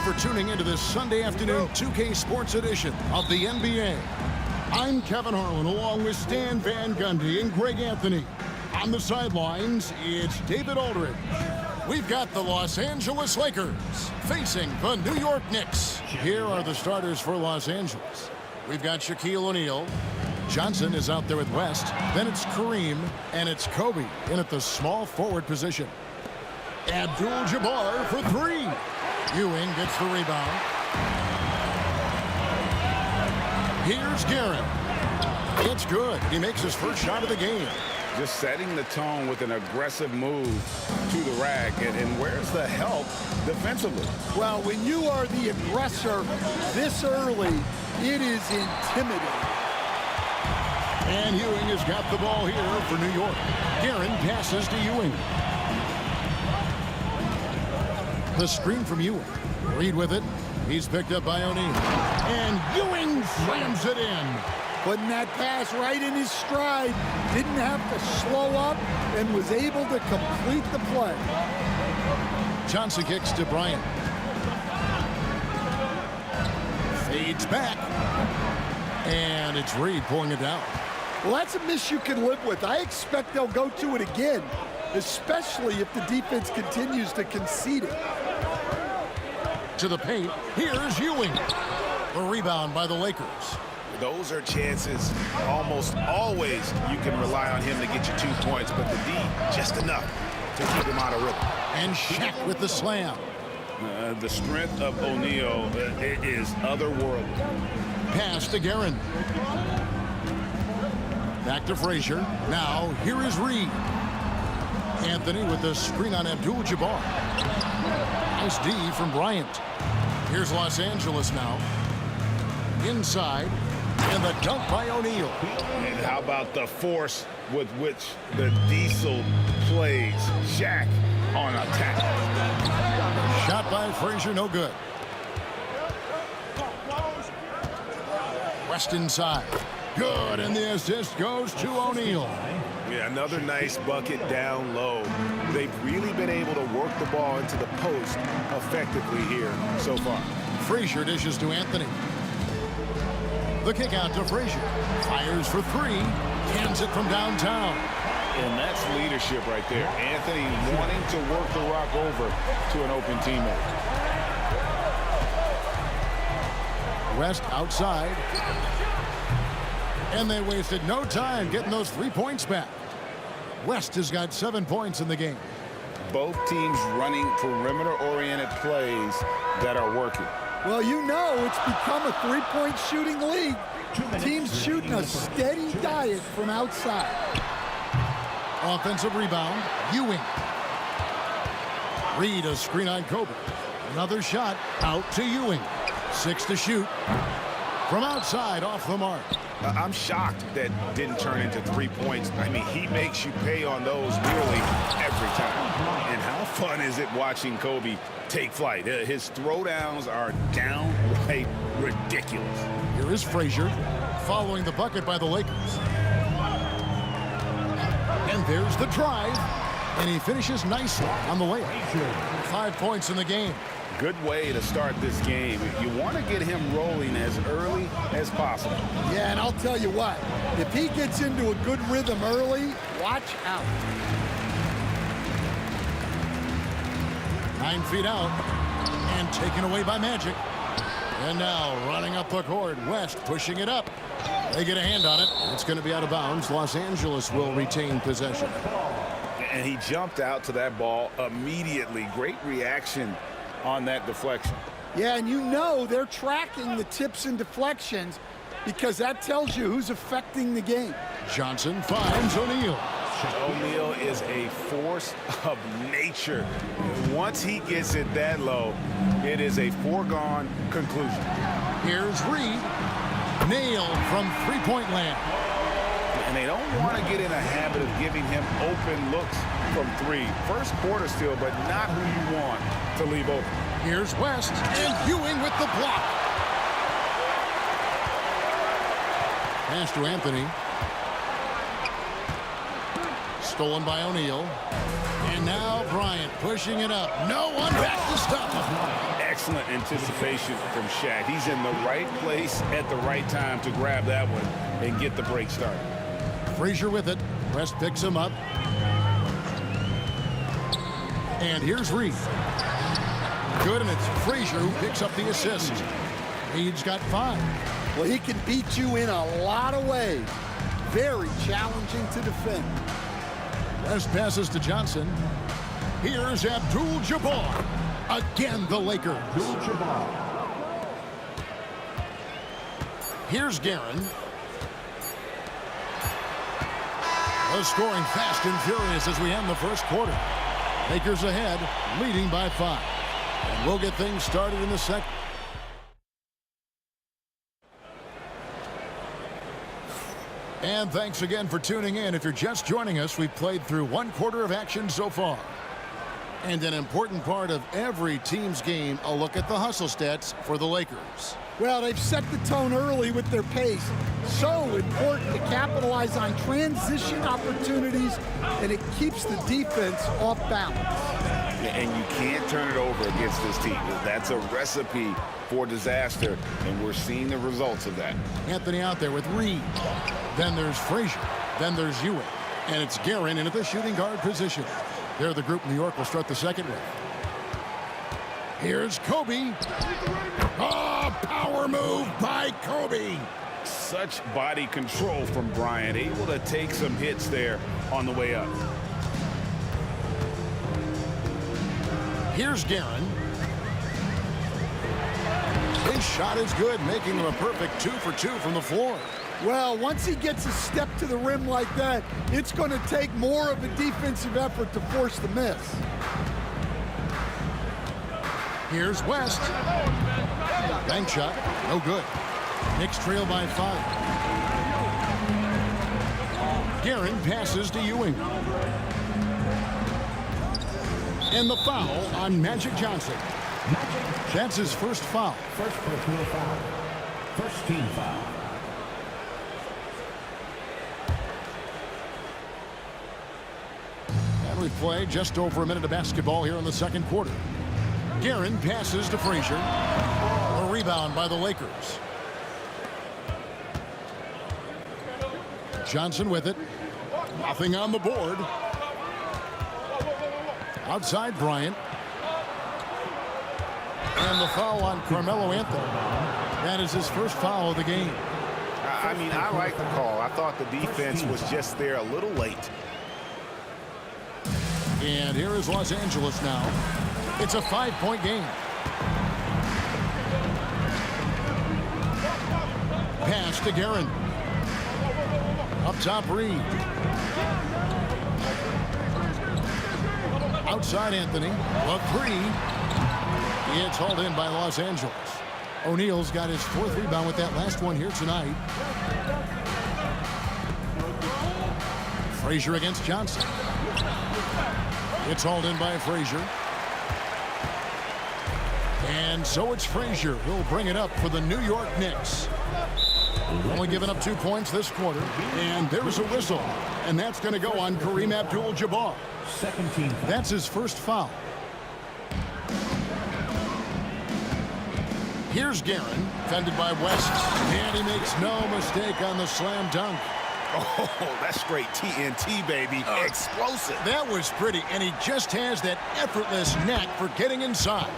for tuning into this Sunday afternoon 2K Sports edition of the NBA. I'm Kevin Harlan along with Stan Van Gundy and Greg Anthony. On the sidelines, it's David Aldridge. We've got the Los Angeles Lakers facing the New York Knicks. Here are the starters for Los Angeles. We've got Shaquille O'Neal. Johnson is out there with West. Then it's Kareem, and it's Kobe in at the small forward position. Abdul-Jabbar for three. Ewing gets the rebound. Here's Garrett. It's good. He makes his first shot of the game. Just setting the tone with an aggressive move to the rack. And where's the help defensively? Well, when you are the aggressor this early, it is intimidating. And Ewing has got the ball here for New York. Guerin passes to Ewing. The screen from Ewing. Reed with it. He's picked up by O'Neal. And Ewing slams it in. Putting that pass right in his stride. Didn't have to slow up and was able to complete the play. Johnson kicks to Bryant. Fades back. And it's Reed pulling it down. Well, that's a miss you can live with. I expect they'll go to it again, especially if the defense continues to concede it. To the paint. Here's Ewing. The rebound by the Lakers. Those are chances almost always you can rely on him to get you 2 points, but the D, just enough to keep him out of rhythm. And Shaq with the slam. The strength of O'Neal is otherworldly. Pass to Guerin. Back to Frazier. Now, here is Reed. Anthony with the screen on Abdul-Jabbar. Nice D from Bryant. Here's Los Angeles now. Inside. And the dunk by O'Neal. And how about the force with which the Diesel plays? Shaq on attack. Shot by Frazier, no good. West inside. Good, and the assist goes to O'Neal. Yeah, another nice bucket down low. They've really been able to work the ball into the post effectively here so far. Frazier dishes to Anthony. The kick out to Frazier. Fires for three. Cans it from downtown. And that's leadership right there. Anthony wanting to work the rock over to an open teammate. West outside. And they wasted no time getting those 3 points back. West has got 7 points in the game. Both teams running perimeter-oriented plays that are working. Well, you know it's become a three-point shooting league. Teams shooting a steady diet from outside. Offensive rebound, Ewing. Reed a screen on Kobe. Another shot out to Ewing. 6 to shoot. From outside, off the mark. I'm shocked that didn't turn into 3 points. I mean, he makes you pay on those nearly every time. And how fun is it watching Kobe take flight? His throwdowns are downright ridiculous. Here is Frazier following the bucket by the Lakers. And there's the drive. And he finishes nicely on the layup. 5 points in the game. Good way to start this game. You want to get him rolling as early as possible. Yeah, and I'll tell you what, if he gets into a good rhythm early, watch out. 9 feet out and taken away by Magic. And now running up the court, West pushing it up. They get a hand on it. It's going to be out of bounds. Los Angeles will retain possession. And he jumped out to that ball immediately. Great reaction on that deflection. Yeah, and you know they're tracking the tips and deflections because that tells you who's affecting the game. Johnson finds O'Neal. O'Neal is a force of nature. Once he gets it that low, it is a foregone conclusion. Here's Reed. Nailed from three-point land. And they don't want to get in a habit of giving him open looks from three. First quarter still, but not who you want to leave open. Here's West and Ewing with the block. Pass to Anthony. Stolen by O'Neal. And now Bryant pushing it up. No one back to stop him. Excellent anticipation from Shaq. He's in the right place at the right time to grab that one and get the break started. Frazier with it. West picks him up. And here's Reed. Good, and it's Frazier who picks up the assist. Reed's got 5. Well, he can beat you in a lot of ways. Very challenging to defend. West passes to Johnson. Here's Abdul-Jabbar. Again, the Lakers. Here's Guerin. The scoring fast and furious as we end the first quarter. Lakers ahead, leading by 5. And we'll get things started in the second. And thanks again for tuning in. If you're just joining us, we've played through 1 quarter of action so far. And an important part of every team's game, a look at the hustle stats for the Lakers. Well, they've set the tone early with their pace. So important to capitalize on transition opportunities, and it keeps the defense off balance. And you can't turn it over against this team. That's a recipe for disaster, and we're seeing the results of that. Anthony out there with Reed. Then there's Frazier. Then there's Ewing. And it's Guerin in at the shooting guard position. They're the group New York will start the second with. Here's Kobe. Oh, power move Kobe. Such body control from Bryant, able to take some hits there on the way up. Here's Guerin. His shot is good, making him a perfect 2 for 2 from the floor. Well, once he gets a step to the rim like that, it's going to take more of a defensive effort to force the miss. Here's West. Bank shot, no good. Knicks trail by 5. Guerin passes to Ewing. And the foul on Magic Johnson. That's his first foul. First personal foul. First team foul. And we play just over a minute of basketball here in the second quarter. Guerin passes to Frazier. A rebound by the Lakers. Johnson with it. Nothing on the board. Outside Bryant. And the foul on Carmelo Anthony. That is his first foul of the game. I mean, I like the call. I thought the defense was just there a little late. And here is Los Angeles now. It's a 5-point game. Pass to Guerin. Up top, Reed. Outside Anthony. A 3. It's hauled in by Los Angeles. O'Neal's got his 4th rebound with that last one here tonight. Frazier against Johnson. It's hauled in by Frazier. And so it's Frazier who'll bring it up for the New York Knicks. Only giving up 2 points this quarter. And there's a whistle. And that's going to go on Kareem Abdul-Jabbar. Second team foul. That's his first foul. Here's Guerin, fended by West. And he makes no mistake on the slam dunk. Oh, that's straight TNT, baby. Explosive. That was pretty, and he just has that effortless knack for getting inside.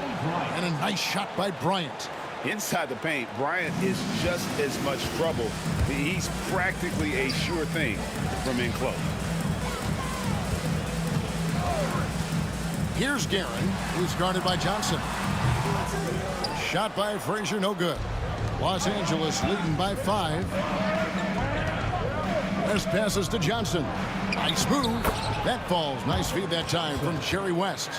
And a nice shot by Bryant. Inside the paint, Bryant is just as much trouble. He's practically a sure thing from in close. Here's Guerin, who's guarded by Johnson. Shot by Frazier, no good. Los Angeles leading by 5. West passes to Johnson. Nice move. That falls. Nice feed that time from Jerry West.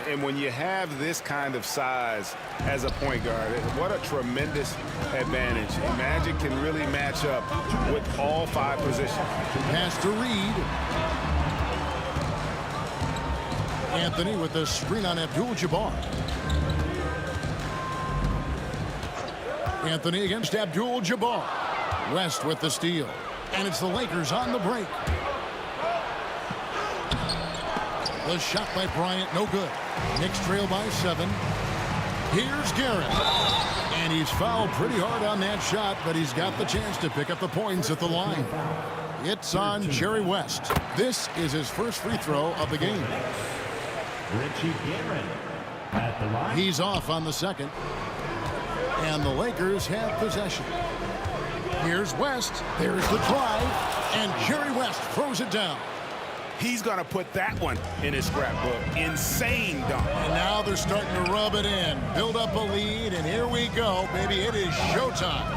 And when you have this kind of size as a point guard, what a tremendous advantage. Magic can really match up with all 5 positions. Pass to Reed. Anthony with the screen on Abdul-Jabbar. Anthony against Abdul-Jabbar. West with the steal. And it's the Lakers on the break. The shot by Bryant, no good. Knicks trail by 7. Here's Guerin. And he's fouled pretty hard on that shot, but he's got the chance to pick up the points at the line. It's on Jerry West. This is his first free throw of the game. Richie Guerin at the line. He's off on the second. And the Lakers have possession. Here's West. There's the drive. And Jerry West throws it down. He's going to put that one in his scrapbook. Insane dunk. And now they're starting to rub it in. Build up a lead, and here we go, baby. It is showtime.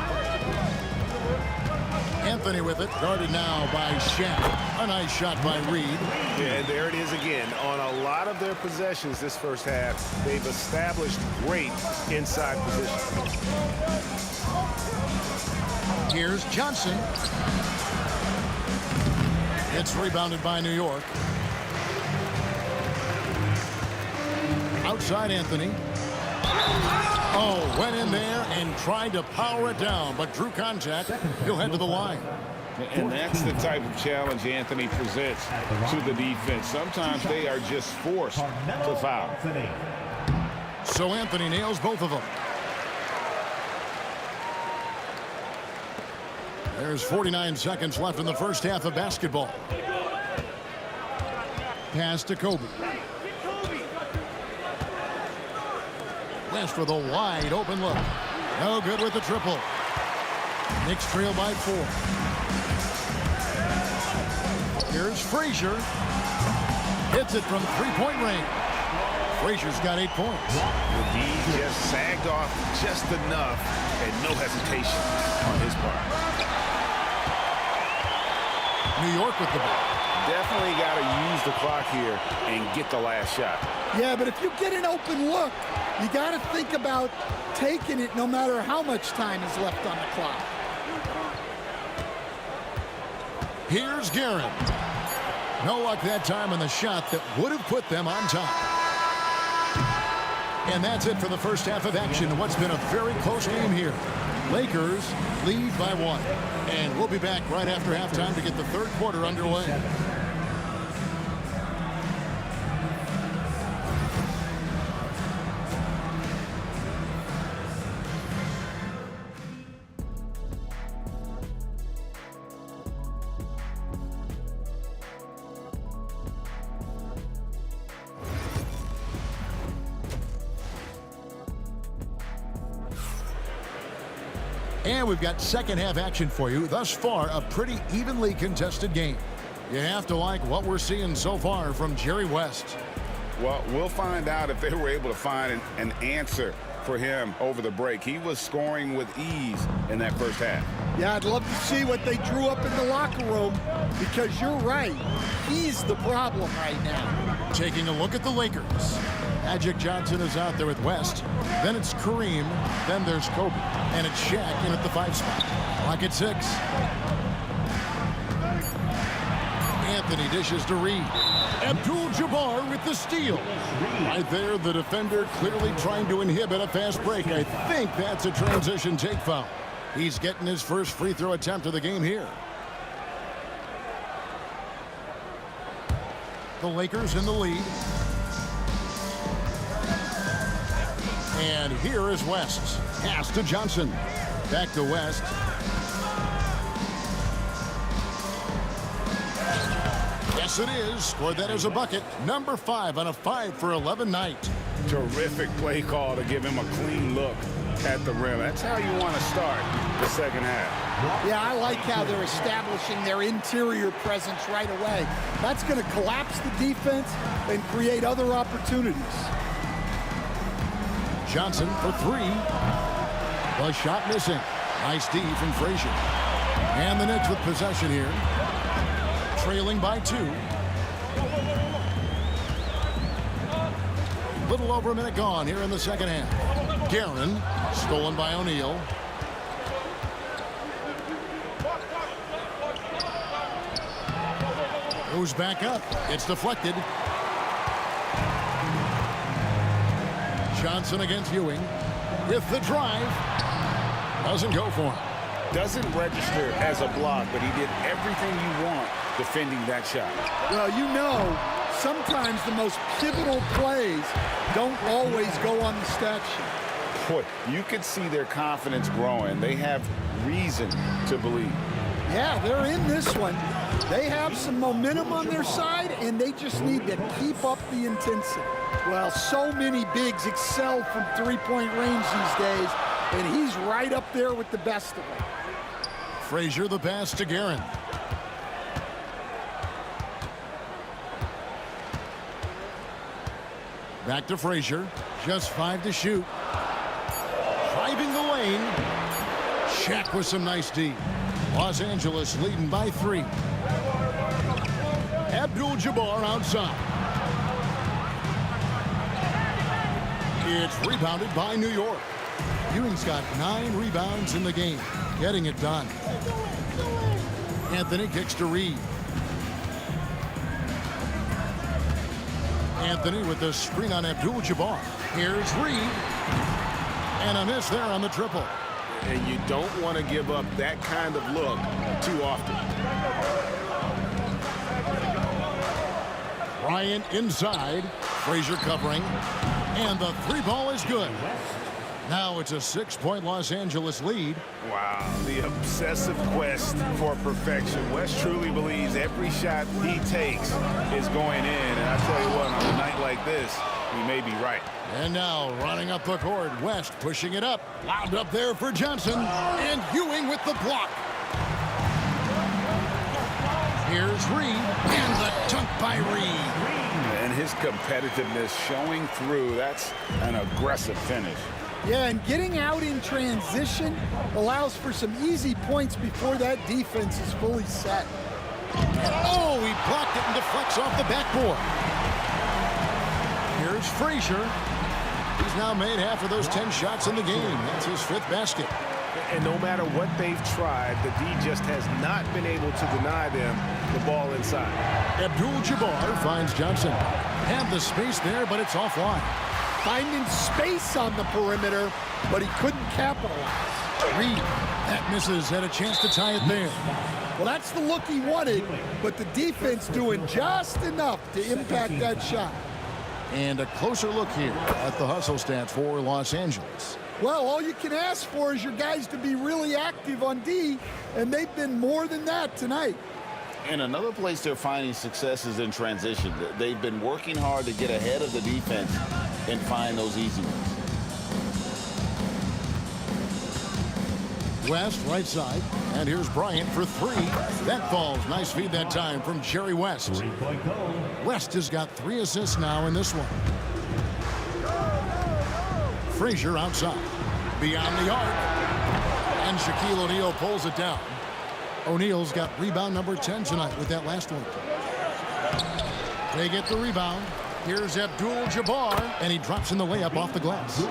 Anthony with it, guarded now by Shaq. A nice shot by Reed. Yeah, and there it is again. On a lot of their possessions this first half, they've established great inside position. Here's Johnson. It's rebounded by New York. Outside Anthony. Oh, went in there and tried to power it down, but drew contact. He'll head to the line. And that's the type of challenge Anthony presents to the defense. Sometimes they are just forced to foul. So Anthony nails both of them. There's 49 seconds left in the first half of basketball. Pass to Kobe. West with a wide open look. No good with the triple. Knicks trail by 4. Here's Frazier. Hits it from three-point range. Frazier's got 8 points. He just sagged off just enough and no hesitation on his part. New York with the ball. Definitely got to use the clock here and get the last shot. Yeah, but if you get an open look, you got to think about taking it no matter how much time is left on the clock. Here's Guerin. No luck that time on the shot that would have put them on top. And that's it for the first half of action in what's been a very close game here. Lakers lead by 1. And we'll be back right after halftime to get the third quarter underway. And we've got second half action for you. Thus far, a pretty evenly contested game. You have to like what we're seeing so far from Jerry West. Well, we'll find out if they were able to find an answer for him over the break. He was scoring with ease in that first half. Yeah, I'd love to see what they drew up in the locker room because you're right. He's the problem right now. Taking a look at the Lakers. Magic Johnson is out there with West. Then it's Kareem. Then there's Kobe. And it's Shaq in at the 5 spot. Clock at 6. Anthony dishes to Reed. Abdul-Jabbar with the steal. Right there, the defender clearly trying to inhibit a fast break. I think that's a transition take foul. He's getting his first free throw attempt of the game here. The Lakers in the lead. And here is West. Pass to Johnson. Back to West. Yes, it is. Scored that as a bucket. Number 5 on a 5 for 11 night. Terrific play call to give him a clean look at the rim. That's how you want to start the second half. Yeah, I like how they're establishing their interior presence right away. That's going to collapse the defense and create other opportunities. Johnson for 3. The shot missing. Nice D from Frazier. And the Knicks with possession here. Trailing by 2. Little over a minute gone here in the second half. Guerin, stolen by O'Neal. Goes back up. It's deflected. Johnson against Ewing with the drive. Doesn't go for him. Doesn't register as a block, but he did everything you want defending that shot. Well, you know, sometimes the most pivotal plays don't always go on the stat sheet. Boy, you could see their confidence growing. They have reason to believe. Yeah, they're in this one. They have some momentum on their side, and they just need to keep up the intensity. Well, so many bigs excel from three-point range these days, and he's right up there with the best of them. Frazier the pass to Guerin. Back to Frazier. Just 5 to shoot. Driving the lane. Shaq with some nice D. Los Angeles leading by 3. Abdul-Jabbar outside. It's rebounded by New York. Ewing's got 9 rebounds in the game. Getting it done. Anthony kicks to Reed. Anthony with the screen on Abdul-Jabbar. Here's Reed. And a miss there on the triple. And you don't want to give up that kind of look too often. Bryant inside. Frazier covering. And the 3 ball is good. Now it's a 6-point Los Angeles lead. Wow, the obsessive quest for perfection. West truly believes every shot he takes is going in. And I tell you what, on a night like this, he may be right. And now running up the court, West pushing it up. Lobbed up there for Johnson. And Ewing with the block. Here's Reed. And the dunk by Reed. And his competitiveness showing through. That's an aggressive finish. Yeah, and getting out in transition allows for some easy points before that defense is fully set. Oh, he blocked it and deflects off the backboard. Here's Frazier. He's now made half of those 10 shots in the game. That's his 5th basket. And no matter what they've tried, the D just has not been able to deny them the ball inside. Abdul-Jabbar finds Johnson. Had the space there, but it's offline. Finding space on the perimeter, but he couldn't capitalize. Reed, that misses, had a chance to tie it there. Well, that's the look he wanted, but the defense doing just enough to impact that shot. And a closer look here at the hustle stats for Los Angeles. Well, all you can ask for is your guys to be really active on D, and they've been more than that tonight. And another place they're finding success is in transition. They've been working hard to get ahead of the defense and find those easy ones. West, right side. And here's Bryant for 3. That falls. Nice feed that time from Jerry West. 3-point goal. West has got 3 assists now in this one. Frazier outside. Beyond the arc. And Shaquille O'Neal pulls it down. O'Neal's got rebound number 10 tonight with that last one. They get the rebound. Here's Abdul-Jabbar, and he drops in the layup off the glass.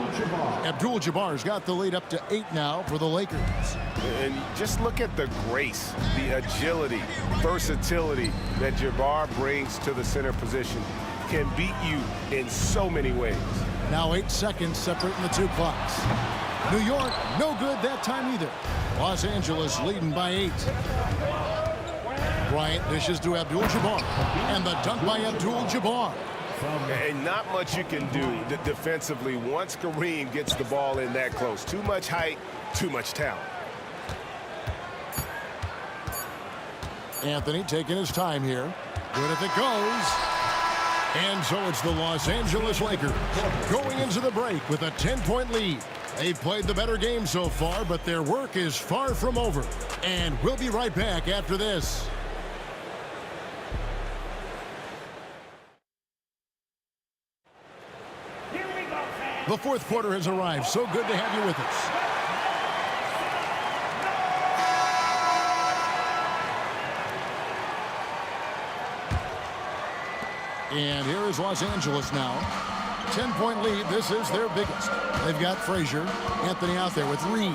Abdul-Jabbar's got the lead up to 8 now for the Lakers. And just look at the grace, the agility, versatility that Jabbar brings to the center position. Can beat you in so many ways. Now 8 seconds separating the 2 clocks. New York, no good that time either. Los Angeles leading by 8. Bryant dishes to Abdul-Jabbar. And the dunk by Abdul-Jabbar. And not much you can do defensively once Kareem gets the ball in that close. Too much height, too much talent. Anthony taking his time here. Good if it goes. And so it's the Los Angeles Lakers going into the break with a 10-point lead. They've played the better game so far, but their work is far from over. And we'll be right back after this. The 4th quarter has arrived. So good to have you with us. And here is Los Angeles now. 10-point lead. This is their biggest. They've got Frazier. Anthony out there with Reed.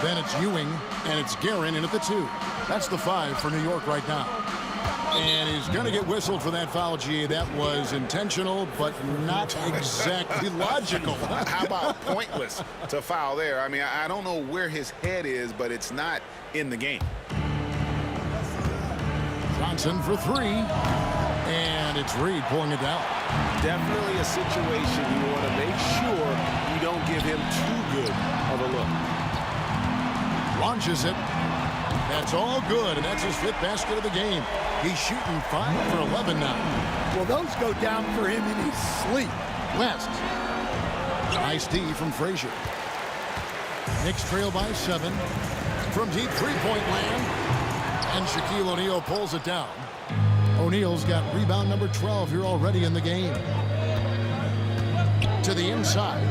Then it's Ewing, and it's Guerin in at the 2. That's the 5 for New York right now. And he's going to get whistled for that foul, G. That was intentional, but not exactly logical. How about pointless to foul there? I mean, I don't know where his head is, but it's not in the game. Johnson for 3. And it's Reed pulling it down. Definitely a situation you want to make sure you don't give him too good of a look. Launches it. That's all good, and that's his 5th basket of the game. He's shooting 5 for 11 now. Well, those go down for him in his sleep. West. Nice D from Frazier. Knicks trail by 7. From deep 3-point land. And Shaquille O'Neal pulls it down. O'Neal's got rebound number 12 here already in the game. To the inside.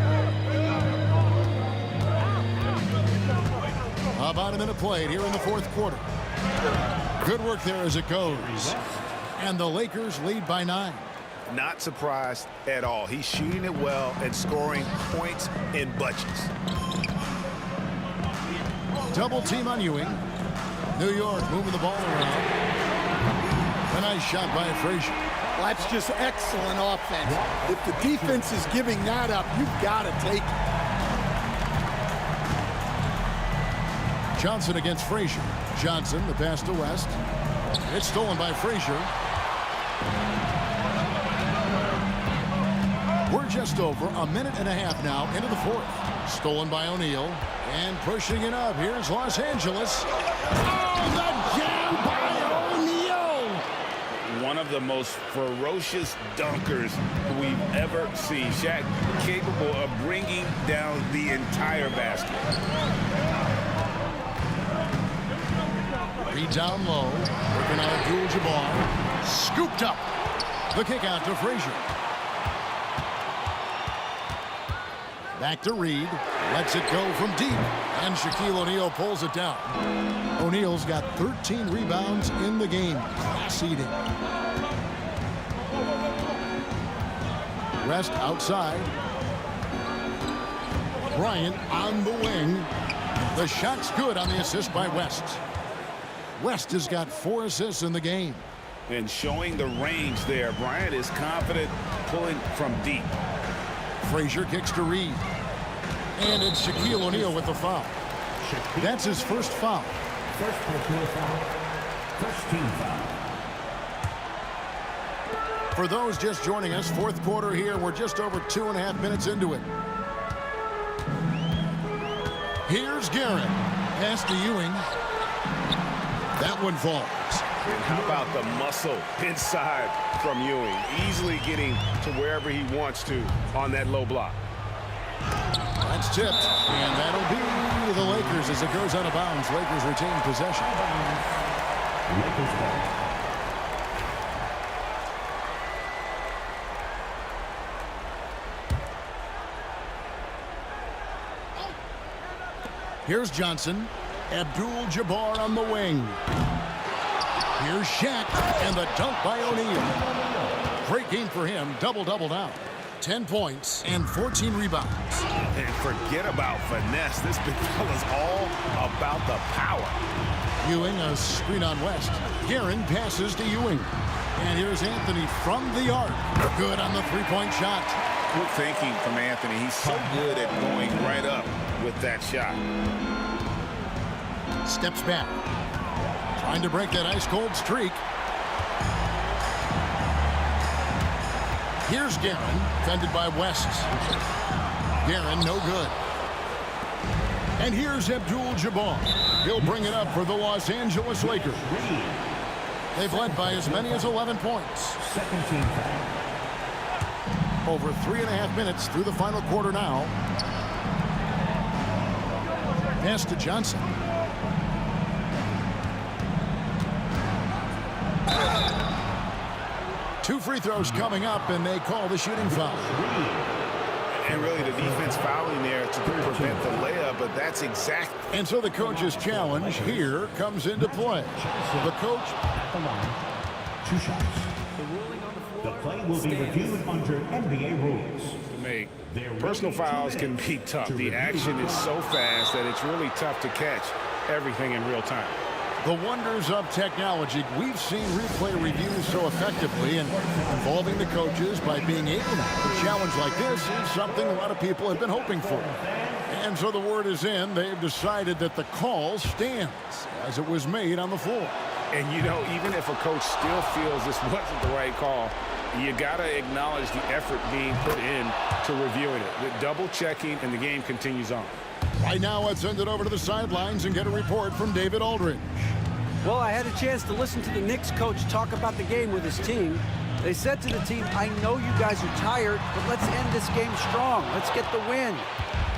About a minute played here in the 4th quarter. Good work there as it goes. And the Lakers lead by 9. Not surprised at all. He's shooting it well and scoring points in bunches. Double team on Ewing. New York moving the ball around. A nice shot by Frazier. Well, that's just excellent offense. If the defense is giving that up, you've got to take it. Johnson against Frazier. Johnson, the pass to West. It's stolen by Frazier. We're just over a minute and a half now into the 4th. Stolen by O'Neal. And pushing it up. Here's Los Angeles. Oh, the jam by O'Neal! One of the most ferocious dunkers we've ever seen. Shaq capable of bringing down the entire basket. Reed down low. Working on Abdul-Jabbar. Scooped up. The kick out to Frazier. Back to Reed. Lets it go from deep. And Shaquille O'Neal pulls it down. O'Neal's got 13 rebounds in the game. Class eating. West outside. Bryant on the wing. The shot's good on the assist by West. West has got 4 assists in the game. And showing the range there. Bryant is confident pulling from deep. Frazier kicks to Reed. And it's Shaquille O'Neal with the foul. That's his first foul. First personal foul. First team foul. For those just joining us, fourth quarter here. We're just over 2.5 minutes into it. Here's Garrett. Pass to Ewing. That one falls. And how about the muscle inside from Ewing? Easily getting to wherever he wants to on that low block. That's tipped. And that'll be the Lakers as it goes out of bounds. Lakers retain possession. Lakers ball. Here's Johnson. Abdul-Jabbar on the wing. Here's Shaq, and the dunk by O'Neal. Great game for him. Double-double now. 10 points and 14 rebounds. And forget about finesse. This big fella's all about the power. Ewing, a screen on West. Guerin passes to Ewing. And here's Anthony from the arc. Good on the three-point shot. Good thinking from Anthony. He's so good at going right up with that shot. Steps back. Trying to break that ice-cold streak. Here's Guerin, defended by West. Guerin, no good. And here's Abdul-Jabbar. He'll bring it up for the Los Angeles Lakers. They've led by as many as 11 points. Second team foul. Over 3.5 minutes through the final quarter now. Pass to Johnson. Two free throws coming up, and they call the shooting foul. And really the defense fouling there to prevent the layup, but that's exact. And so the coach's challenge here comes into play. The coach At the line. 2 shots. The play will be reviewed under NBA rules. To make personal fouls can be tough. The action is so fast that it's really tough to catch everything in real time. The wonders of technology. We've seen replay reviews so effectively, and involving the coaches by being able to have a challenge like this is something a lot of people have been hoping for. And so the word is in. They've decided that the call stands as it was made on the floor. And, you know, even if a coach still feels this wasn't the right call, you got to acknowledge the effort being put in to reviewing it. The double checking, and the game continues on. Right now, let's send it over to the sidelines and get a report from David Aldridge. Well, I had a chance to listen to the Knicks coach talk about the game with his team. They said to the team, I know you guys are tired, but let's end this game strong. Let's get the win.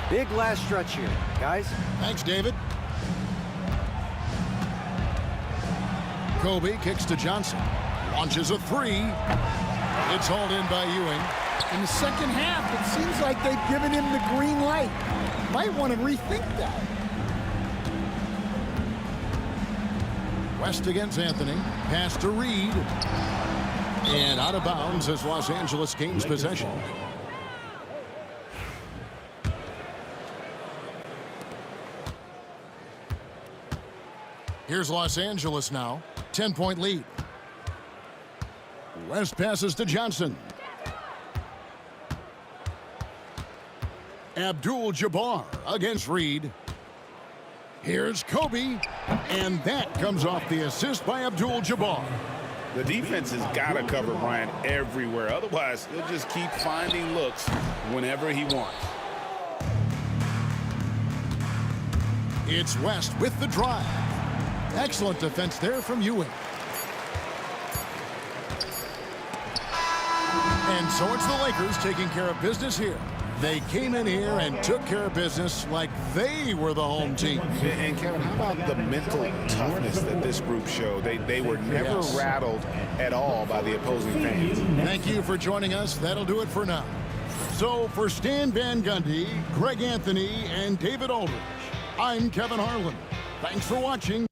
Big last stretch here, guys. Thanks, David. Kobe kicks to Johnson. Launches a three. It's hauled in by Ewing. In the second half, it seems like they've given him the green light. Might want to rethink that. West against Anthony. Pass to Reed. And out of bounds as Los Angeles gains possession. Here's Los Angeles now. 10-point lead. West passes to Johnson. Abdul-Jabbar against Reed. Here's Kobe, and that comes off the assist by Abdul-Jabbar. The defense has got to cover Bryant everywhere. Otherwise, he'll just keep finding looks whenever he wants. It's West with the drive. Excellent defense there from Ewing. And so it's the Lakers taking care of business here. They came in here and took care of business like they were the home team. And Kevin, how about the mental toughness that this group showed? They were never rattled at all by the opposing fans. Thank you for joining us. That'll do it for now. So for Stan Van Gundy, Greg Anthony, and David Aldridge, I'm Kevin Harlan. Thanks for watching.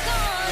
Gone.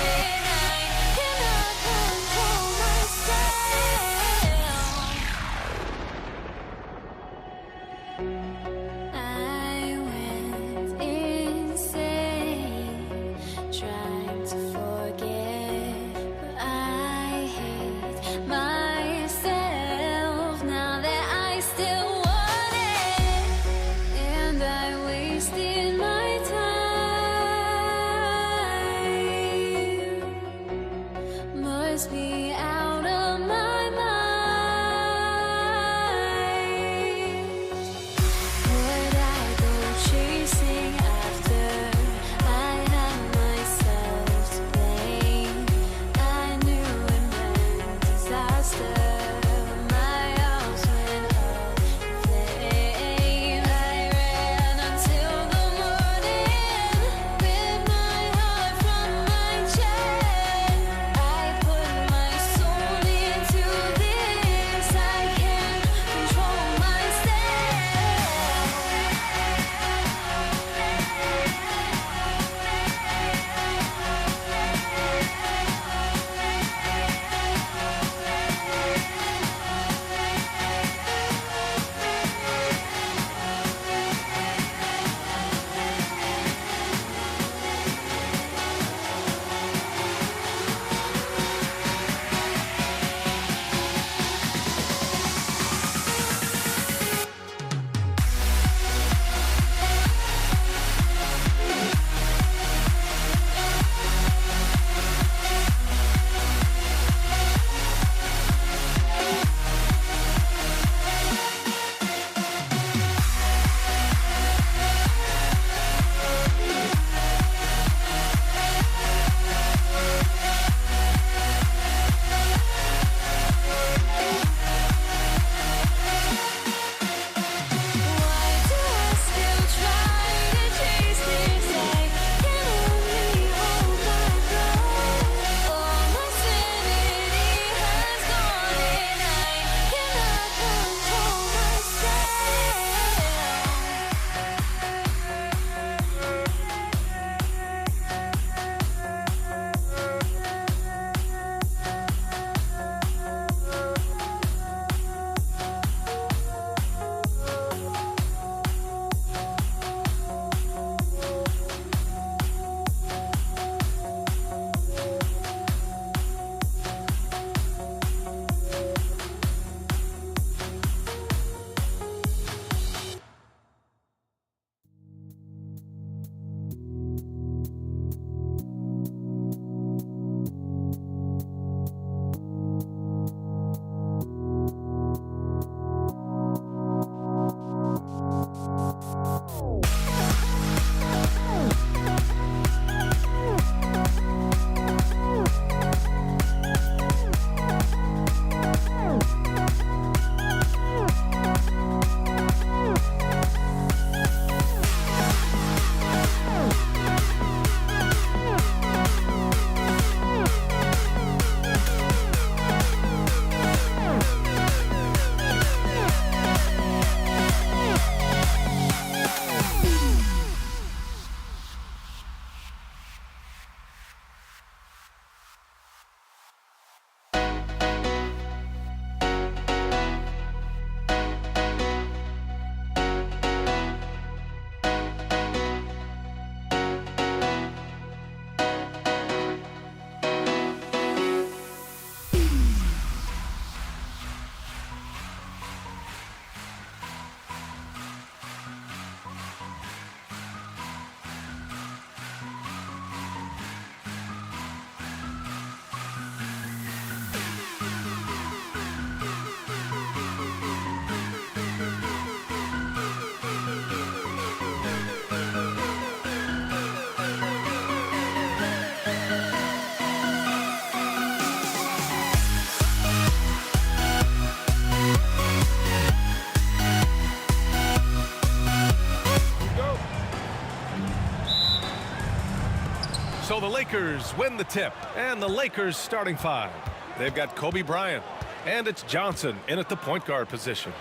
So the Lakers win the tip, and the Lakers starting five. They've got Kobe Bryant, and it's Johnson in at the point guard position.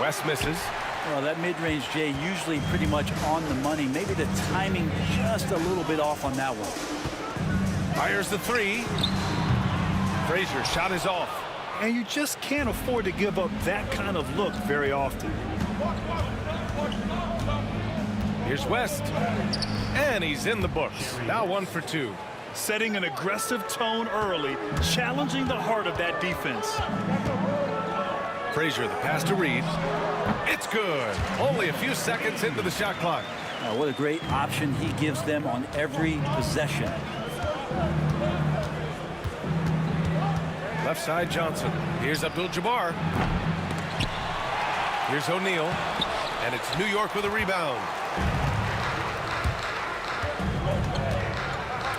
West misses. Well, that mid-range, Jay, usually pretty much on the money. Maybe the timing just a little bit off on that one. Fires the three. Frazier shot is off. And you just can't afford to give up that kind of look very often. Here's West. And he's in the books. Now 1 for 2. Setting an aggressive tone early, challenging the heart of that defense. Frazier, the pass to Reed. It's good. Only a few seconds into the shot clock. What a great option he gives them on every possession. Left side, Johnson. Here's Abdul-Jabbar. Here's O'Neal. And it's New York with a rebound.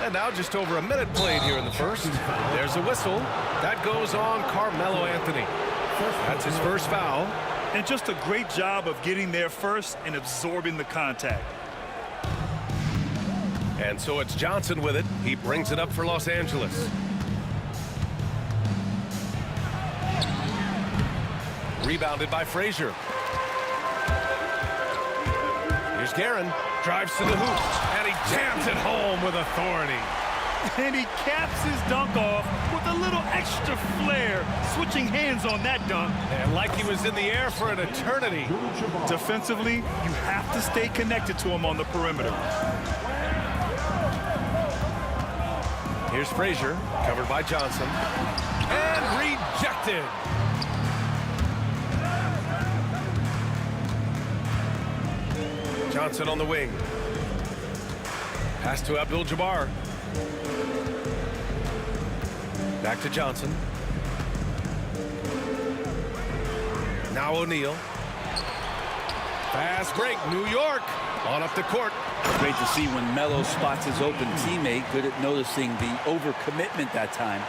And now just over a minute played here in the first. There's a whistle. That goes on Carmelo Anthony. That's his first foul. And just a great job of getting there first and absorbing the contact. And so it's Johnson with it. He brings it up for Los Angeles. Rebounded by Frazier. Here's Guerin. Drives to the hoop. And he jams it home with authority. And he caps his dunk off with a little extra flair, switching hands on that dunk. And like he was in the air for an eternity. Defensively, you have to stay connected to him on the perimeter. Here's Frazier, covered by Johnson. And rejected. Johnson on the wing. Pass to Abdul-Jabbar. Back to Johnson. Now O'Neal. Fast break, New York. On up the court. Great to see when Melo spots his open teammate. Good at noticing the overcommitment that time.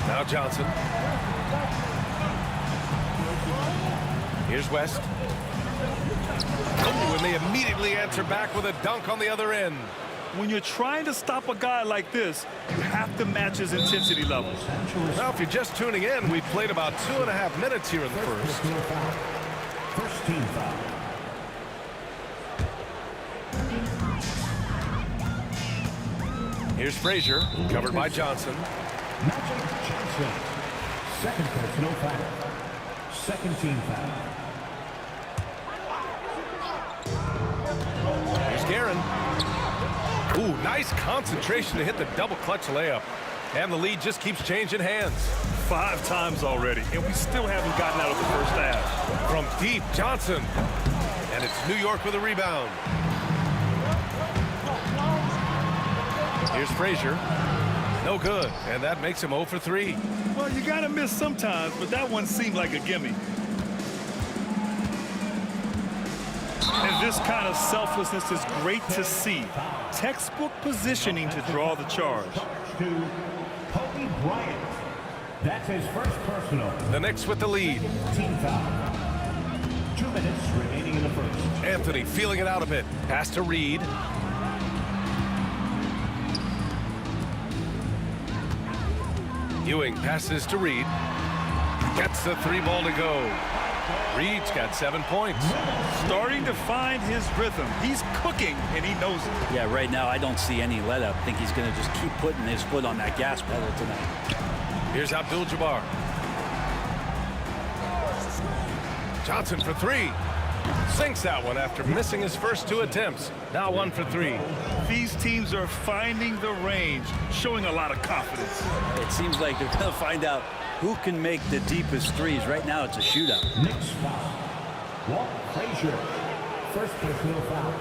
Now Johnson. Here's West. Oh, and they immediately answer back with a dunk on the other end. When you're trying to stop a guy like this, you have to match his intensity level. Now, if you're just tuning in, we've played about 2.5 minutes here in the first. First team foul. Here's Frazier, covered by Johnson. Magic Johnson. Second personal foul. Second team foul. Here's Guerin. Ooh, nice concentration to hit the double clutch layup. And the lead just keeps changing hands. 5 times already, and we still haven't gotten out of the first half. From deep, Johnson. And it's New York with a rebound. Here's Frazier. No good, and that makes him 0 for 3. Well, you got to miss sometimes, but that one seemed like a gimme. And this kind of selflessness is great to see. Textbook positioning to draw the charge. To Kobe Bryant. That's his first personal. The Knicks with the lead. Team foul. 2 minutes remaining in the first. Anthony feeling it out a bit. Pass to Reed. Ewing passes to Reed. Gets the 3 ball to go. Reed's got 7 points. Starting to find his rhythm. He's cooking, and he knows it. Yeah, right now I don't see any let up. I think he's going to just keep putting his foot on that gas pedal tonight. Here's Abdul-Jabbar. Johnson for 3. Sinks that one after missing his first 2 attempts. Now 1 for 3. These teams are finding the range, showing a lot of confidence. It seems like they're going to find out who can make the deepest threes. Right now it's a shootout. Knicks foul. Walt Frazier. First personal foul.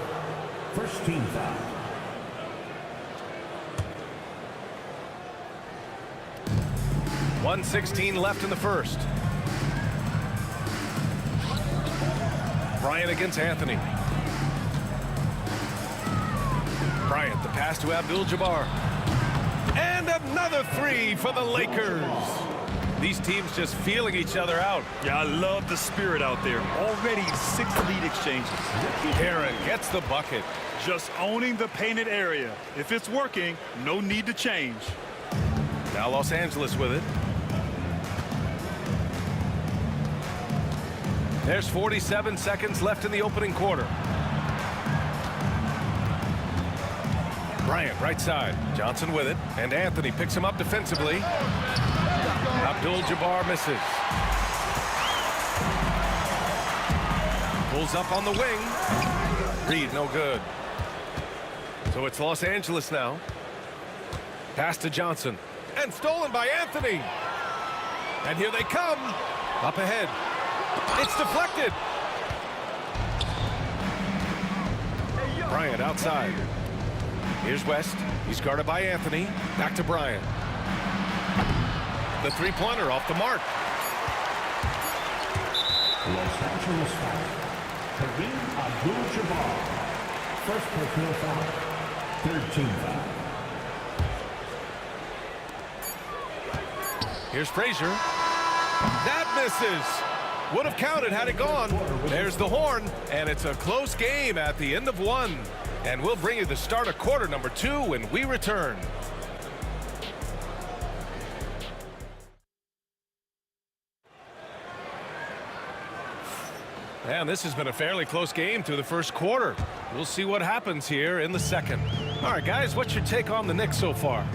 First team foul. .116 left in the first. Bryant against Anthony. Bryant, the pass to Abdul-Jabbar. And another 3 for the Lakers. These teams just feeling each other out. Yeah, I love the spirit out there. Already 6 lead exchanges. Aaron gets the bucket. Just owning the painted area. If it's working, no need to change. Now Los Angeles with it. There's 47 seconds left in the opening quarter. Bryant, right side. Johnson with it. And Anthony picks him up defensively. Abdul-Jabbar misses. Pulls up on the wing. Reed, no good. So it's Los Angeles now. Pass to Johnson. And stolen by Anthony. And here they come. Up ahead. It's deflected. Bryant outside. Here's West. He's guarded by Anthony. Back to Bryant. The three-pointer off the mark. Los Angeles foul. Kareem Abdul-Jabbar. First personal foul. Third team foul. Here's Frazier. That misses. Would have counted had it gone. There's the horn, and it's a close game at the end of one. And we'll bring you the start of quarter number 2 when we return. And this has been a fairly close game through the first quarter. We'll see what happens here in the second. All right, guys, what's your take on the Knicks so far?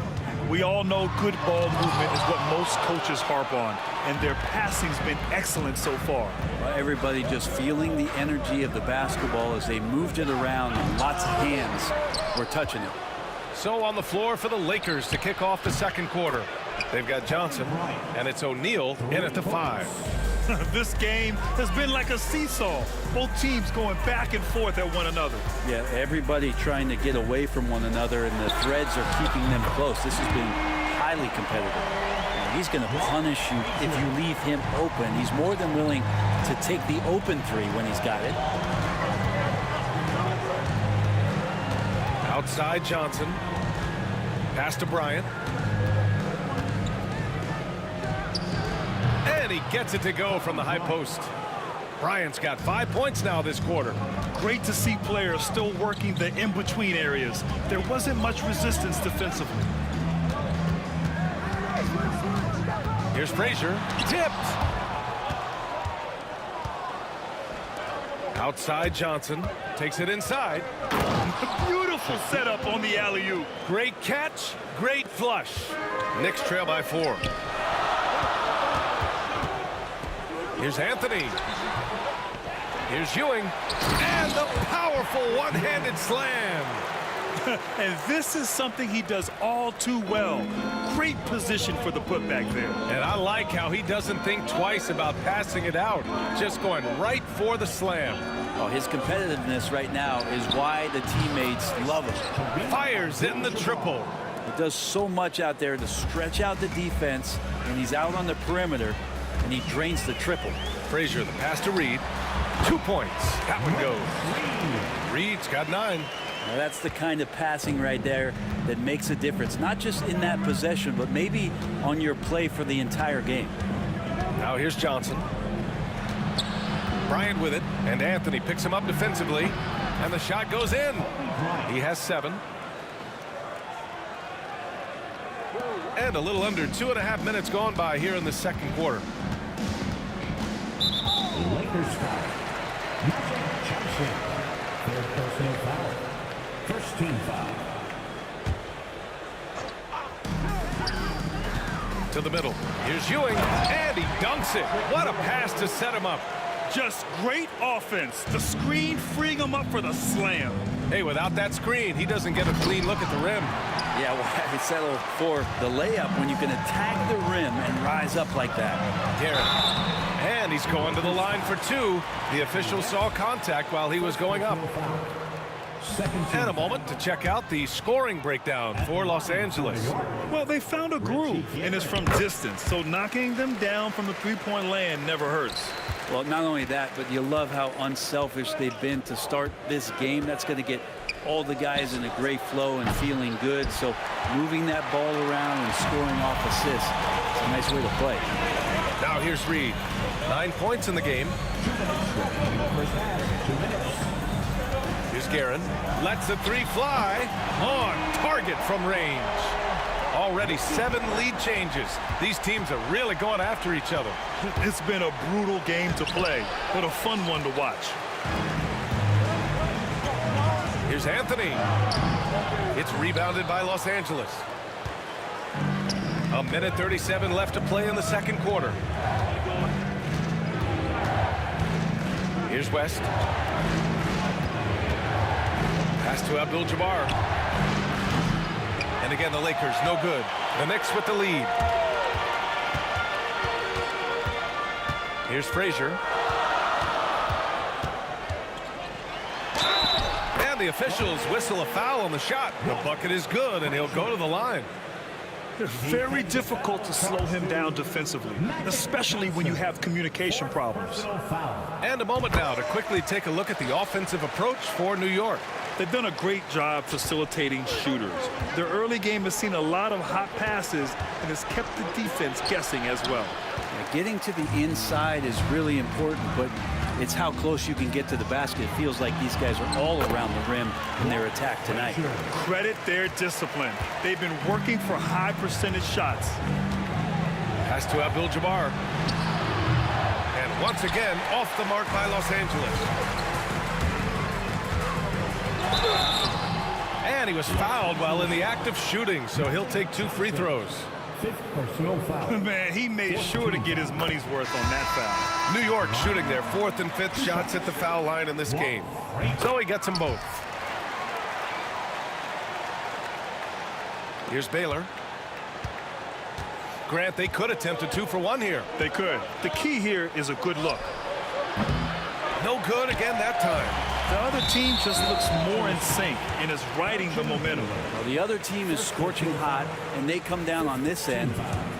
We all know good ball movement is what most coaches harp on, and their passing's been excellent so far. Well, everybody just feeling the energy of the basketball as they moved it around, and lots of hands were touching it. So on the floor for the Lakers to kick off the second quarter. They've got Johnson, and it's O'Neal in at the 5. This game has been like a seesaw. Both teams going back and forth at one another. Yeah, everybody trying to get away from one another, and the threads are keeping them close. This has been highly competitive. And he's going to punish you if you leave him open. He's more than willing to take the open three when he's got it. Outside Johnson. Pass to Bryant. And he gets it to go from the high post. Bryant's got 5 points now this quarter. Great to see players still working the in-between areas. There wasn't much resistance defensively. Here's Frazier. Tipped. Outside Johnson. Takes it inside. Beautiful setup on the alley-oop. Great catch. Great flush. Knicks trail by 4. Here's Anthony. Here's Ewing. And the powerful one-handed slam. And this is something he does all too well. Great position for the putback there. And I like how he doesn't think twice about passing it out. Just going right for the slam. Oh, his competitiveness right now is why the teammates love him. Fires in the triple. He does so much out there to stretch out the defense, and he's out on the perimeter, and he drains the triple. Frazier, the pass to Reed. 2 points. That one goes. Reed's got 9. Now that's the kind of passing right there that makes a difference, not just in that possession, but maybe on your play for the entire game. Now here's Johnson. Bryant with it, and Anthony picks him up defensively, and the shot goes in. He has 7. And a little under 2.5 minutes gone by here in the second quarter. Lakers foul. Johnson. Third personal foul. First team foul. To the middle. Here's Ewing, and he dunks it. What a pass to set him up. Just great offense. The screen freeing him up for the slam. Hey, without that screen, he doesn't get a clean look at the rim. Yeah, well, I settle for the layup when you can attack the rim and rise up like that. Garrett. And he's going to the line for 2. The official saw contact while he was going up. And a moment to check out the scoring breakdown for Los Angeles. Well, they found a groove, and it's from distance, so knocking them down from the three-point land never hurts. Well, not only that, but you love how unselfish they've been to start this game. That's going to get all the guys in a great flow and feeling good. So moving that ball around and scoring off assists, it's a nice way to play. Now here's Reed. 9 points in the game. Here's Guerin. Lets the three fly. On target from range. Already 7 lead changes. These teams are really going after each other. It's been a brutal game to play, but a fun one to watch. Here's Anthony. It's rebounded by Los Angeles. 1:37 left to play in the second quarter. Here's West. Pass to Abdul-Jabbar. And again, the Lakers, no good. The Knicks with the lead. Here's Frazier. And the officials whistle a foul on the shot. The bucket is good, and he'll go to the line. Very difficult to slow him down defensively, especially when you have communication problems. And a moment now to quickly take a look at the offensive approach for New York. They've done a great job facilitating shooters. Their early game has seen a lot of hot passes and has kept the defense guessing as well. Yeah, getting to the inside is really important, but it's how close you can get to the basket. It feels like these guys are all around the rim in their attack tonight. Credit their discipline. They've been working for high percentage shots. Pass to Abdul-Jabbar. And once again, off the mark by Los Angeles. And he was fouled while in the act of shooting, so he'll take 2 free throws. Man, he made sure to get his money's worth on that foul. New York shooting their 4th and 5th shots at the foul line in this game. So he gets them both. Here's Baylor. Grant, they could attempt a 2 for 1 here. They could. The key here is a good look. No good again that time. The other team just looks more in sync and is riding the momentum. Well, the other team is scorching hot, and they come down on this end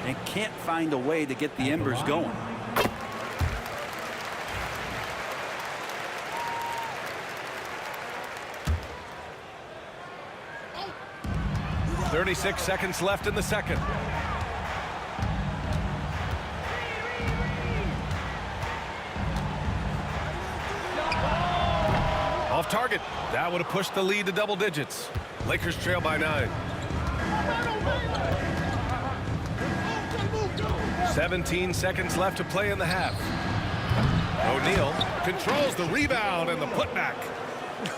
and can't find a way to get the embers going. .36 seconds left in the second. Off target. That would have pushed the lead to double digits. Lakers trail by 9. 17 seconds left to play in the half. O'Neal controls the rebound and the putback.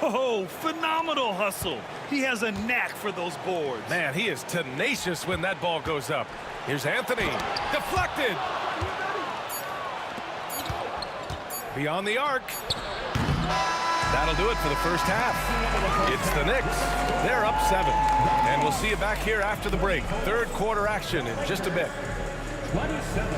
Oh, phenomenal hustle. He has a knack for those boards. Man, he is tenacious when that ball goes up. Here's Anthony. Deflected. Beyond the arc. That'll do it for the first half. It's the Knicks. They're up 7. And we'll see you back here after the break. Third quarter action in just a bit. 27.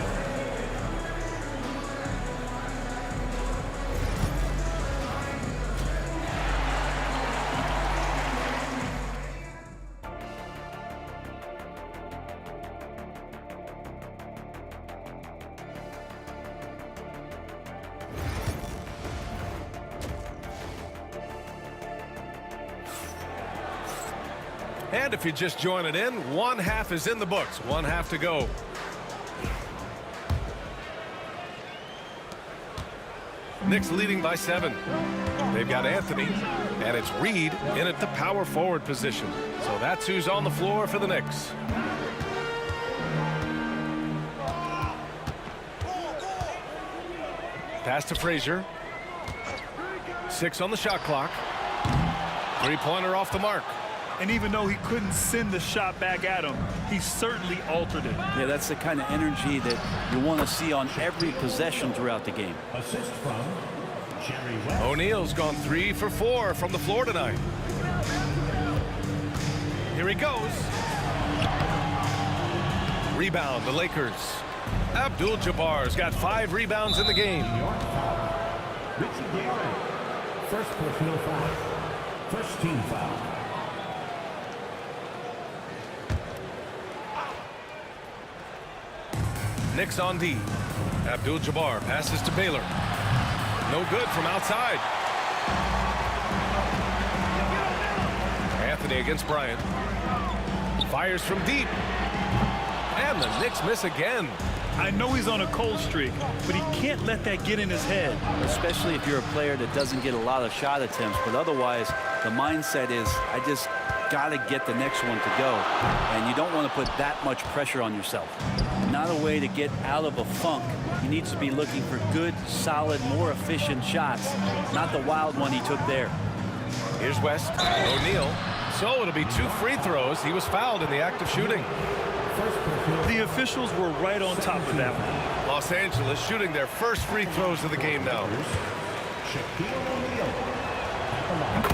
And if you're just joining in, 1 half is in the books. 1 half to go. Knicks leading by 7. They've got Anthony, and it's Reed in at the power forward position. So that's who's on the floor for the Knicks. Pass to Frazier. 6 on the shot clock. 3-pointer off the mark. And even though he couldn't send the shot back at him, he certainly altered it. Yeah, that's the kind of energy that you want to see on every possession throughout the game. Assist from Jerry West. O'Neal's gone 3 for 4 from the floor tonight. Here he goes. Rebound, the Lakers. Abdul-Jabbar's got 5 rebounds in the game. Richie Guerin. First personal foul. First team foul. Knicks on D. Abdul-Jabbar passes to Baylor. No good from outside. Anthony against Bryant. Fires from deep. And the Knicks miss again. I know he's on a cold streak, but he can't let that get in his head. Especially if you're a player that doesn't get a lot of shot attempts. But otherwise, the mindset is, I just got to get the next one to go. And you don't want to put that much pressure on yourself. Not a way to get out of a funk. He needs to be looking for good, solid, more efficient shots, not the wild one he took there. Here's West. O'Neal. So it'll be 2 free throws. He was fouled in the act of shooting. The officials were right on top of that one. Los Angeles shooting their first free throws of the game now.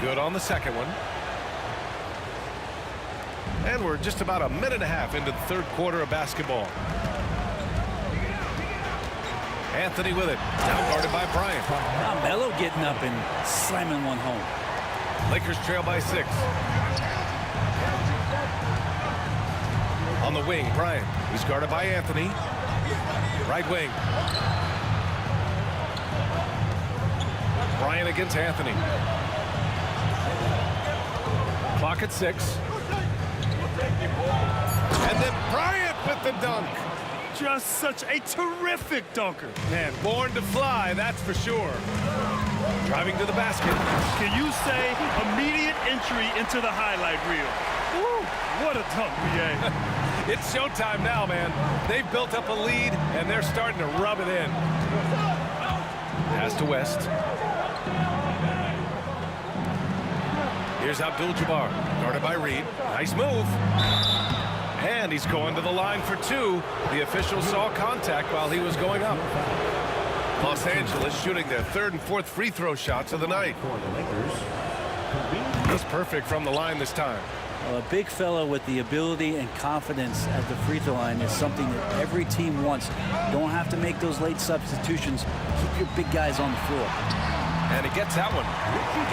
Good on the second one. And we're just about a minute and a half into the third quarter of basketball. Anthony with it. Now guarded by Bryant. Now Melo getting up and slamming one home. Lakers trail by 6. On the wing, Bryant. He's guarded by Anthony. Right wing. Bryant against Anthony. Clock at 6. And then Bryant with the dunk. Just such a terrific dunker. Man, born to fly, that's for sure. Driving to the basket. Can you say immediate entry into the highlight reel? Woo, what a dunk, B.A. It's showtime now, man. They've built up a lead, and they're starting to rub it in. Pass to West. Here's Abdul-Jabbar, guarded by Reed. Nice move. And he's going to the line for 2. The official saw contact while he was going up. Los Angeles shooting their 3rd and 4th free throw shots of the night. He's perfect from the line this time. Well, a big fella with the ability and confidence at the free throw line is something that every team wants. Don't have to make those late substitutions. Keep your big guys on the floor. And he gets that one.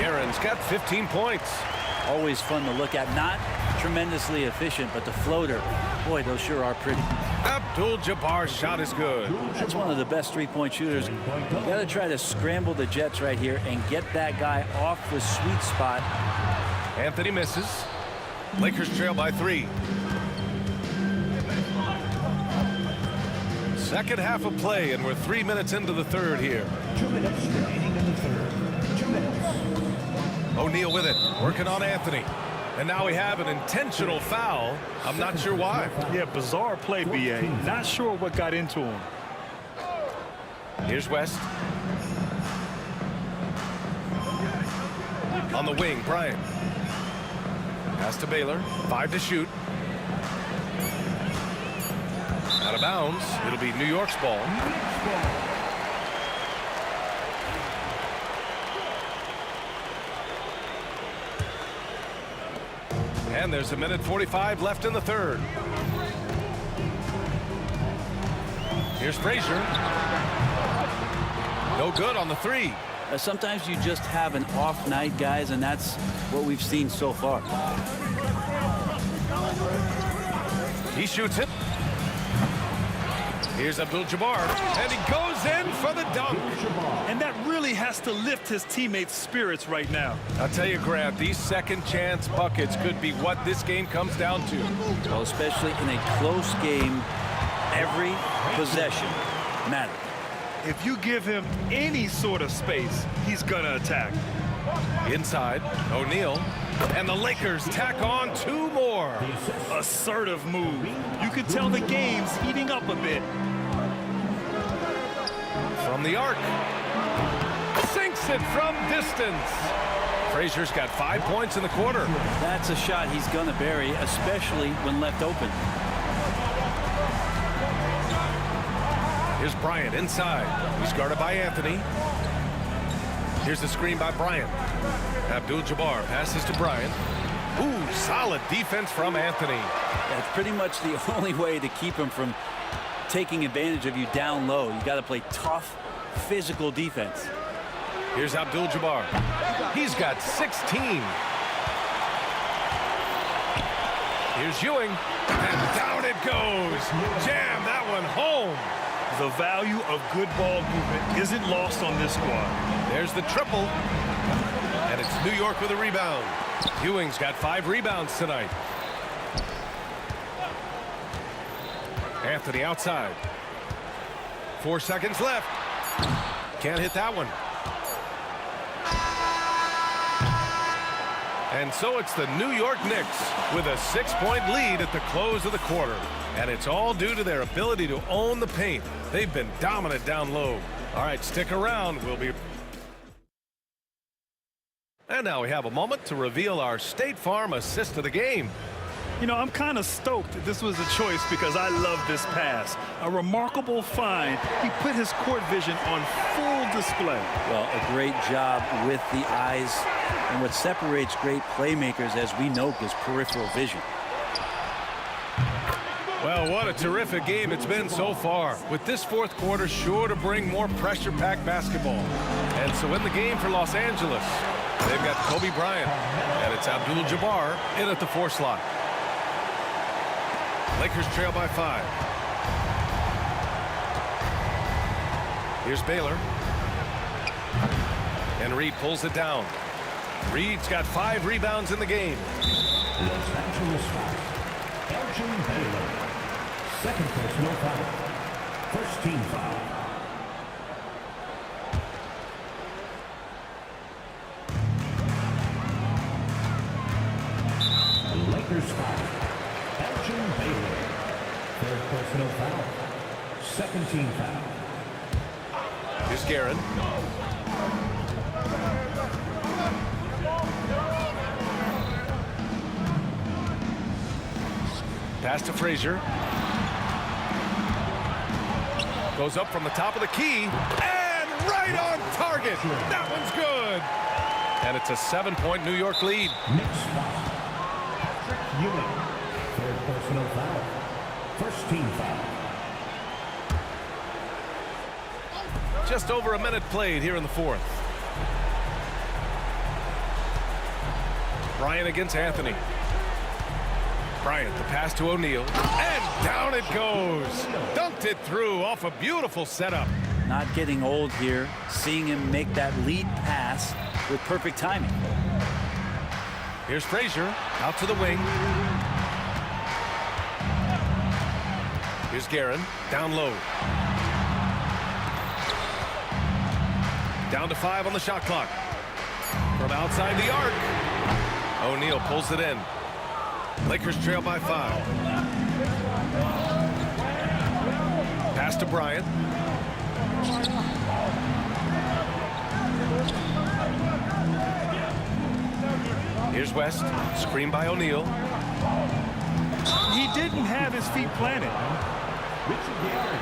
Guerin's got 15 points. Always fun to look at. Not tremendously efficient, but the floater, boy, those sure are pretty. Abdul-Jabbar's shot is good. That's one of the best three-point shooters. You got to try to scramble the Jets right here and get that guy off the sweet spot. Anthony misses. Lakers trail by 3. Second half of play, and we're 3 minutes into the third here. 2 minutes remaining in the third. 2 minutes. O'Neal with it, working on Anthony. And now we have an intentional foul. I'm not sure why. Yeah, bizarre play, B.A. Not sure what got into him. Here's West. On the wing, Bryant. Pass to Baylor. 5 to shoot. Out of bounds. It'll be New York's ball. And there's 1:45 left in the third. Here's Frazier. No good on the 3. Sometimes you just have an off night, guys, and that's what we've seen so far. He shoots it. Here's Abdul-Jabbar, and he goes in for the dunk. And that really has to lift his teammates' spirits right now. I'll tell you, Grant, these second chance buckets could be what this game comes down to. Well, especially in a close game, every possession matters. If you give him any sort of space, he's gonna attack. Inside, O'Neal, and the Lakers tack on 2 more. Assertive move. You can tell the game's heating up a bit. From the arc. Sinks it from distance. Frazier's got 5 points in the quarter. That's a shot he's gonna bury, especially when left open. Here's Bryant inside. He's guarded by Anthony. Here's the screen by Bryant. Abdul-Jabbar passes to Bryant. Ooh, solid defense from Anthony. That's pretty much the only way to keep him from taking advantage of you down low. You got to play tough, physical defense. Here's Abdul-Jabbar. He's got 16. Here's Ewing. And down it goes. Jam that one home. The value of good ball movement isn't lost on this squad. There's the triple. And it's New York with a rebound. Ewing's got 5 rebounds tonight. Anthony outside. 4 seconds left. Can't hit that one. And so it's the New York Knicks with a 6-point lead at the close of the quarter. And it's all due to their ability to own the paint. They've been dominant down low. All right, stick around. We'll be... And now we have a moment to reveal our State Farm assist of the game. You know, I'm kind of stoked that this was a choice because I love this pass. A remarkable find. He put his court vision on full display. Well, a great job with the eyes. And what separates great playmakers, as we know, is peripheral vision. Well, what a terrific game it's been so far, with this fourth quarter sure to bring more pressure-packed basketball. And so in the game for Los Angeles, they've got Kobe Bryant, and it's Abdul-Jabbar in at the 4 slot. Lakers trail by 5. Here's Baylor. And Reed pulls it down. Reed's got 5 rebounds in the game. Los Angeles foul. Elgin Baylor. Second personal foul. First team foul. Lakers foul. Elgin Baylor. Third personal foul. Second team foul. Here's Guerin. Pass to Frazier. Goes up from the top of the key. And right on target. That one's good. And it's a 7-point New York lead. Knicks foul. Patrick Ewing. Third personal foul. First team foul. Just over a minute played here in the fourth. Bryant against Anthony. Bryant, the pass to O'Neal. And down it goes. Dunked it through off a beautiful setup. Not getting old here. Seeing him make that lead pass with perfect timing. Here's Frazier out to the wing. Here's Guerin down low. Down to 5 on the shot clock. From outside the arc. O'Neal pulls it in. Lakers trail by 5. Pass to Bryant. Here's West. Screen by O'Neal. He didn't have his feet planted. Richard Gary.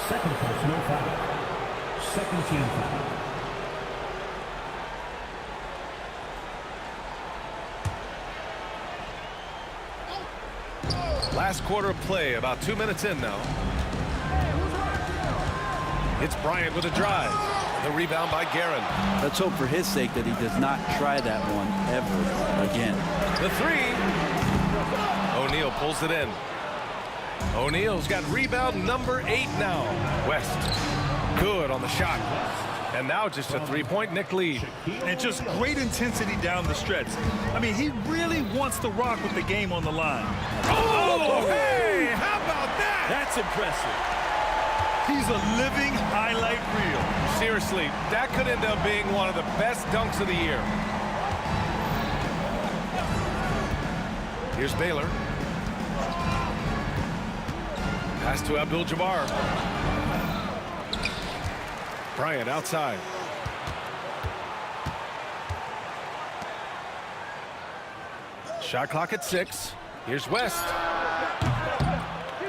Second personal foul. Second team foul. Last quarter of play, about 2 minutes in now. It's Bryant with a drive. The rebound by Guerin. Let's hope for his sake that he does not try that one ever again. The 3. O'Neal pulls it in. O'Neal's got rebound number 8 now. West. Good on the shot. And now just a 3-point Knick lead. And just great intensity down the stretch. I mean, he really wants to rock with the game on the line. Oh, hey, how about that? That's impressive. He's a living highlight reel. Seriously, that could end up being one of the best dunks of the year. Here's Baylor. Pass to Abdul-Jabbar. Bryant outside. Shot clock at 6. Here's West.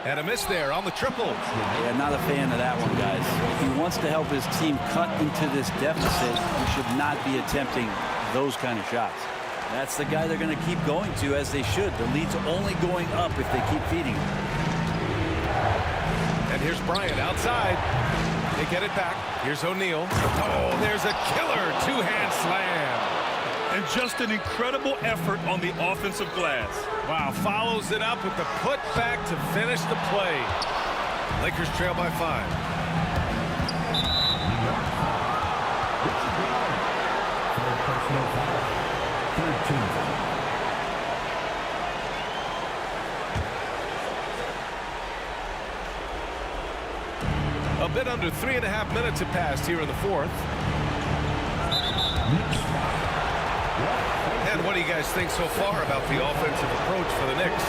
And a miss there on the triple. Yeah, not a fan of that one, guys. If he wants to help his team cut into this deficit, he should not be attempting those kind of shots. That's the guy they're going to keep going to, as they should. The lead's only going up if they keep feeding him. And here's Bryant outside. They get it back. Here's O'Neal. Oh, there's a killer two-hand slam. And just an incredible effort on the offensive glass. Wow, follows it up with the putback to finish the play. Lakers trail by 5. Third personal foul. Third team foul. A bit under 3.5 minutes have passed here in the fourth. And what do you guys think so far about the offensive approach for the Knicks?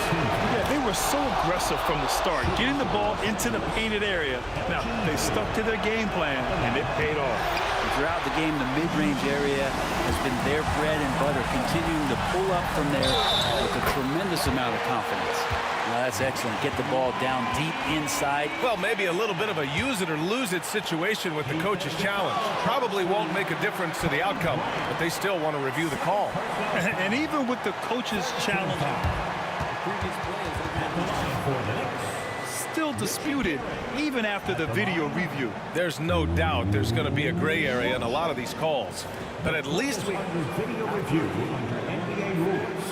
Yeah, they were so aggressive from the start, getting the ball into the painted area. Now, they stuck to their game plan, and it paid off. And throughout the game, the mid-range area has been their bread and butter, continuing to pull up from there with a tremendous amount of confidence. Now, that's excellent. Get the ball down deep inside. Well, maybe a little bit of a use it or lose it situation with the coach's challenge. Probably won't make a difference to the outcome, but they still want to review the call. And even with the coach's challenge, still disputed even after the video review. There's no doubt there's going to be a gray area in a lot of these calls, but at least we... Video review under NBA rules.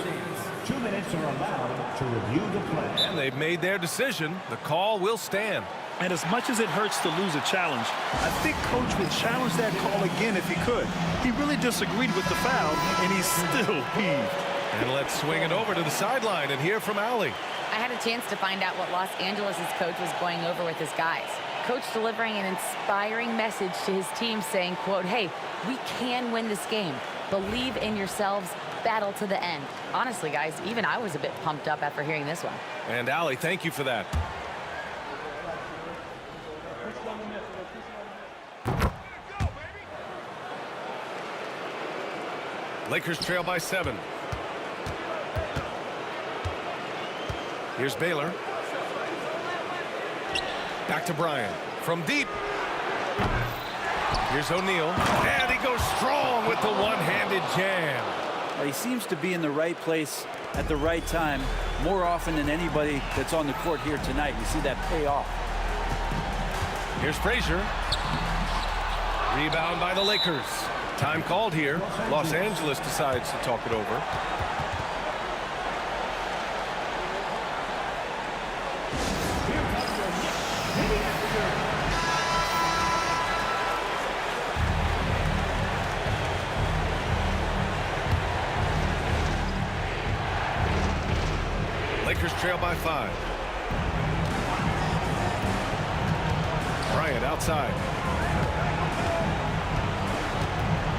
2 minutes are allowed to review the play. And they've made their decision. The call will stand. And as much as it hurts to lose a challenge, I think Coach would challenge that call again if he could. He really disagreed with the foul, and he's still peeved. And let's swing it over to the sideline and hear from Allie. I had a chance to find out what Los Angeles' coach was going over with his guys. Coach delivering an inspiring message to his team saying, quote, hey, we can win this game. Believe in yourselves. Battle to the end. Honestly, guys, even I was a bit pumped up after hearing this one. And Allie, thank you for that. Lakers trail by 7. Here's Baylor. Back to Bryant. From deep. Here's O'Neal. And he goes strong with the one-handed jam. Well, he seems to be in the right place at the right time more often than anybody that's on the court here tonight. You see that pay off. Here's Frazier. Rebound by the Lakers. Time called here. Los Angeles decides to talk it over. Lakers trail by 5. Bryant outside.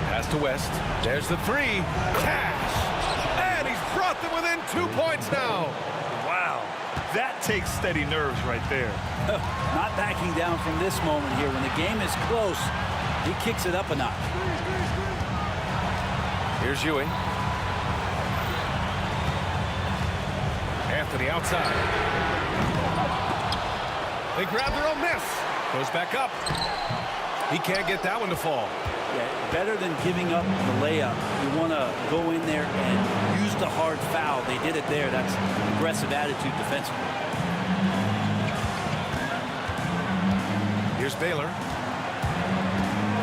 Pass to West. There's the 3. Cash! And he's brought them within 2 points now. Wow. That takes steady nerves right there. Not backing down from this moment here. When the game is close, he kicks it up a notch. Here's Ewing. Anthony outside. They grab their own miss. Goes back up. He can't get that one to fall. Yeah, better than giving up the layup. You want to go in there and use the hard foul. They did it there. That's aggressive attitude defensively. Here's Baylor.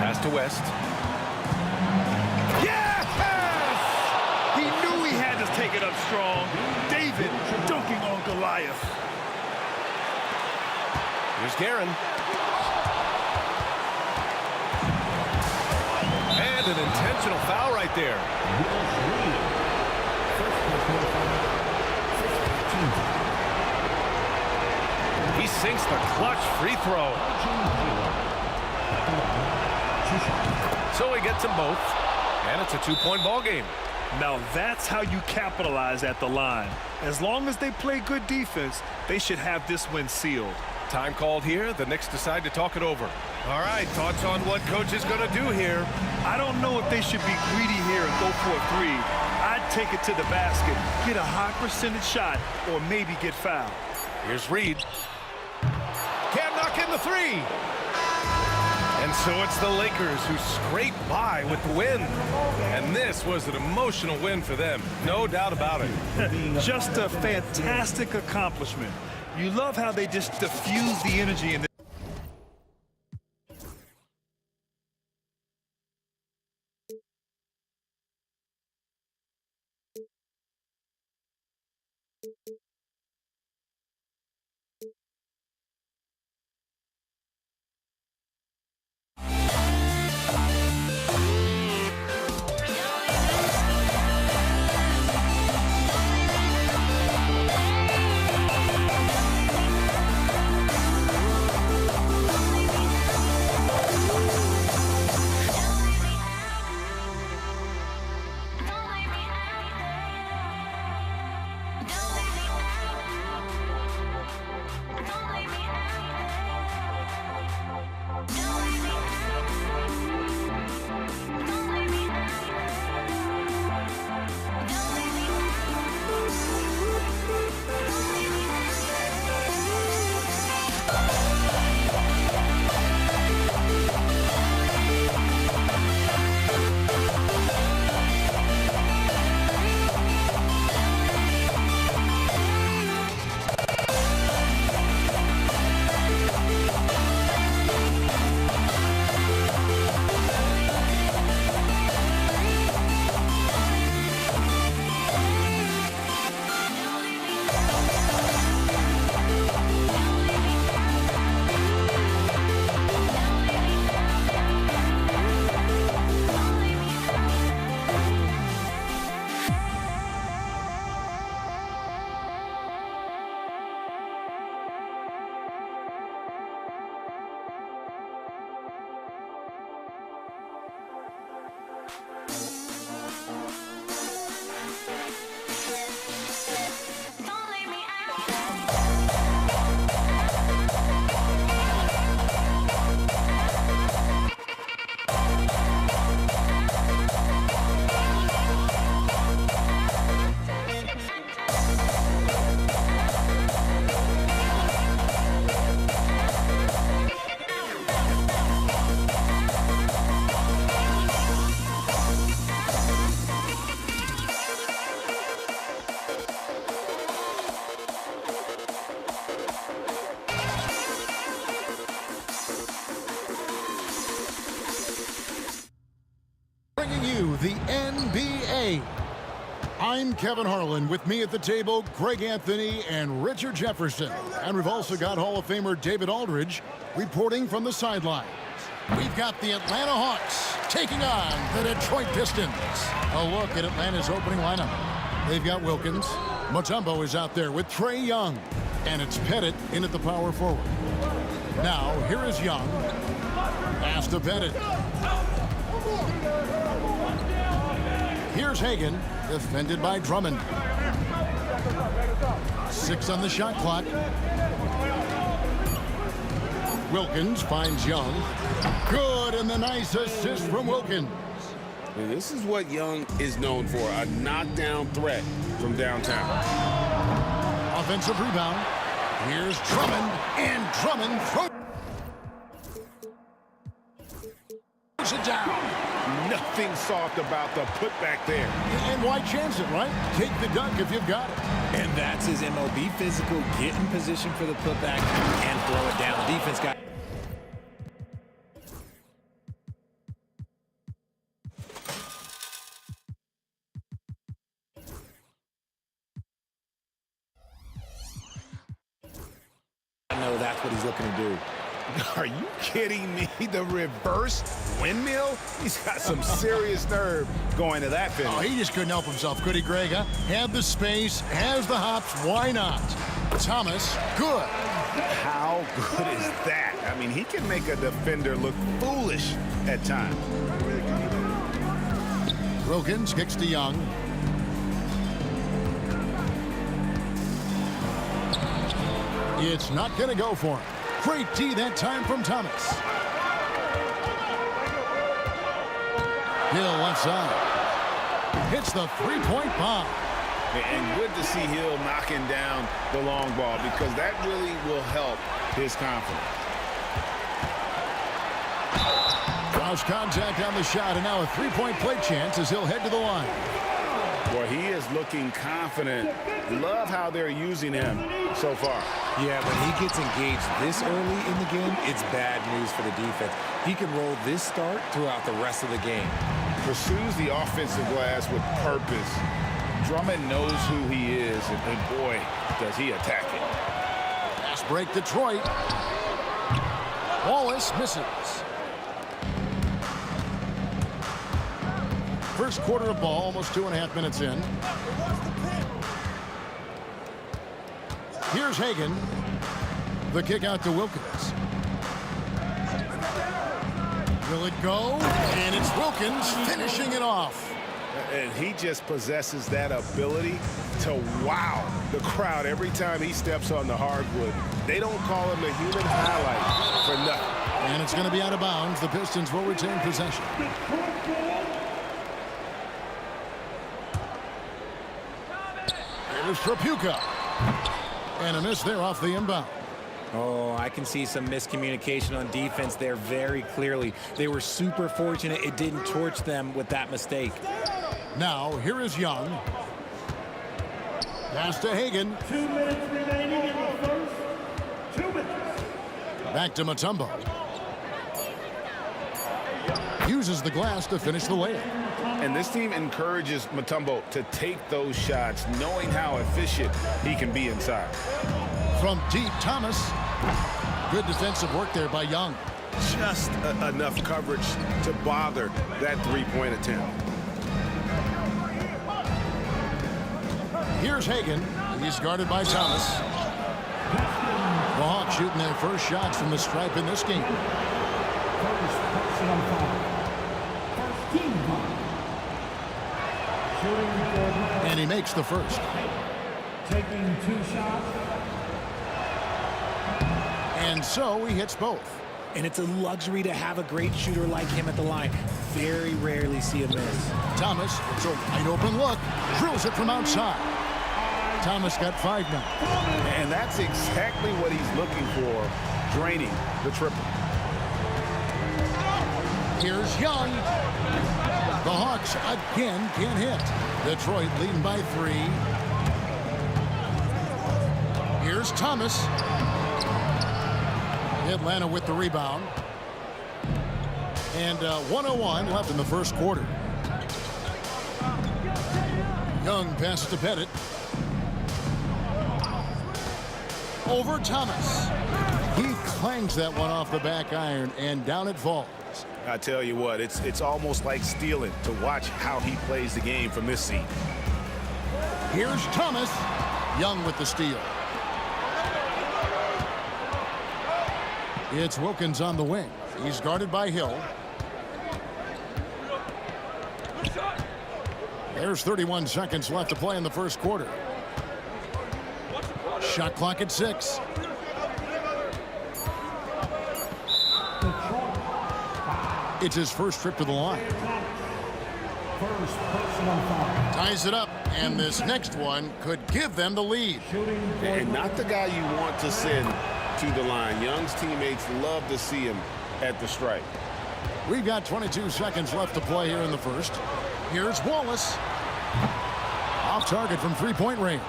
Pass to West. Yes! He knew he had to take it up strong. David dunking on Goliath. Here's Guerin. And an intentional foul right there. He sinks the clutch free throw. So he gets them both. And it's a 2-point ball game. Now that's how you capitalize at the line. As long as they play good defense, they should have this win sealed. Time called here. The Knicks decide to talk it over. All right, thoughts on what coach is going to do here? I don't know if they should be greedy here and go for a 3. I'd take it to the basket, get a high percentage shot, or maybe get fouled. Here's Reed. Can't knock in the 3. And so it's the Lakers who scrape by with the win. And this was an emotional win for them. No doubt about it. Just a fantastic accomplishment. You love how they just diffuse the energy in the bringing you the NBA. I'm Kevin Harlan. With me at the table, Greg Anthony and Richard Jefferson. And we've also got Hall of Famer David Aldridge reporting from the sidelines. We've got the Atlanta Hawks taking on the Detroit Pistons. A look at Atlanta's opening lineup. They've got Wilkins. Mutombo is out there with Trae Young. And it's Pettit in at the power forward. Now, here is Young. Pass to Pettit. Here's Hagan, defended by Drummond. 6 on the shot clock. Wilkins finds Young. Good, and the nice assist from Wilkins. And this is what Young is known for, a knockdown threat from downtown. Offensive rebound. Here's Drummond, and Drummond throws it down. Nothing soft about the putback there. And why chance it, right? Take the dunk if you've got it. And that's his MO. Be physical, get in position for the putback, and throw it down. Defense got... I know that's what he's looking to do. Are you kidding me? The reverse windmill? He's got some serious nerve going to that finish. Oh, he just couldn't help himself, could he, Greg? Huh? Had the space, has the hops, why not? Thomas, good. How good is that? I mean, he can make a defender look foolish at times. Wilkins kicks to Young. It's not going to go for him. Great D that time from Thomas. Hill left side. Hits the three-point bomb. And good to see Hill knocking down the long ball because that really will help his confidence. Cross contact on the shot, and now a three-point play chance as he'll head to the line. Well, he is looking confident. Love how they're using him so far. Yeah, when he gets engaged this early in the game, it's bad news for the defense. He can roll this start throughout the rest of the game. Pursues the offensive glass with purpose. Drummond knows who he is, and boy, does he attack it. Pass break Detroit. Wallace misses. First quarter of ball, almost 2.5 minutes in. Here's Hagan. The kick out to Wilkins. Will it go? And it's Wilkins finishing it off. And he just possesses that ability to wow the crowd every time he steps on the hardwood. They don't call him the human highlight for nothing. And it's going to be out of bounds. The Pistons will retain possession. Here's Trapuka. And a miss there off the inbound. Oh, I can see some miscommunication on defense there very clearly. They were super fortunate it didn't torch them with that mistake. Now, here is Young. Pass to Hagan. 2 minutes remaining in the first. 2 minutes. Back to Mutombo. Uses the glass to finish the layup. And this team encourages Mutombo to take those shots, knowing how efficient he can be inside. From deep, Thomas. Good defensive work there by Young. Just enough coverage to bother that three-point attempt. Here's Hagan. He's guarded by Thomas. The Hawks shooting their first shots from the stripe in this game. And he makes the first. Taking 2 shots. And so he hits both. And it's a luxury to have a great shooter like him at the line. Very rarely see a miss. Thomas, it's a wide open look. Drills it from outside. Thomas got 5 now. And that's exactly what he's looking for, draining the triple. Here's Young. The Hawks again can't hit. Detroit leading by 3. Here's Thomas. Atlanta with the rebound. And 1:01 left in the first quarter. Young passes to Pettit. Over Thomas. He clangs that one off the back iron, and down it falls. I tell you what, it's almost like stealing to watch how he plays the game from this seat. Here's Thomas. Young with the steal. It's Wilkins on the wing. He's guarded by Hill. There's 31 seconds left to play in the first quarter. Shot clock at 6. It's his first trip to the line. Ties it up, and this next one could give them the lead. And not the guy you want to send to the line. Young's teammates love to see him at the stripe. We've got 22 seconds left to play here in the first. Here's Wallace. Off target from three-point range.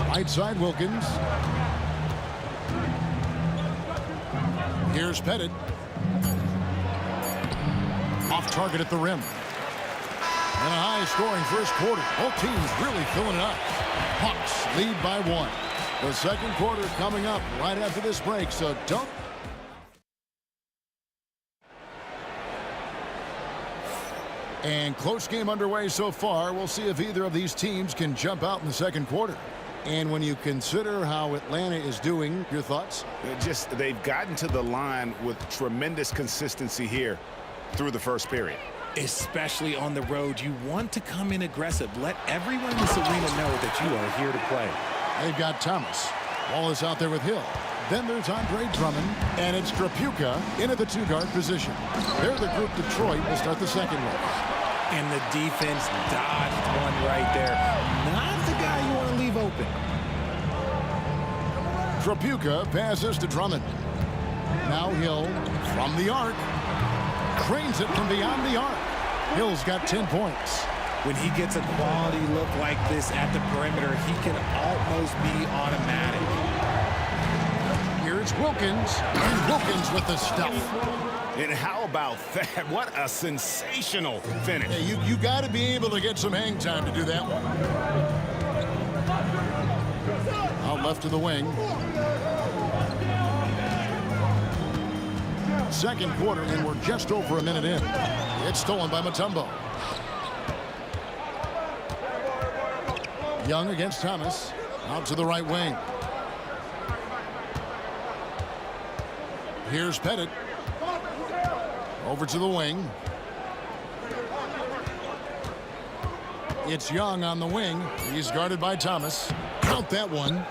Right side, Wilkins. Here's Pettit. Off target at the rim. And a high-scoring first quarter. Both teams really filling it up. Hawks lead by 1. The second quarter coming up right after this break, so don't. And close game underway so far. We'll see if either of these teams can jump out in the second quarter. And when you consider how Atlanta is doing, your thoughts? They've gotten to the line with tremendous consistency here through the first period. Especially on the road, you want to come in aggressive. Let everyone in this arena know that you are here to play. They've got Thomas. Wallace out there with Hill. Then there's Andre Drummond, and it's Trapuka into the two-guard position. They're the group Detroit will start the second with. And the defense dodged one right there. Not the guy you want to leave open. Trapuka passes to Drummond. Now Hill from the arc. Cranes it from beyond the arc. Hill's got 10 points. When he gets a quality look like this at the perimeter, he can almost be automatic. Here's Wilkins. And Wilkins with the stuff. And how about that? What a sensational finish. Hey, you got to be able to get some hang time to do that one. Out left to the wing. Second quarter, and we're just over a minute in. It's stolen by Mutombo. Young against Thomas. Out to the right wing. Here's Pettit. Over to the wing. It's Young on the wing. He's guarded by Thomas. Count that one.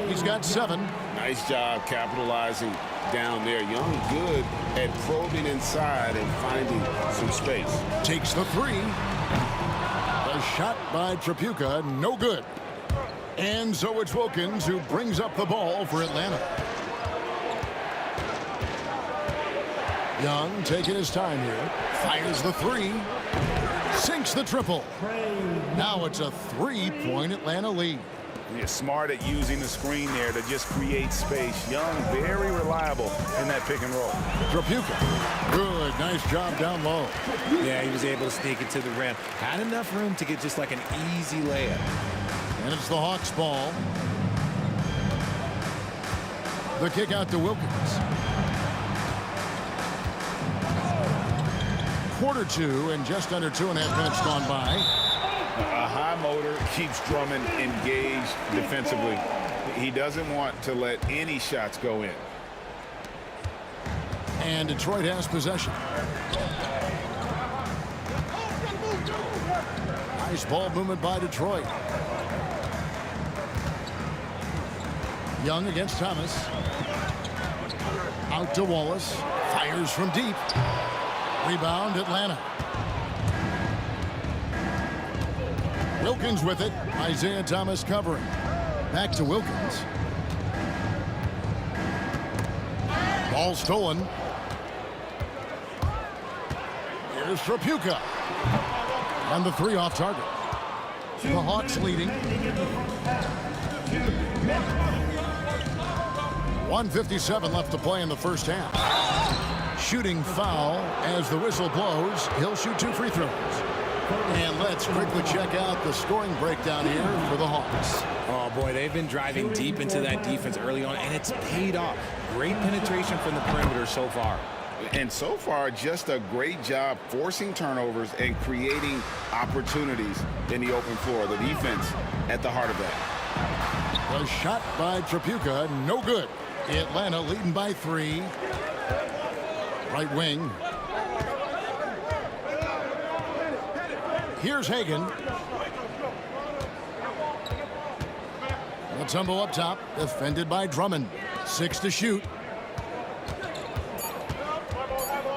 He's got 7. Nice job capitalizing down there. Young good at probing inside and finding some space. Takes the 3. The shot by Trapuka, no good. And so it's Wilkins who brings up the ball for Atlanta. Young taking his time here. Fires the 3. Sinks the triple. Now it's a 3-point Atlanta lead. He's smart at using the screen there to just create space. Young, very reliable in that pick and roll. Trapuka. Good. Nice job down low. Yeah, he was able to sneak it to the rim. Had enough room to get just like an easy layup. And it's the Hawks ball. The kick out to Wilkins. Quarter 2 and just under 2.5 minutes gone by. A high motor keeps Drummond engaged defensively. He doesn't want to let any shots go in. And Detroit has possession. Nice ball movement by Detroit. Young against Thomas. Out to Wallace. Fires from deep. Rebound, Atlanta. Wilkins with it. Isaiah Thomas covering. Back to Wilkins. Ball stolen. Here's Trapuka. And the 3 off target. The Hawks leading. 1:57 left to play in the first half. Shooting foul as the whistle blows. He'll shoot 2 free throws. And let's quickly check out the scoring breakdown here for the Hawks. Oh, boy, they've been driving deep into that defense early on, and it's paid off. Great penetration from the perimeter so far. And so far, just a great job forcing turnovers and creating opportunities in the open floor. The defense at the heart of that. The shot by Tripucka, no good. Atlanta leading by 3. Right wing. Here's Hagan. Mutombo up top, defended by Drummond. 6 to shoot.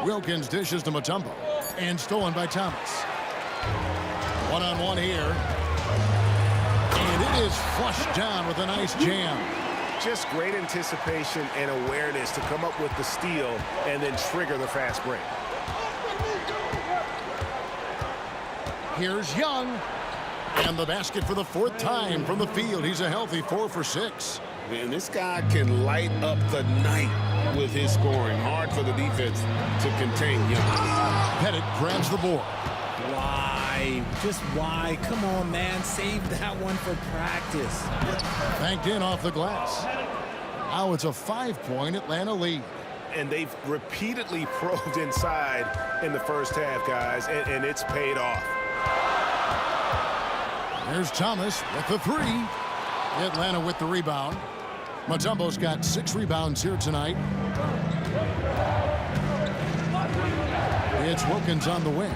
Wilkins dishes to Mutombo, and stolen by Thomas. One-on-one here. And it is flushed down with a nice jam. Just great anticipation and awareness to come up with the steal and then trigger the fast break. Here's Young. And the basket for the 4th time from the field. He's a healthy 4 for 6. Man, this guy can light up the night with his scoring. Hard for the defense to contain Young. Pettit grabs the board. Why? Just why? Come on, man. Save that one for practice. Banked in off the glass. Now it's a 5-point Atlanta lead. And they've repeatedly probed inside in the first half, guys, and it's paid off. There's Thomas with the 3. Atlanta with the rebound. Mutombo's got 6 rebounds here tonight. It's Wilkins on the wing.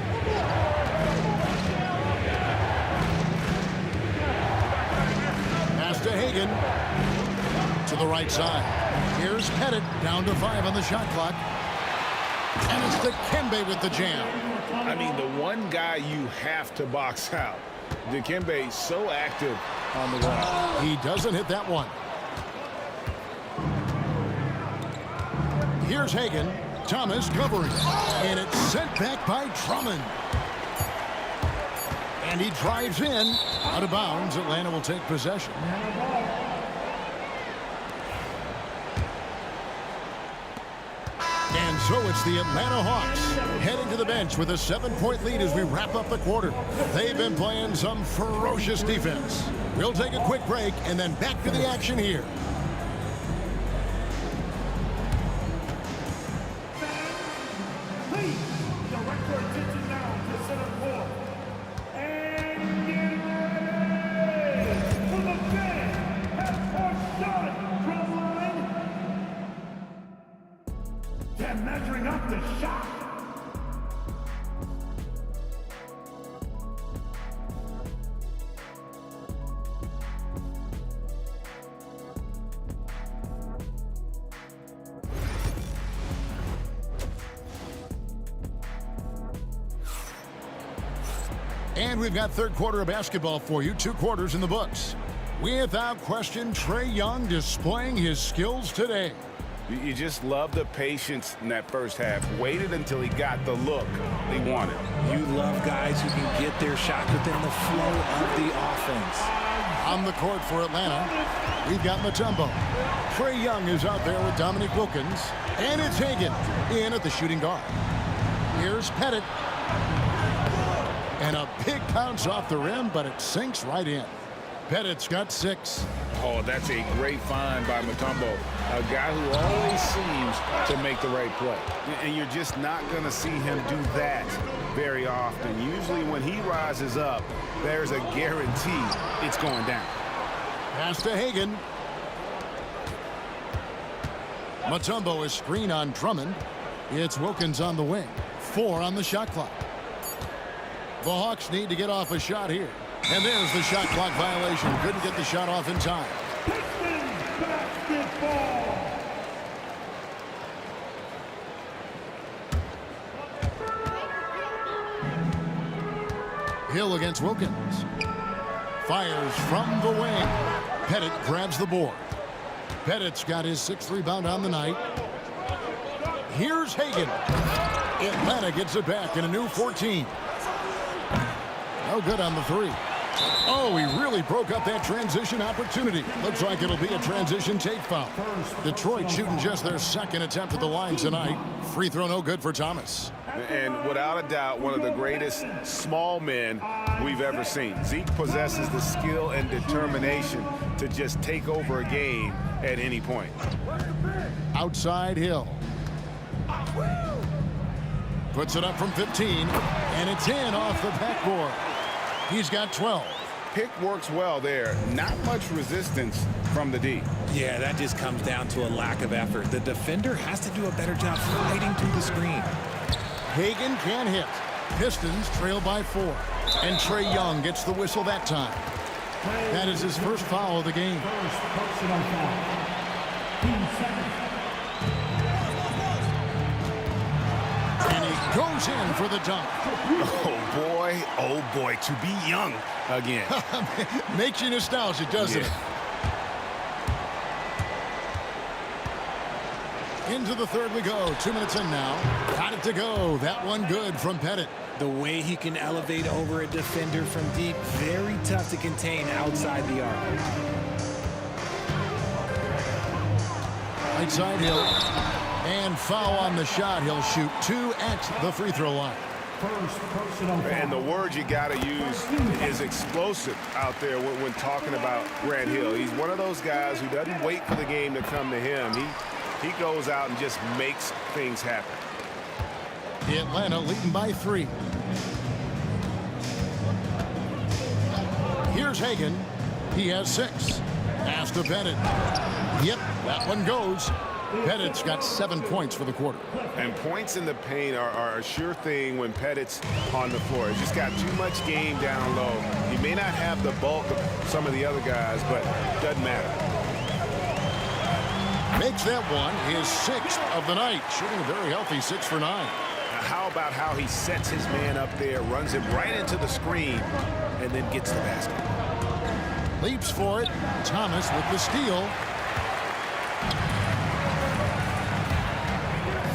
Pass to Hagan. To the right side. Here's Pettit down to 5 on the shot clock. And it's Dikembe with the jam. I mean, the one guy you have to box out. Dikembe so active on the wall. He doesn't hit that one. Here's Hagan. Thomas covering. And it's sent back by Drummond. And he drives in. Out of bounds. Atlanta will take possession. And so it's the Atlanta Hawks heading to the bench with a 7-point lead as we wrap up the quarter. They've been playing some ferocious defense. We'll take a quick break and then back to the action here. Please direct your attention now to center court. And get ready for the big half-court shot from line. They're measuring up the shot. And we've got third quarter of basketball for you. 2 quarters in the books. Without question, Trae Young displaying his skills today. You just love the patience in that first half. Waited until he got the look he wanted. You love guys who can get their shot within the flow of the offense. On the court for Atlanta, we've got Mutombo. Trae Young is out there with Dominique Wilkins. And it's Hagan in at the shooting guard. Here's Pettit. And a big bounce off the rim, but it sinks right in. Pettit's got 6. Oh, that's a great find by Mutombo. A guy who always seems to make the right play. And you're just not going to see him do that very often. Usually when he rises up, there's a guarantee it's going down. Pass to Hagan. Mutombo is screen on Drummond. It's Wilkins on the wing. 4 on the shot clock. The Hawks need to get off a shot here. And there's the shot clock violation. Couldn't get the shot off in time. Hill against Wilkins. Fires from the wing. Pettit grabs the board. Pettit's got his 6th rebound on the night. Here's Hagan. Atlanta gets it back in a new 14. No good on the 3. Oh, he really broke up that transition opportunity. Looks like it'll be a transition take foul. Detroit shooting just their second attempt at the line tonight. Free throw no good for Thomas. And without a doubt, one of the greatest small men we've ever seen. Zeke possesses the skill and determination to just take over a game at any point. Outside Hill. Puts it up from 15, and it's in off the backboard. He's got 12. Pick works well there. Not much resistance from the D. Yeah, that just comes down to a lack of effort. The defender has to do a better job fighting through the screen. Hagan can't hit. Pistons trail by 4. And Trae Young gets the whistle that time. That is his first foul of the game. First personal foul. Team second. And he goes in for the dunk. Oh boy, to be young again. Makes you nostalgic, doesn't it? Into the third we go. 2 minutes in now. Got it to go. That one good from Pettit. The way he can elevate over a defender from deep, very tough to contain outside the arc. Right side Hill. And foul on the shot. He'll shoot 2 at the free throw line. First personal foul. And the word you got to use is explosive out there when talking about Grant Hill. He's one of those guys who doesn't wait for the game to come to him. He goes out and just makes things happen. Atlanta leading by 3. Here's Hagan. He has 6. Pass to Pettit. Yep, that one goes. Pettit's got 7 points for the quarter. And points in the paint are a sure thing when Pettit's on the floor. He's just got too much game down low. He may not have the bulk of some of the other guys, but doesn't matter. Makes that one his 6th of the night. Shooting a very healthy 6 for 9. Now, how about how he sets his man up there, runs him right into the screen, and then gets the basket. Leaps for it. Thomas with the steal.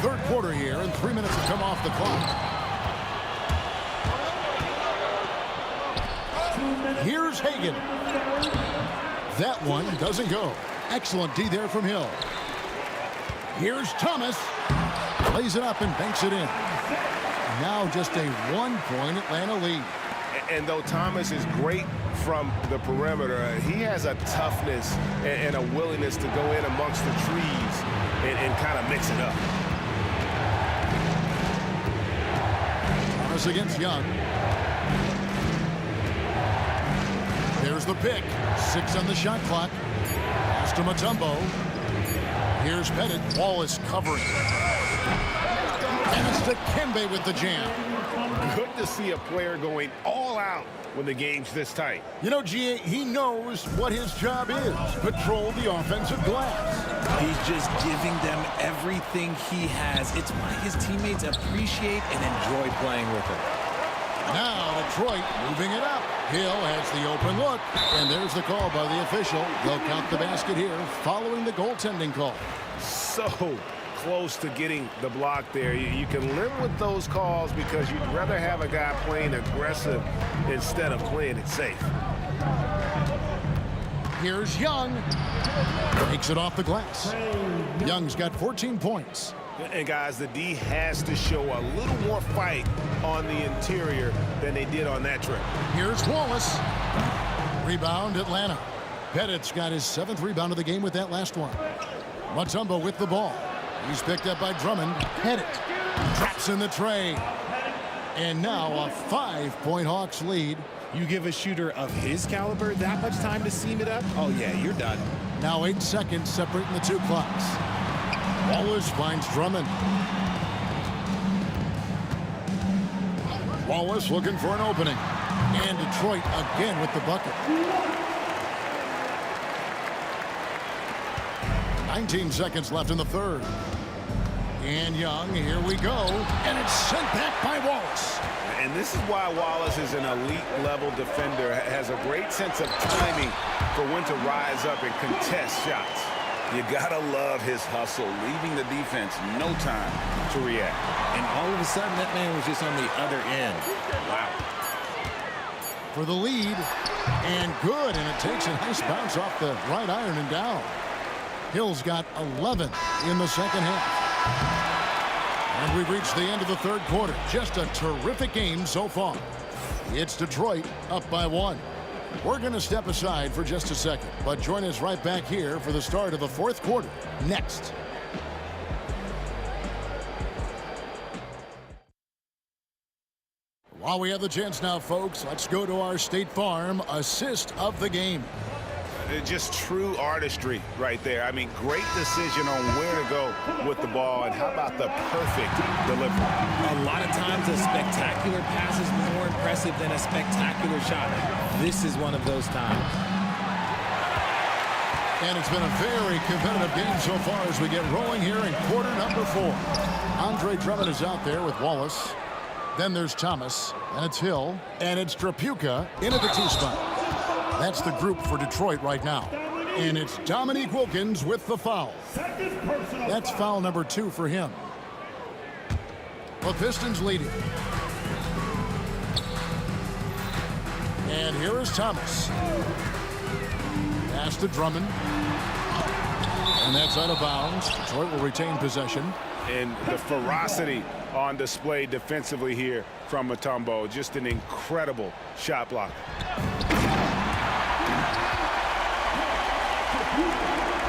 Third quarter here, and 3 minutes have come off the clock. Here's Hagan. That one doesn't go. Excellent D there from Hill. Here's Thomas. Lays it up and banks it in. Now just a 1-point Atlanta lead. And though Thomas is great from the perimeter, he has a toughness and a willingness to go in amongst the trees and kind of mix it up. Thomas against Young. There's the pick. 6 on the shot clock. Pass to Mutombo. Here's Pettit. Wallace covering. And it's to Kembe with the jam. Good to see a player going all out when the game's this tight. You know, G.A., he knows what his job is. Patrol the offensive glass. He's just giving them everything he has. It's why his teammates appreciate and enjoy playing with him. Now Detroit moving it up. Hill has the open look, and there's the call by the official. They'll count the basket here following the goaltending call. So close to getting the block there. You can live with those calls because you'd rather have a guy playing aggressive instead of playing it safe. Here's Young. Takes it off the glass. Young's got 14 points. And guys, the D has to show a little more fight on the interior than they did on that trip. Here's Wallace. Rebound Atlanta. Pettit's got his 7th rebound of the game with that last one. Mutombo with the ball. He's picked up by Drummond. Pettit drops in the tray. And now a 5-point Hawks lead. You give a shooter of his caliber that much time to seam it up? Oh, yeah, you're done. Now 8 seconds separating the 2 clocks. Wallace finds Drummond. Wallace looking for an opening. And Detroit again with the bucket. 19 seconds left in the third. And Young, here we go. And it's sent back by Wallace. And this is why Wallace is an elite-level defender, has a great sense of timing for when to rise up and contest shots. You gotta love his hustle, leaving the defense no time to react. And all of a sudden, that man was just on the other end. Wow. for the lead. And good, and it takes a nice bounce off the right iron and down. Hill's got 11 in the second half. And we've reached the end of the third quarter. Just a terrific game so far. It's Detroit up by 1. We're going to step aside for just a second, but join us right back here for the start of the fourth quarter next. While we have the chance now, folks, let's go to our State Farm assist of the game. Just true artistry right there. I mean, great decision on where to go with the ball, and how about the perfect delivery? A lot of times a spectacular pass is more impressive than a spectacular shot. This is one of those times. And it's been a very competitive game so far as we get rolling here in quarter number 4. Andre Drummond is out there with Wallace. Then there's Thomas, and it's Hill, and it's Trapuka into the T-spot. That's the group for Detroit right now. And it's Dominique Wilkins with the foul. That's foul number 2 for him. The Pistons leading. And here is Thomas. Pass to Drummond. And that's out of bounds. Detroit will retain possession. And the ferocity on display defensively here from Mutombo. Just an incredible shot block.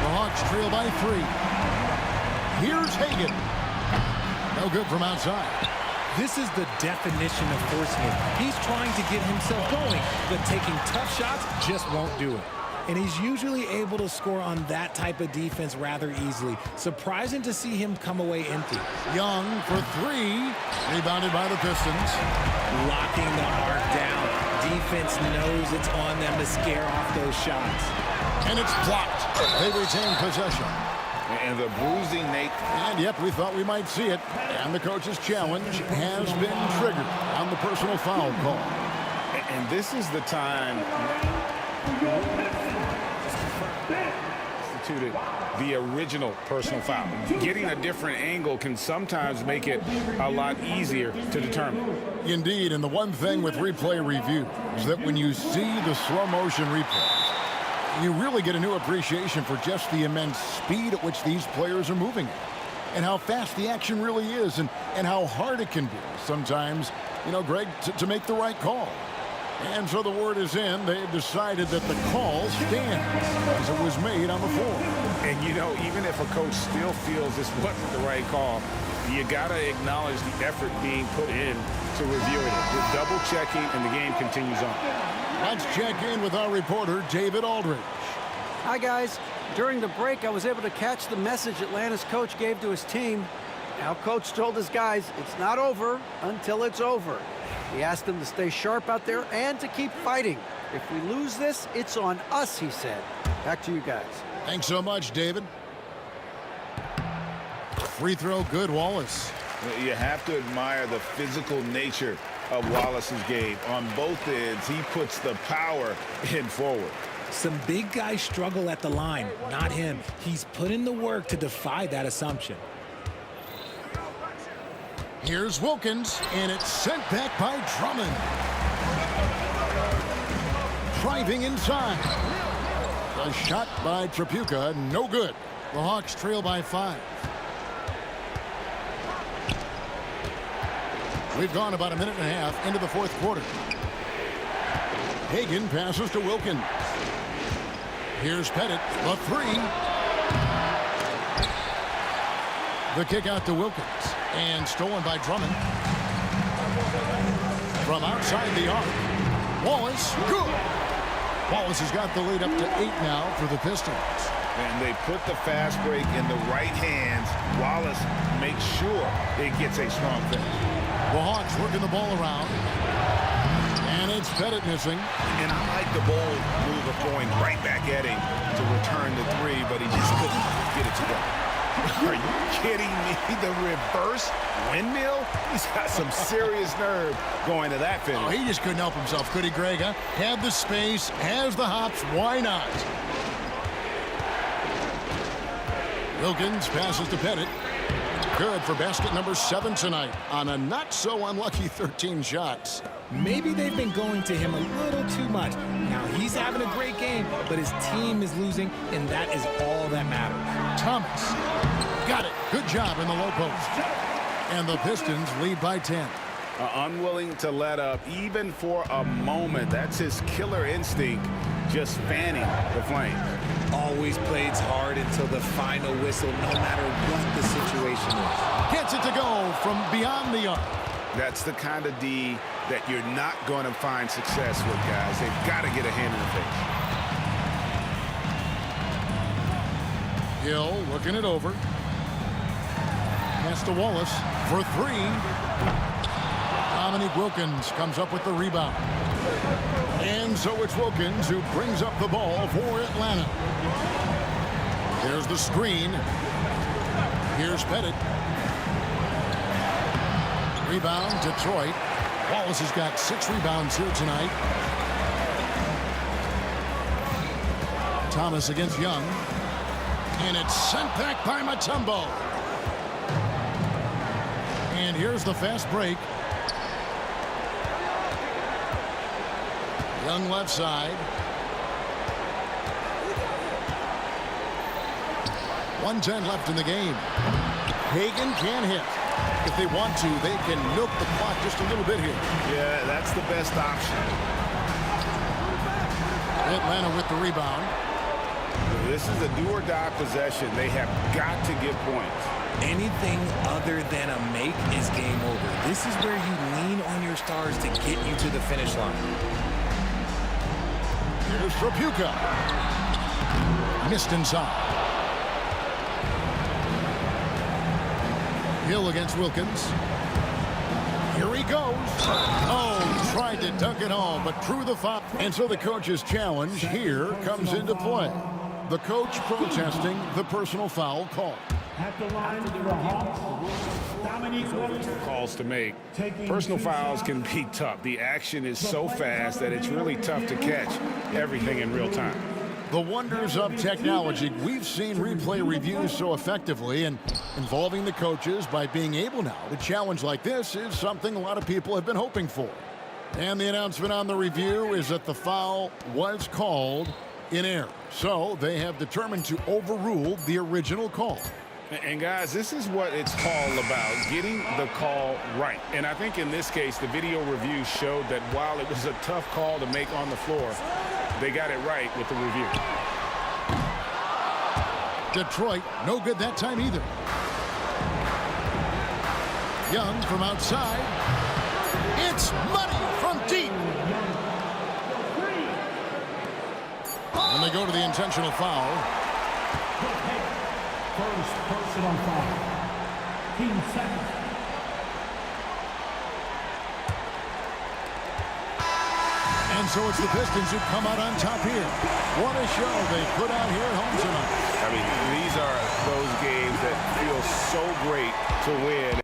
The Hawks trail by 3. Here's Hagan. No good from outside. This is the definition of forcing it. He's trying to get himself going, but taking tough shots just won't do it. And he's usually able to score on that type of defense rather easily. Surprising to see him come away empty. Young for 3. Rebounded by the Pistons. Locking the arc down. Defense knows it's on them to scare off those shots. And it's blocked. They retain possession. And the bruising nature. And yep, we thought we might see it. And the coach's challenge has been triggered on the personal foul call. And this is the time instituted the original personal foul. Getting a different angle can sometimes make it a lot easier to determine. Indeed, and the one thing with replay review is that when you see the slow motion replay, you really get a new appreciation for just the immense speed at which these players are moving at, and how fast the action really is, and how hard it can be sometimes, you know, Greg, to make the right call. And so the word is in. They've decided that the call stands as it was made on the floor. And, you know, even if a coach still feels this wasn't the right call, you got to acknowledge the effort being put in to reviewing it. The double checking, and the game continues on. Let's check in with our reporter, David Aldridge. Hi, guys. During the break, I was able to catch the message Atlanta's coach gave to his team. Now, coach told his guys it's not over until it's over. He asked them to stay sharp out there and to keep fighting. If we lose this, it's on us, he said. Back to you guys. Thanks so much, David. Free throw, good, Wallace. You have to admire the physical nature of Wallace's game. On both ends, he puts the power in forward. Some big guys struggle at the line, not him. He's put in the work to defy that assumption. Here's Wilkins, and it's sent back by Drummond. Driving inside. A shot by Trapuka, no good. The Hawks trail by 5. We've gone about a minute and a half into the fourth quarter. Hagan passes to Wilkins. Here's Pettit, the 3. The kick out to Wilkins. And stolen by Drummond. From outside the arc. Wallace, good. Wallace has got the lead up to 8 now for the Pistons. And they put the fast break in the right hands. Wallace makes sure it gets a strong finish. The Hawks working the ball around. And it's Pettit missing. And I like the bold move of going right back at him to return the 3, but he just couldn't get it together. Are you kidding me? The reverse windmill? He's got some serious nerve going to that finish. Oh, he just couldn't help himself, could he, Greg? Huh? Had the space, has the hops, why not? Wilkins passes to Pettit. Good for basket number 7 tonight on a not-so-unlucky 13 shots. maybe they've been going to him a little too much. Now, he's having a great game, but his team is losing, and that is all that matters. Thomas. Got it. Good job in the low post. And the Pistons lead by 10. Unwilling to let up even for a moment. That's his killer instinct, just fanning the flames. Always plays hard until the final whistle, no matter what the situation is. Gets it to go from beyond the arc. That's the kind of D that you're not going to find success with, guys. They've got to get a hand in the face. Hill looking it over. Pass to Wallace for three. Dominique Wilkins comes up with the rebound. And so it's Wilkins who brings up the ball for Atlanta. There's the screen. Here's Pettit. Rebound, Detroit. Wallace has got 6 rebounds here tonight. Thomas against Young. And it's sent back by Mutombo. And here's the fast break. Young left side. 1:10 left in the game. Hagan can't hit. If they want to, they can milk the clock just a little bit here. Yeah, that's the best option. Atlanta with the rebound. This is a do-or-die possession. They have got to get points. Anything other than a make is game over. This is where you lean on your stars to get you to the finish line. Here's Trapuka. Missed inside. Hill against Wilkins. Here he goes. Oh, tried to dunk it home, but threw the foul. And so the coach's challenge here comes into play. The coach protesting the personal foul call. At the line for the Hawks, Dominique Wilkins. Calls to make. Personal fouls can be tough. The action is so fast that it's really tough to catch everything in real time. The wonders of technology. We've seen replay reviews so effectively, and involving the coaches by being able now to challenge like this is something a lot of people have been hoping for. And the announcement on the review is that the foul was called in error. So they have determined to overrule the original call. And guys, this is what it's all about, getting the call right. And I think in this case, the video review showed that while it was a tough call to make on the floor, they got it right with the review. Detroit, no good that time either. Young from outside. It's money from deep. And they go to the intentional foul. First personal foul. Team second. And so it's the Pistons who come out on top here. What a show they put out here at home tonight. I mean, these are those games that feel so great to win.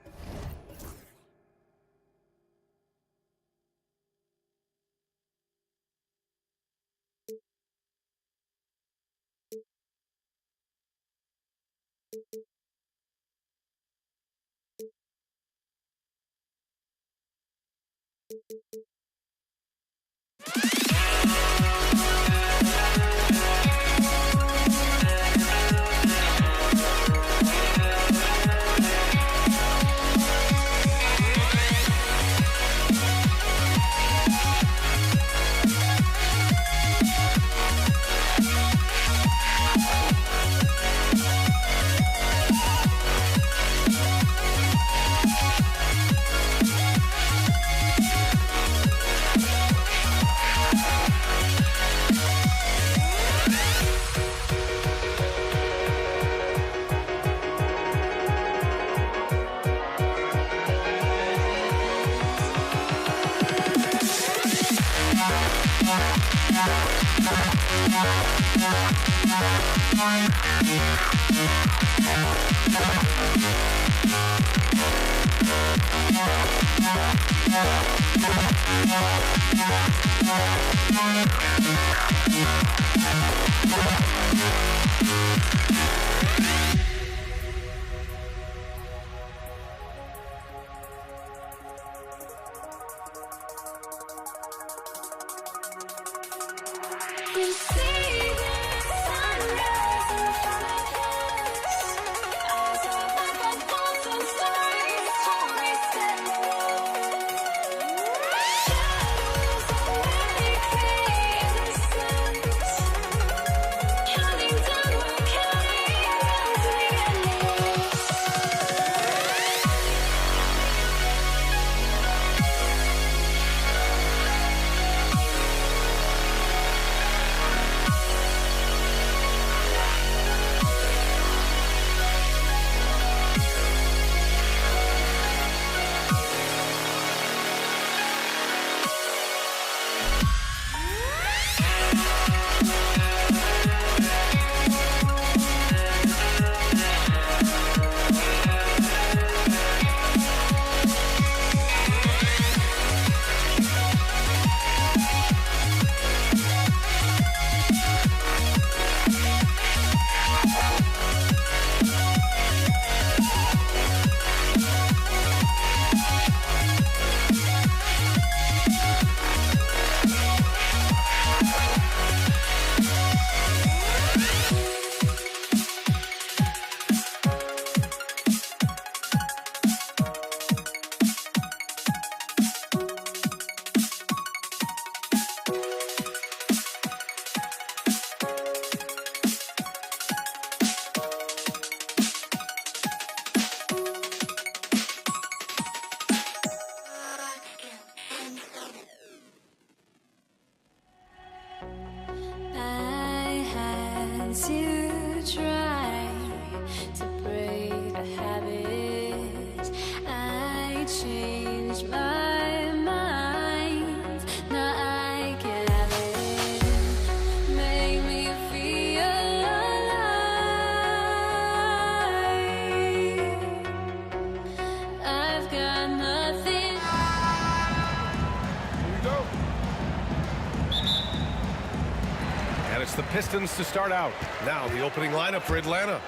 The Pistons to start out. Now the opening lineup for Atlanta.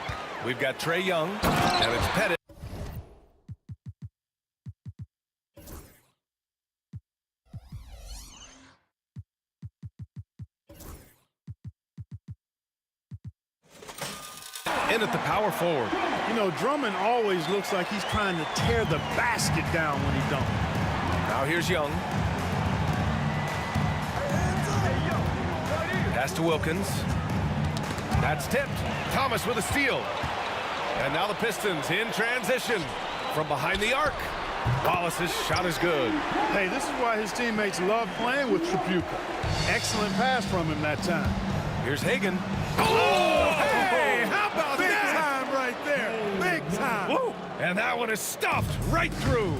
We've got Trae Young, and it's Pettit. In at the power forward. You know, Drummond always looks like he's trying to tear the basket down when he dunks. Now here's Young. Pass to Wilkins. That's tipped. Thomas with a steal. And now the Pistons in transition from behind the arc. Wallace's shot is good. Hey, this is why his teammates love playing with Tripucka. Excellent pass from him that time. Here's Hagan. Oh, hey, how about Big that? time right there. Big time. Woo. And that one is stuffed right through.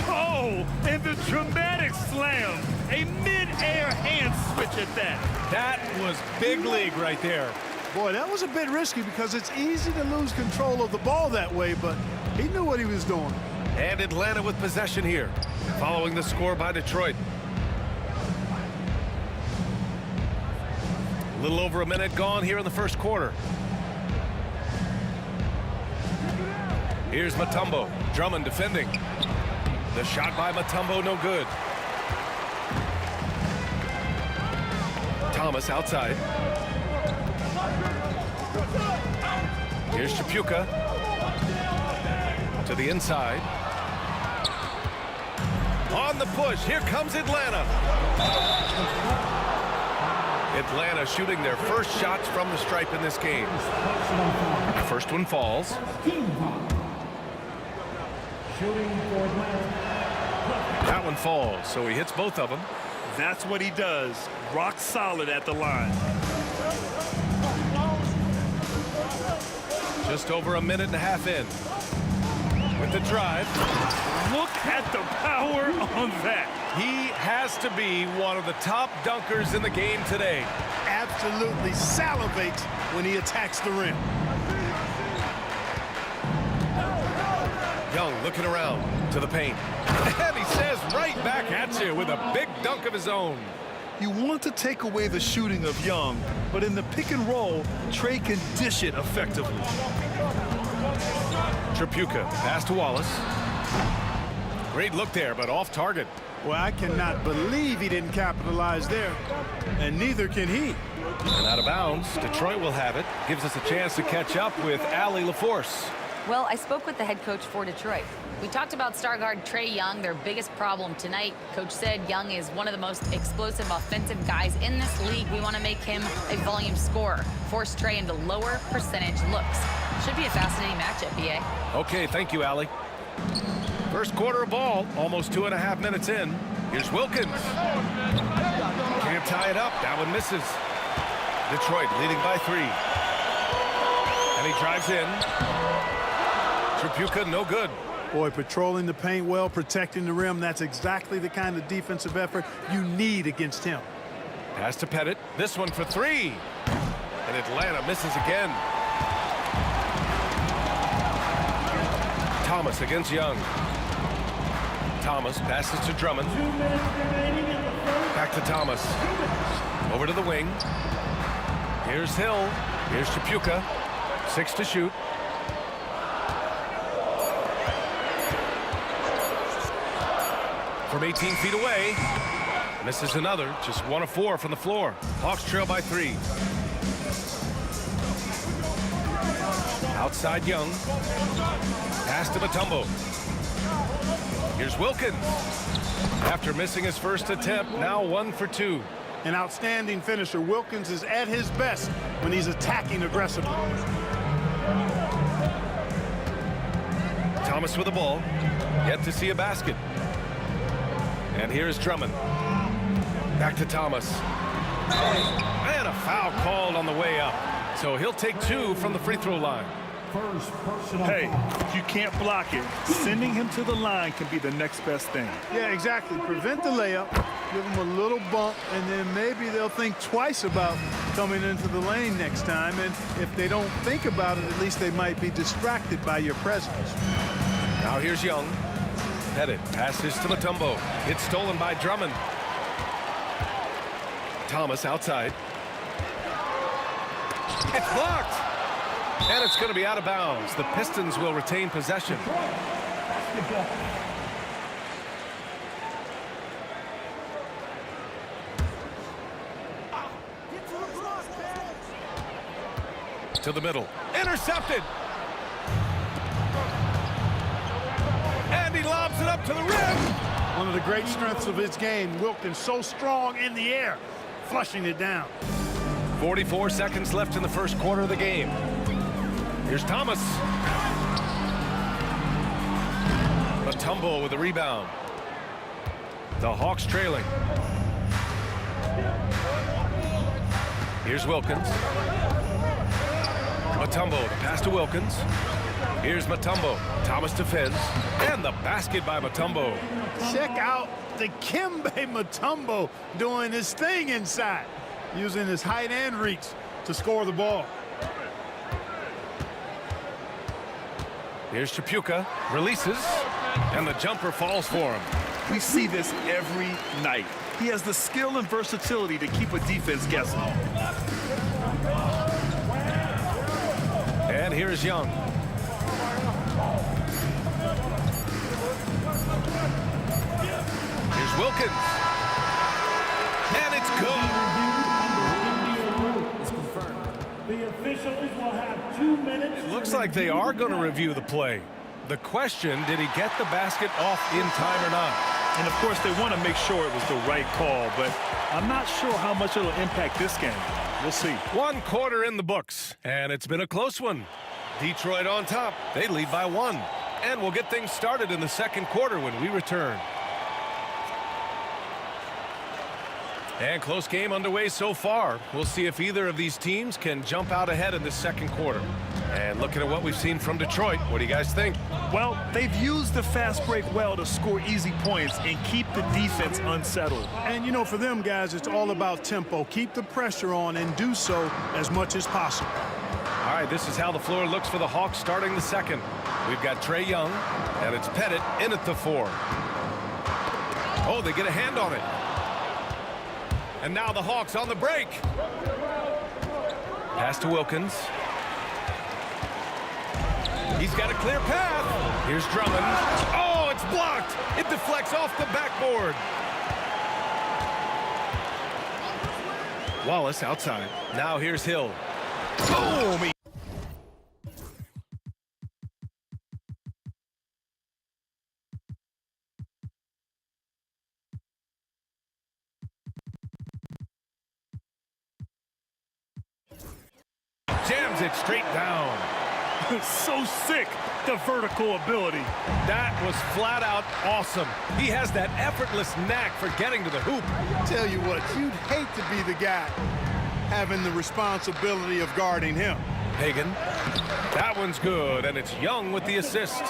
Oh, and the dramatic slam. A mid-air hand switch at that. That was big league right there. Boy, that was a bit risky because it's easy to lose control of the ball that way, but he knew what he was doing. And Atlanta with possession here, following the score by Detroit. A little over a minute gone here in the first quarter. Here's Mutombo. Drummond defending. The shot by Mutombo, no good. Thomas outside. Here's Tripucka. To the inside. On the push, here comes Atlanta. Atlanta shooting their first shots from the stripe in this game. The first one falls. That one falls, so he hits both of them. That's what he does. Rock solid at the line. Just over a minute and a half in. With the drive. Look at the power on that. He has to be one of the top dunkers in the game today. Absolutely salivates when he attacks the rim. Young looking around to the paint. And he says right back at you with a big dunk of his own. You want to take away the shooting of Young, but in the pick and roll, Trae can dish it effectively. Tripucka pass to Wallace. Great look there, but off target. Well, I cannot believe he didn't capitalize there, and neither can he. And out of bounds, Detroit will have it. Gives us a chance to catch up with Allie LaForce. Well, I spoke with the head coach for Detroit. We talked about star guard Trae Young, their biggest problem tonight. Coach said Young is one of the most explosive offensive guys in this league. We want to make him a volume scorer, force Trae into lower percentage looks. Should be a fascinating matchup, BA. Okay, thank you, Allie. First quarter of ball, almost 2.5 minutes in. Here's Wilkins. Can't tie it up. That one misses. Detroit leading by 3. And he drives in. Tripucka, no good. Boy, patrolling the paint well, protecting the rim. That's exactly the kind of defensive effort you need against him. Pass to Pettit. This one for 3. And Atlanta misses again. Thomas against Young. Thomas passes to Drummond. Back to Thomas. Over to the wing. Here's Hill. Here's Tripucka. 6 to shoot. From 18 feet away. Misses another. Just 1 of 4 from the floor. Hawks trail by 3. Outside Young. Pass to Mutombo. Here's Wilkins. After missing his first attempt, now 1 for 2. An outstanding finisher. Wilkins is at his best when he's attacking aggressively. Thomas with the ball. Yet to see a basket. And here's Drummond. Back to Thomas. And a foul called on the way up. So he'll take 2 from the free throw line. Hey, if you can't block it, sending him to the line can be the next best thing. Yeah, exactly. Prevent the layup, give him a little bump, and then maybe they'll think twice about coming into the lane next time. And if they don't think about it, at least they might be distracted by your presence. Now here's Young. Pettit passes to Mutombo. It's stolen by Drummond. Thomas outside. It's blocked. And it's going to be out of bounds. The Pistons will retain possession. To the middle. Intercepted. And he lobs it up to the rim. One of the great strengths of his game, Wilkins so strong in the air, flushing it down. 44 seconds left in the first quarter of the game. Here's Thomas. Mutombo with the rebound. The Hawks trailing. Here's Wilkins. Mutombo, the pass to Wilkins. Here's Mutombo. Thomas defends. And the basket by Mutombo. Check out the Dikembe Mutombo doing his thing inside, using his height and reach to score the ball. Here's Tripucka. Releases. And the jumper falls for him. We see this every night. He has the skill and versatility to keep a defense guessing. And here's Young. Here's Wilkins. And it's good. The officials will have 2 minutes. It looks like they are going to review the play. The question, did he get the basket off in time or not? And of course, they want to make sure it was the right call, but I'm not sure how much it'll impact this game. We'll see. 1 quarter in the books, and it's been a close one. Detroit on top. They lead by 1. And we'll get things started in the second quarter when we return. And close game underway so far. We'll see if either of these teams can jump out ahead in the second quarter. And looking at what we've seen from Detroit, what do you guys think? Well, they've used the fast break well to score easy points and keep the defense unsettled. And, you know, for them guys, it's all about tempo. Keep the pressure on and do so as much as possible. All right, this is how the floor looks for the Hawks starting the second. We've got Trae Young, and it's Pettit in at the 4. Oh, they get a hand on it. And now the Hawks on the break. Pass to Wilkins. He's got a clear path. Here's Drummond. Oh, it's blocked. It deflects off the backboard. Wallace outside. Now here's Hill. Boom! Jams it straight down. So sick, the vertical ability. That was flat out awesome. He has that effortless knack for getting to the hoop. Tell you what, you'd hate to be the guy having the responsibility of guarding him. Hagan. That one's good, and it's Young with the assist.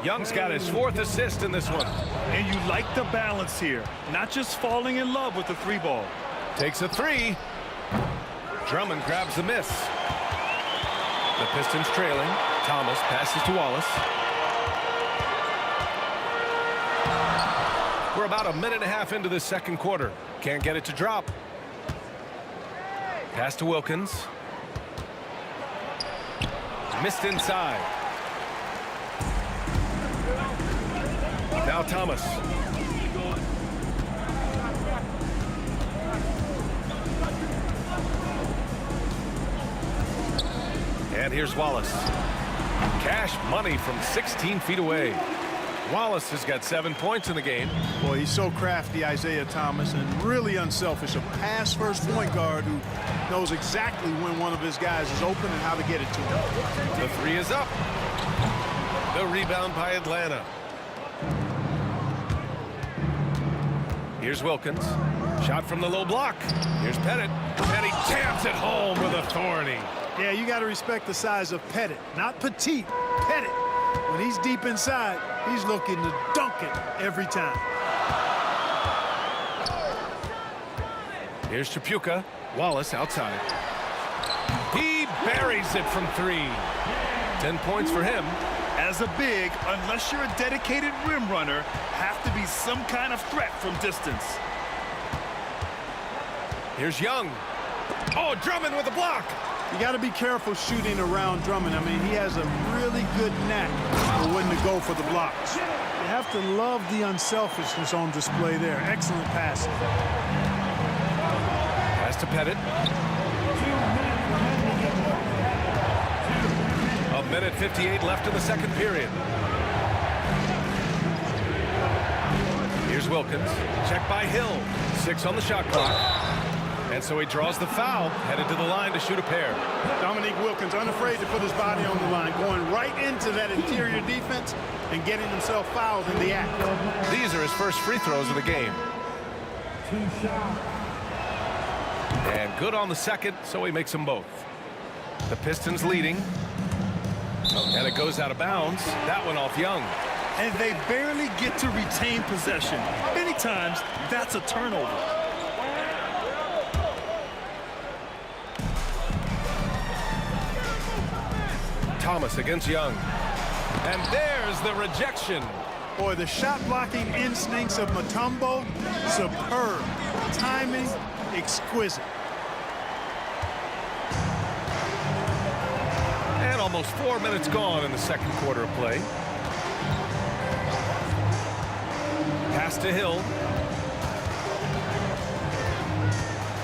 Young's got his 4th assist in this one. And you like the balance here, not just falling in love with the 3-ball. Takes a 3. Drummond grabs the miss. The Pistons trailing. Thomas passes to Wallace. We're about a minute and a half into the second quarter. Can't get it to drop. Pass to Wilkins. Missed inside. Now Thomas. And here's Wallace. Cash money from 16 feet away. Wallace has got 7 points in the game. Boy, he's so crafty, Isaiah Thomas, and really unselfish. A pass-first point guard who knows exactly when one of his guys is open and how to get it to him. The 3 is up. The rebound by Atlanta. Here's Wilkins. Shot from the low block. Here's Pettit. And he jams it home with authority. Yeah, you got to respect the size of Pettit. Not petite, Pettit. When he's deep inside, he's looking to dunk it every time. Here's Chapuka. Wallace outside. He buries it from 3. 10 points for him. As a big, unless you're a dedicated rim runner, have to be some kind of threat from distance. Here's Young. Oh, Drummond with a block. You got to be careful shooting around Drummond. I mean, he has a really good knack for when to go for the blocks. You have to love the unselfishness on display there. Excellent passing. Pass to Pettit. A minute 58 left in the second period. Here's Wilkins. Checked by Hill. 6 on the shot clock. And so he draws the foul, headed to the line to shoot a pair. Dominique Wilkins, unafraid to put his body on the line, going right into that interior defense and getting himself fouled in the act. These are his first free throws of the game. And good on the second, so he makes them both. The Pistons leading. And it goes out of bounds. That one off Young. And they barely get to retain possession. Many times, that's a turnover. Thomas against Young. And there's the rejection. Boy, the shot blocking instincts of Mutombo, superb. Timing, exquisite. And almost 4 minutes gone in the second quarter of play. Pass to Hill.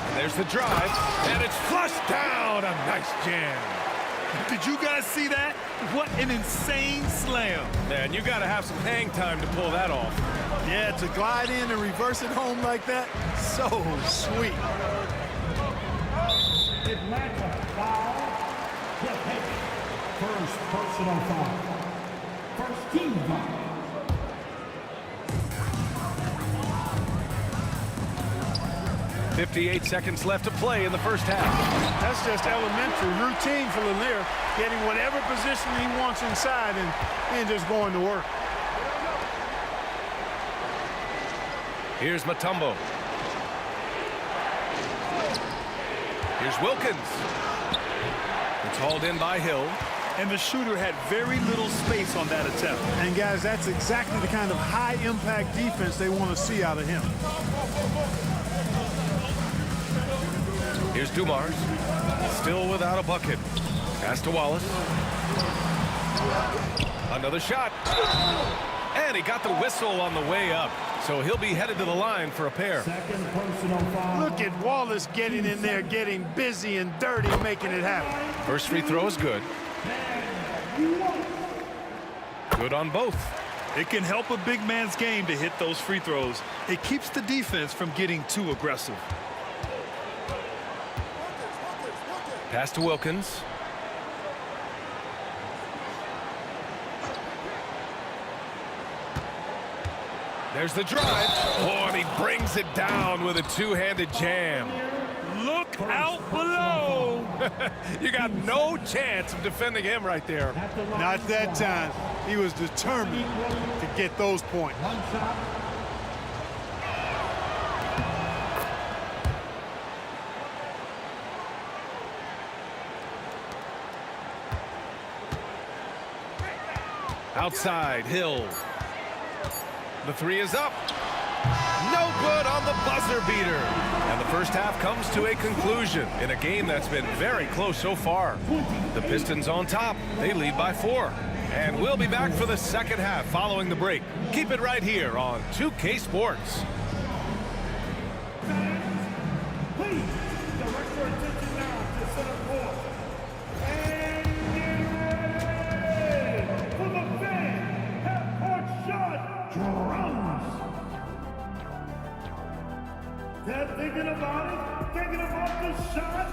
And there's the drive. And it's flushed down. A nice jam. Did you guys see that? What an insane slam. Man, you got to have some hang time to pull that off. Yeah, to glide in and reverse it home like that, so sweet. Atlanta foul. First personal foul. First team foul. 58 seconds left to play in the first half. That's just elementary routine for Lanier, getting whatever position he wants inside and just going to work. Here's Mutombo. Here's Wilkins. It's hauled in by Hill. And the shooter had very little space on that attempt. And guys, that's exactly the kind of high-impact defense they want to see out of him. Here's Dumars. Still without a bucket. Pass to Wallace. Another shot. And he got the whistle on the way up. So he'll be headed to the line for a pair. Second personal foul. Look at Wallace getting in there, getting busy and dirty, making it happen. First free throw is good. Good on both. It can help a big man's game to hit those free throws. It keeps the defense from getting too aggressive. Pass to Wilkins. There's the drive. Oh, and he brings it down with a two-handed jam. Look out below. You got no chance of defending him right there. Not that time. He was determined to get those points. Outside, Hill. The three is up. No good on the buzzer beater. And the first half comes to a conclusion in a game that's been very close so far. The Pistons on top. They lead by 4. And we'll be back for the second half following the break. Keep it right here on 2K Sports. Please direct your attention now to center court. And get ready for the fan half-court shot drums. They're thinking about it, thinking about the shot.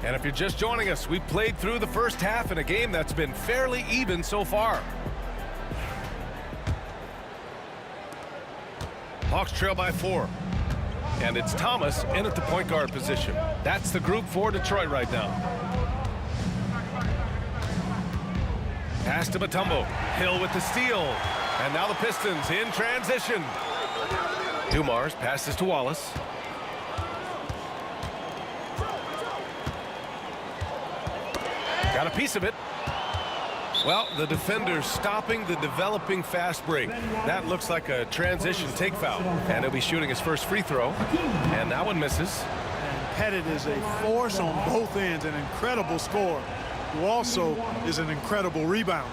And if you're just joining us, we played through the first half in a game that's been fairly even so far. Hawks trail by 4. And it's Thomas in at the point guard position. That's the group for Detroit right now. Pass to Mutombo. Hill with the steal. And now the Pistons in transition. Dumars passes to Wallace. Got a piece of it. Well, the defender stopping the developing fast break. That looks like a transition take foul. And he'll be shooting his first free throw. And that one misses. And Pettit is a force on both ends, an incredible scorer, who also is an incredible rebounder.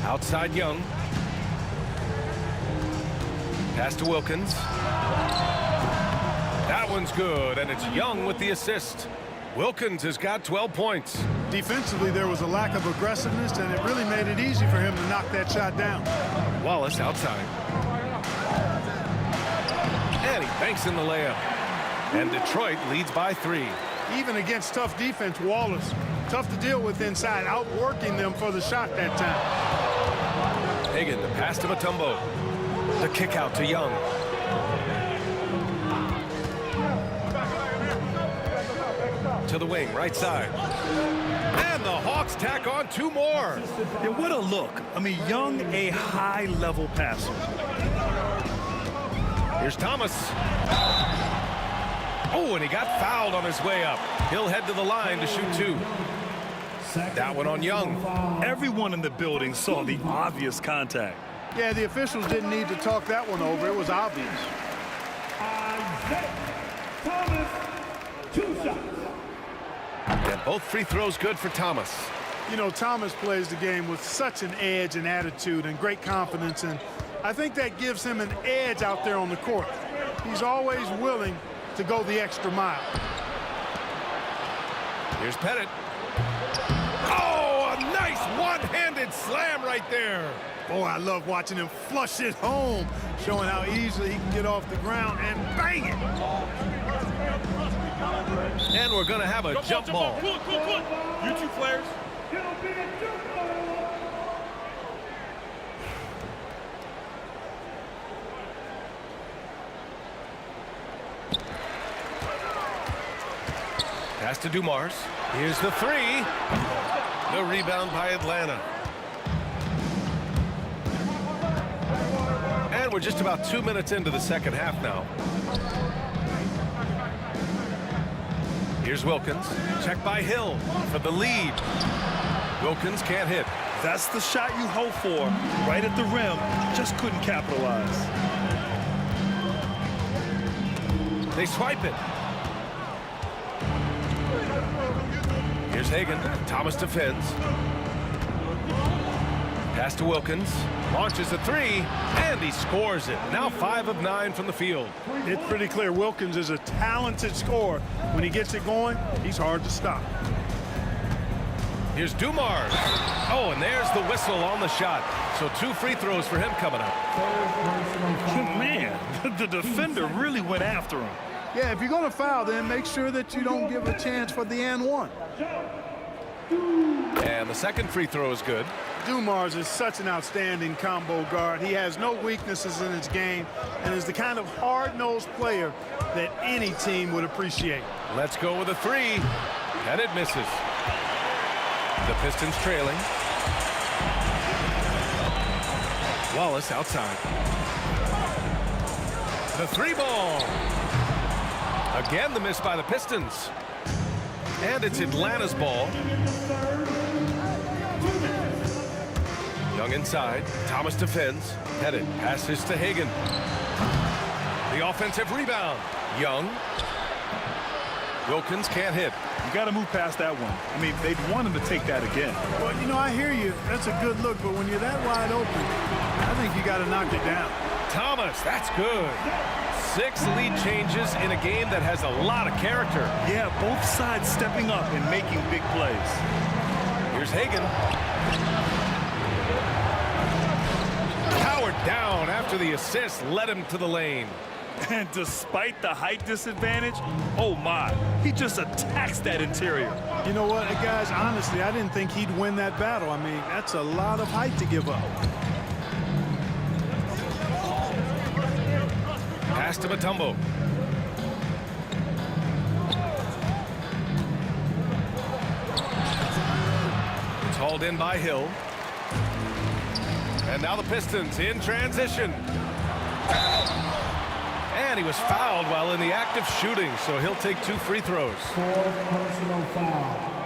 Outside Young. Pass to Wilkins. That one's good, and it's Young with the assist. Wilkins has got 12 points. Defensively, there was a lack of aggressiveness, and it really made it easy for him to knock that shot down. Wallace outside. And he banks in the layup. And Detroit leads by 3. Even against tough defense, Wallace, tough to deal with inside, outworking them for the shot that time. Hagan, the pass to Mutombo. The kick out to Young. To the wing, right side. And the Hawks tack on 2 more. Yeah, what a look. I mean, Young, a high-level passer. Here's Thomas. Oh, and he got fouled on his way up. He'll head to the line to shoot 2. That one on Young. Everyone in the building saw the obvious contact. Yeah, the officials didn't need to talk that one over. It was obvious. Thomas, 2 shots. And both free throws good for Thomas. You know, Thomas plays the game with such an edge and attitude and great confidence, and I think that gives him an edge out there on the court. He's always willing to go the extra mile. Here's Pettit. Oh, a nice one-handed slam right there. Oh, I love watching him flush it home, showing how easily he can get off the ground and bang it. And we're going to have a jump ball. You 2 players. It'll be a jump ball. Pass to Dumars. Here's the 3. The rebound by Atlanta. And we're just about 2 minutes into the second half now. Here's Wilkins. Checked by Hill for the lead. Wilkins can't hit. That's the shot you hope for. Right at the rim. Just couldn't capitalize. They swipe it. Here's Hagan. Thomas defends. Pass to Wilkins. Launches a three, and he scores it. Now 5 of 9 from the field. It's pretty clear Wilkins is a talented scorer. When he gets it going, he's hard to stop. Here's Dumars. Oh, and there's the whistle on the shot. So 2 free throws for him coming up. Man, the defender really went after him. Yeah, if you're going to foul, then make sure that you don't give a chance for the and one. And the second free throw is good. Dumars is such an outstanding combo guard. He has no weaknesses in his game and is the kind of hard-nosed player that any team would appreciate. Let's go with a 3. And it misses. The Pistons trailing. Wallace outside. The 3 ball. Again, the miss by the Pistons. And it's Atlanta's ball. Young inside. Thomas defends. Headed. Passes to Hagan. The offensive rebound. Young. Wilkins can't hit. You got to move past that one. I mean, they'd want him to take that again. Well, you know, I hear you. That's a good look, but when you're that wide open, I think you got to knock it down. Thomas, that's good. 6 lead changes in a game that has a lot of character. Yeah, both sides stepping up and making big plays. Here's Hagan. Powered down after the assist led him to the lane. And despite the height disadvantage, oh my, he just attacks that interior. You know what, guys, honestly, I didn't think he'd win that battle. I mean, that's a lot of height to give up. Pass to Mutombo. It's hauled in by Hill. And now the Pistons in transition. And he was fouled while in the act of shooting, so he'll take 2 free throws.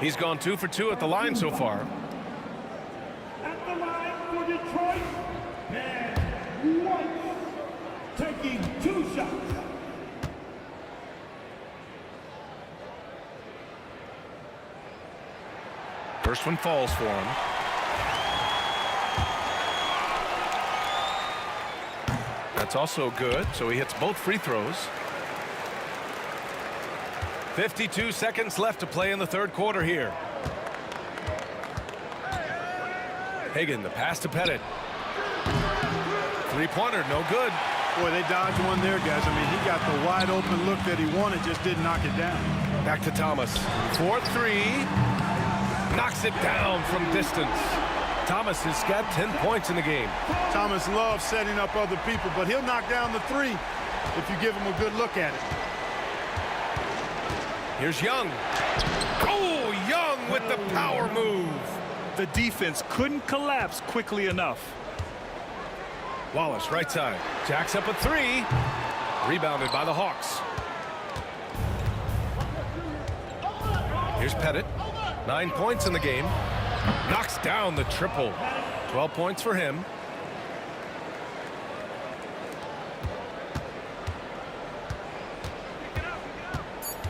He's gone 2 for 2 at the line so far. At the line for Detroit, and White taking 2 shots. First one falls for him. That's also good, so he hits both free throws. 52 seconds left to play in the third quarter here. Hagan, the pass to Pettit. 3-pointer, no good. Boy, they dodged one there, guys. I mean, he got the wide open look that he wanted, just didn't knock it down. Back to Thomas. 4-3. Knocks it down from distance. Thomas has got 10 points in the game. Thomas loves setting up other people, but he'll knock down the 3 if you give him a good look at it. Here's Young. Oh, Young with the power move. The defense couldn't collapse quickly enough. Wallace, right side. Jacks up a 3. Rebounded by the Hawks. Here's Pettit. 9 points in the game. Knocks down the triple. 12 points for him.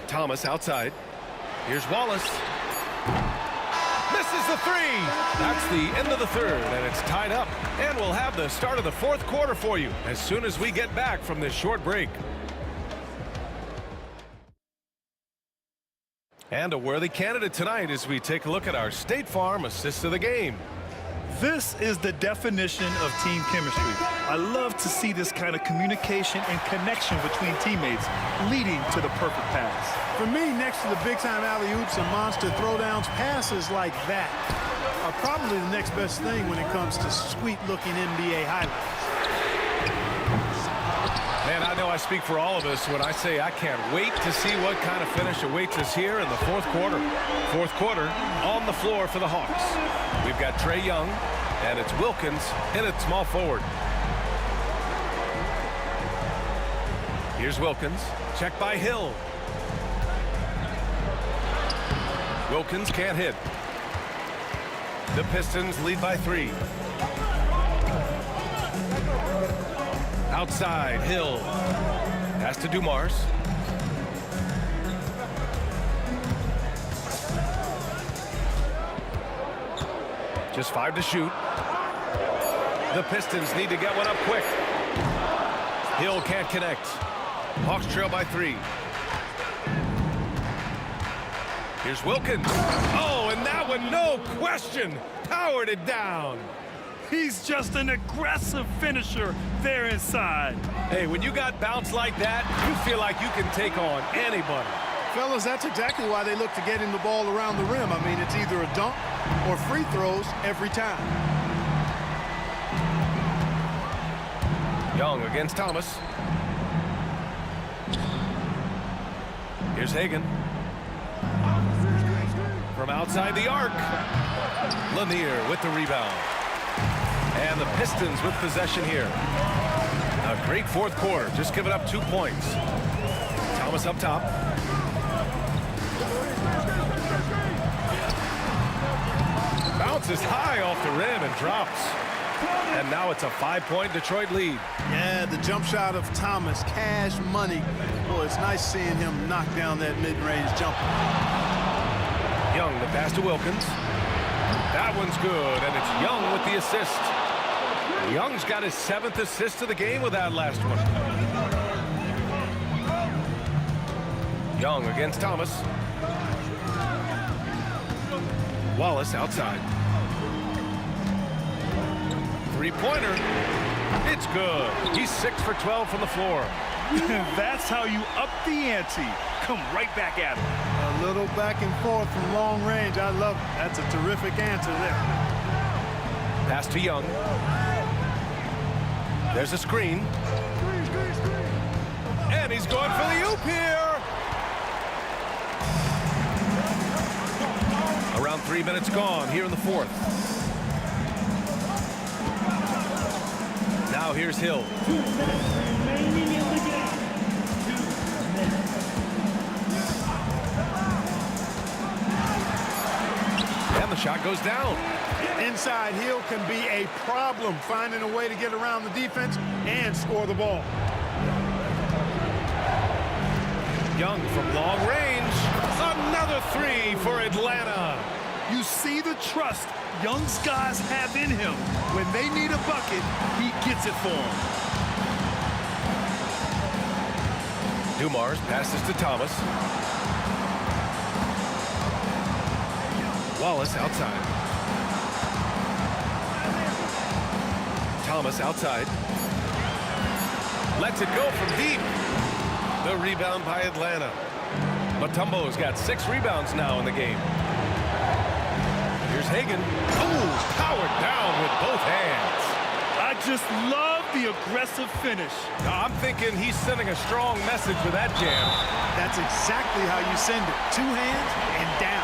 Thomas outside. Here's Wallace. Misses the 3. That's the end of the third, and it's tied up. And we'll have the start of the fourth quarter for you as soon as we get back from this short break. And a worthy candidate tonight as we take a look at our State Farm assist of the game. This is the definition of team chemistry. I love to see this kind of communication and connection between teammates leading to the perfect pass. For me, next to the big-time alley-oops and monster throwdowns, passes like that are probably the next best thing when it comes to sweet-looking NBA highlights. Man, I know I speak for all of us when I say I can't wait to see what kind of finish awaits us here in the fourth quarter. Fourth quarter on the floor for the Hawks. We've got Trae Young, and it's Wilkins in at small forward. Here's Wilkins, checked by Hill. Wilkins can't hit. The Pistons lead by 3. Outside, Hill. Pass to Dumars. Just 5 to shoot. The Pistons need to get one up quick. Hill can't connect. Hawks trail by 3. Here's Wilkins. Oh, and that one, no question, powered it down. He's just an aggressive finisher there inside. Hey, when you got bounce like that, you feel like you can take on anybody. Fellas, that's exactly why they look to get him the ball around the rim. I mean, it's either a dunk or free throws every time. Young against Thomas. Here's Hagan. From outside the arc. Lanier with the rebound. And the Pistons with possession here. A great fourth quarter. Just giving up 2 points. Thomas up top. Bounces high off the rim and drops. And now it's a 5-point Detroit lead. Yeah, the jump shot of Thomas, cash money. Boy, it's nice seeing him knock down that mid-range jumper. Young, the pass to Wilkins. That one's good, and it's Young with the assist. Young's got his 7th assist of the game with that last one. Young against Thomas. Wallace outside. Three-pointer. It's good. He's 6 for 12 from the floor. That's how you up the ante. Come right back at him. A little back and forth from long range. I love it. That's a terrific answer there. Pass to Young. There's a screen. And he's going for the oop here. Around 3 minutes gone here in the fourth. Now here's Hill. 2 minutes remaining in the game. 2 minutes. And the shot goes down. Inside, Hill can be a problem finding a way to get around the defense and score the ball. Young from long range. Another 3 for Atlanta. You see the trust Young's guys have in him. When they need a bucket, he gets it for them. Dumars passes to Thomas. Wallace outside. Thomas outside. Lets it go from deep. The rebound by Atlanta. Mutombo's got 6 rebounds now in the game. Here's Hagan. Oh, powered down with both hands. I just love the aggressive finish. I'm thinking he's sending a strong message with that jam. That's exactly how you send it. 2 hands and down.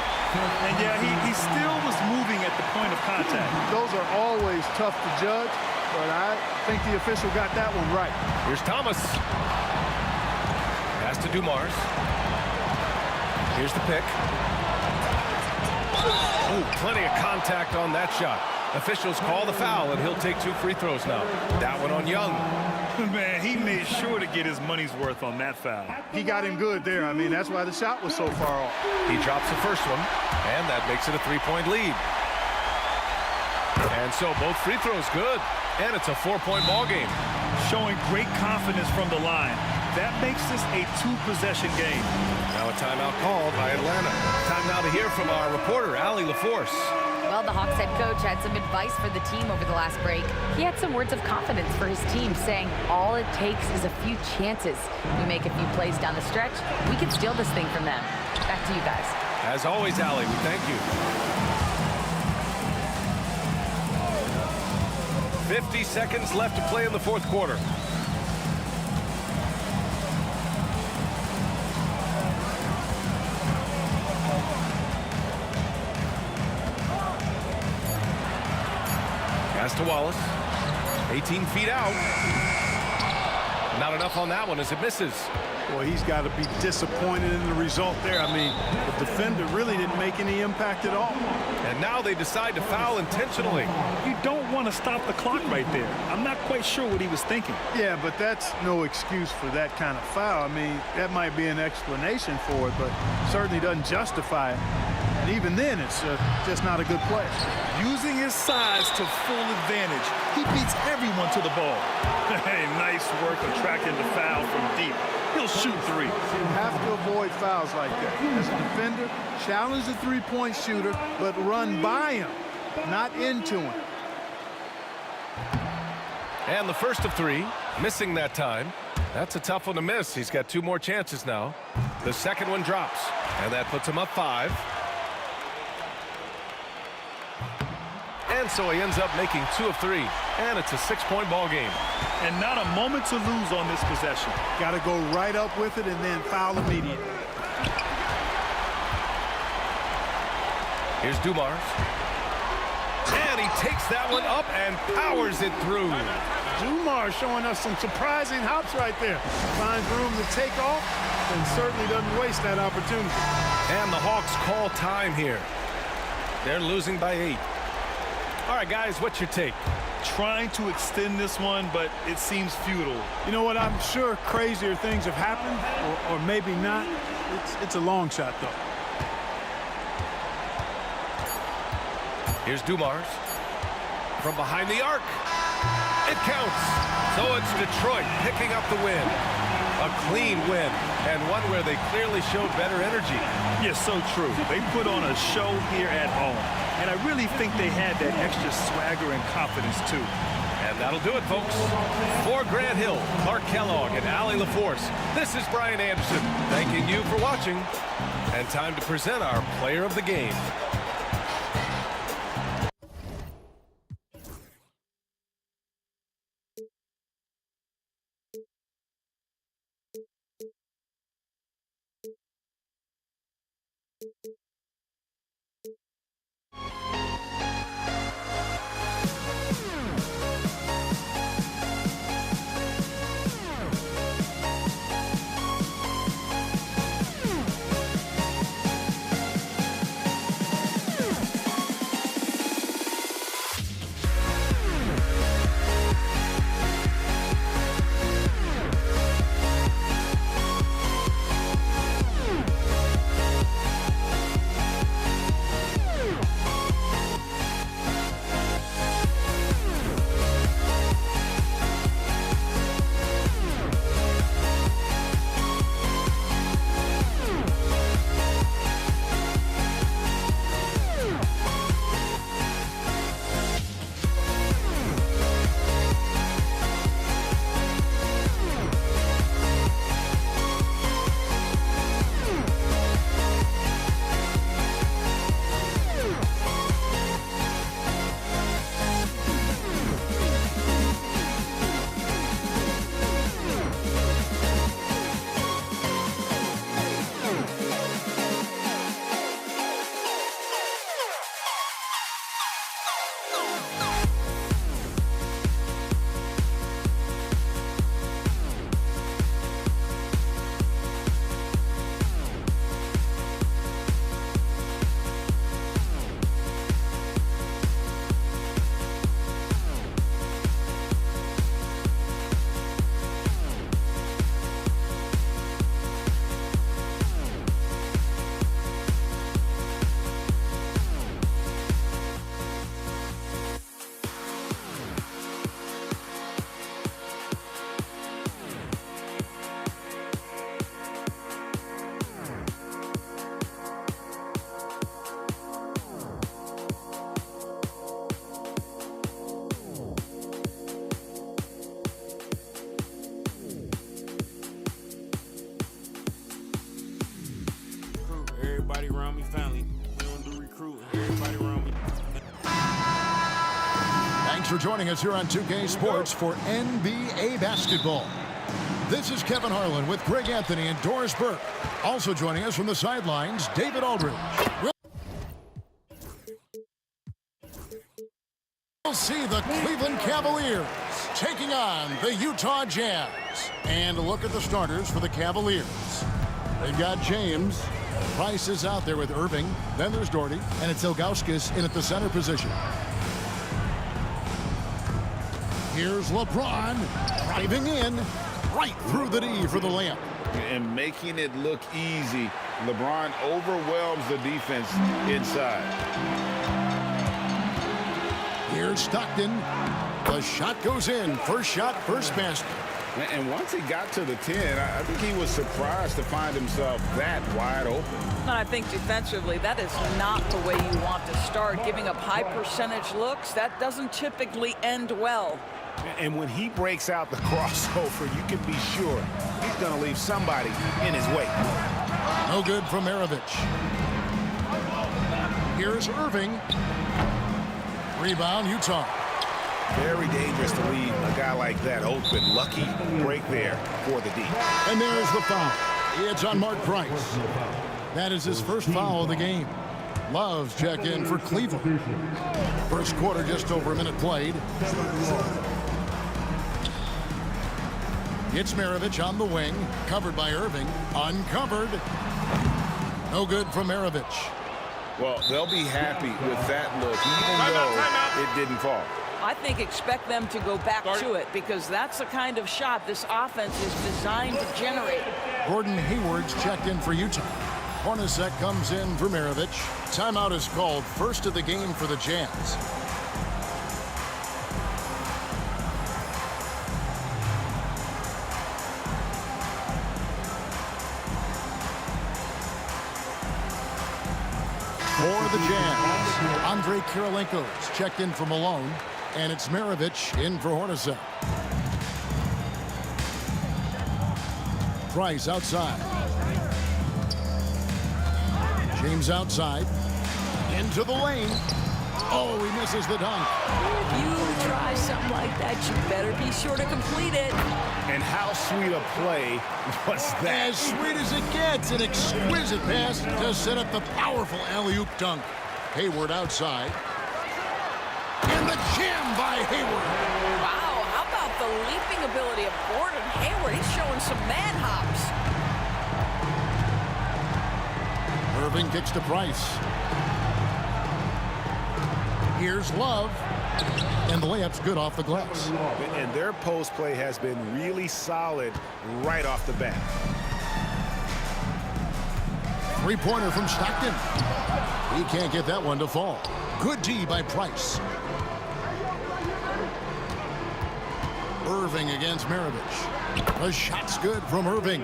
And yeah, he still was moving at the point of contact. Those are always tough to judge, but I think the official got that one right. Here's Thomas. Pass to Dumars. Here's the pick. Oh, plenty of contact on that shot. Officials call the foul, and he'll take 2 free throws now. That one on Young. Man, he made sure to get his money's worth on that foul. He got him good there. I mean, that's why the shot was so far off. He drops the first one, and that makes it a 3-point lead. And so both free throws good, and it's a 4-point ball game. Showing great confidence from the line. That makes this a 2-possession game. Now a timeout called by Atlanta. Time now to hear from our reporter, Allie LaForce. Well, the Hawks head coach had some advice for the team over the last break. He had some words of confidence for his team, saying all it takes is a few chances. We make a few plays down the stretch, we can steal this thing from them. Back to you guys. As always, Allie, we thank you. 50 seconds left to play in the fourth quarter. Pass to Wallace. 18 feet out. Not enough on that one as it misses. Boy, he's got to be disappointed in the result there. I mean, the defender really didn't make any impact at all. And now they decide to foul intentionally. You don't want to stop the clock right there. I'm not quite sure what he was thinking. Yeah, but that's no excuse for that kind of foul. I mean, that might be an explanation for it, but certainly doesn't justify it. And even then, it's just not a good play. Using his size to full advantage, he beats everyone to the ball. Hey, nice work attracting the foul from deep. He'll shoot three. You have to avoid fouls like that. As a defender, challenge the three-point shooter, but run by him, not into him. And the first of three, missing that time. That's a tough one to miss. He's got 2 more chances now. The second one drops, and that puts him up 5. And so he ends up making 2 of 3, and it's a 6-point ball game. And not a moment to lose on this possession. Got to go right up with it and then foul immediately. Here's Dumars. And he takes that one up and powers it through. Dumars showing us some surprising hops right there. Finds room to take off and certainly doesn't waste that opportunity. And the Hawks call time here. They're losing by 8. All right, guys, what's your take? Trying to extend this one, but it seems futile. You know what? I'm sure crazier things have happened, or maybe not. It's a long shot, though. Here's Dumars. From behind the arc. It counts. So it's Detroit picking up the win. A clean win, and one where they clearly showed better energy. Yeah, so true. They put on a show here at home, and I really think they had that extra swagger and confidence, too. And that'll do it, folks. For Grant Hill, Clark Kellogg, and Allie LaForce, this is Brian Anderson, thanking you for watching. And time to present our player of the game. Everybody around me family. We don't do recruiting. Everybody around me. Thanks for joining us here on 2K Sports for NBA basketball. This is Kevin Harlan with Greg Anthony and Doris Burke. Also joining us from the sidelines, David Aldridge. We'll see the Cleveland Cavaliers taking on the Utah Jazz. And look at the starters for the Cavaliers. They've got James. Price is out there with Irving. Then there's Doherty. And it's Ilgauskas in at the center position. Here's LeBron driving in right through the D for the layup. And making it look easy LeBron overwhelms the defense inside. Here's Stockton. The shot goes in. First shot, first basket. And once he got to the 10, I think he was surprised to find himself that wide open. And I think defensively, that is not the way you want to start. Giving up high percentage looks, that doesn't typically end well. And when he breaks out the crossover, you can be sure he's going to leave somebody in his way. No good from Maravich. Here's Irving. Rebound, Utah. Very dangerous to leave a guy like that open. Lucky break there for the D. And there's the foul. It's on Mark Price. That is his first foul of the game. Love's checked in for Cleveland. First quarter, just over a minute played. It's Maravich on the wing, covered by Irving. Uncovered. No good from Maravich. Well, they'll be happy with that look, even though it didn't fall. I think expect them to go back to it because that's the kind of shot this offense is designed to generate. Gordon Hayward's checked in for Utah. Hornacek comes in for Maravich. Timeout is called, first of the game for the Jazz. For the Jazz, Andre Kirilenko's checked in for Malone, and it's Maravich in for Hornacek. Price outside. James outside. Into the lane. Oh, he misses the dunk. If you try something like that, you better be sure to complete it. And how sweet a play was that? As sweet as it gets. An exquisite pass to set up the powerful alley-oop dunk. Hayward outside. And the jam by Hayward. Wow, how about the leaping ability of Gordon Hayward? He's showing some man hops. Irving kicks to Price. Here's Love. And the layup's good off the glass. And their post play has been really solid right off the bat. Three-pointer from Stockton. He can't get that one to fall. Good D by Price. Irving against Maravich. The shot's good from Irving.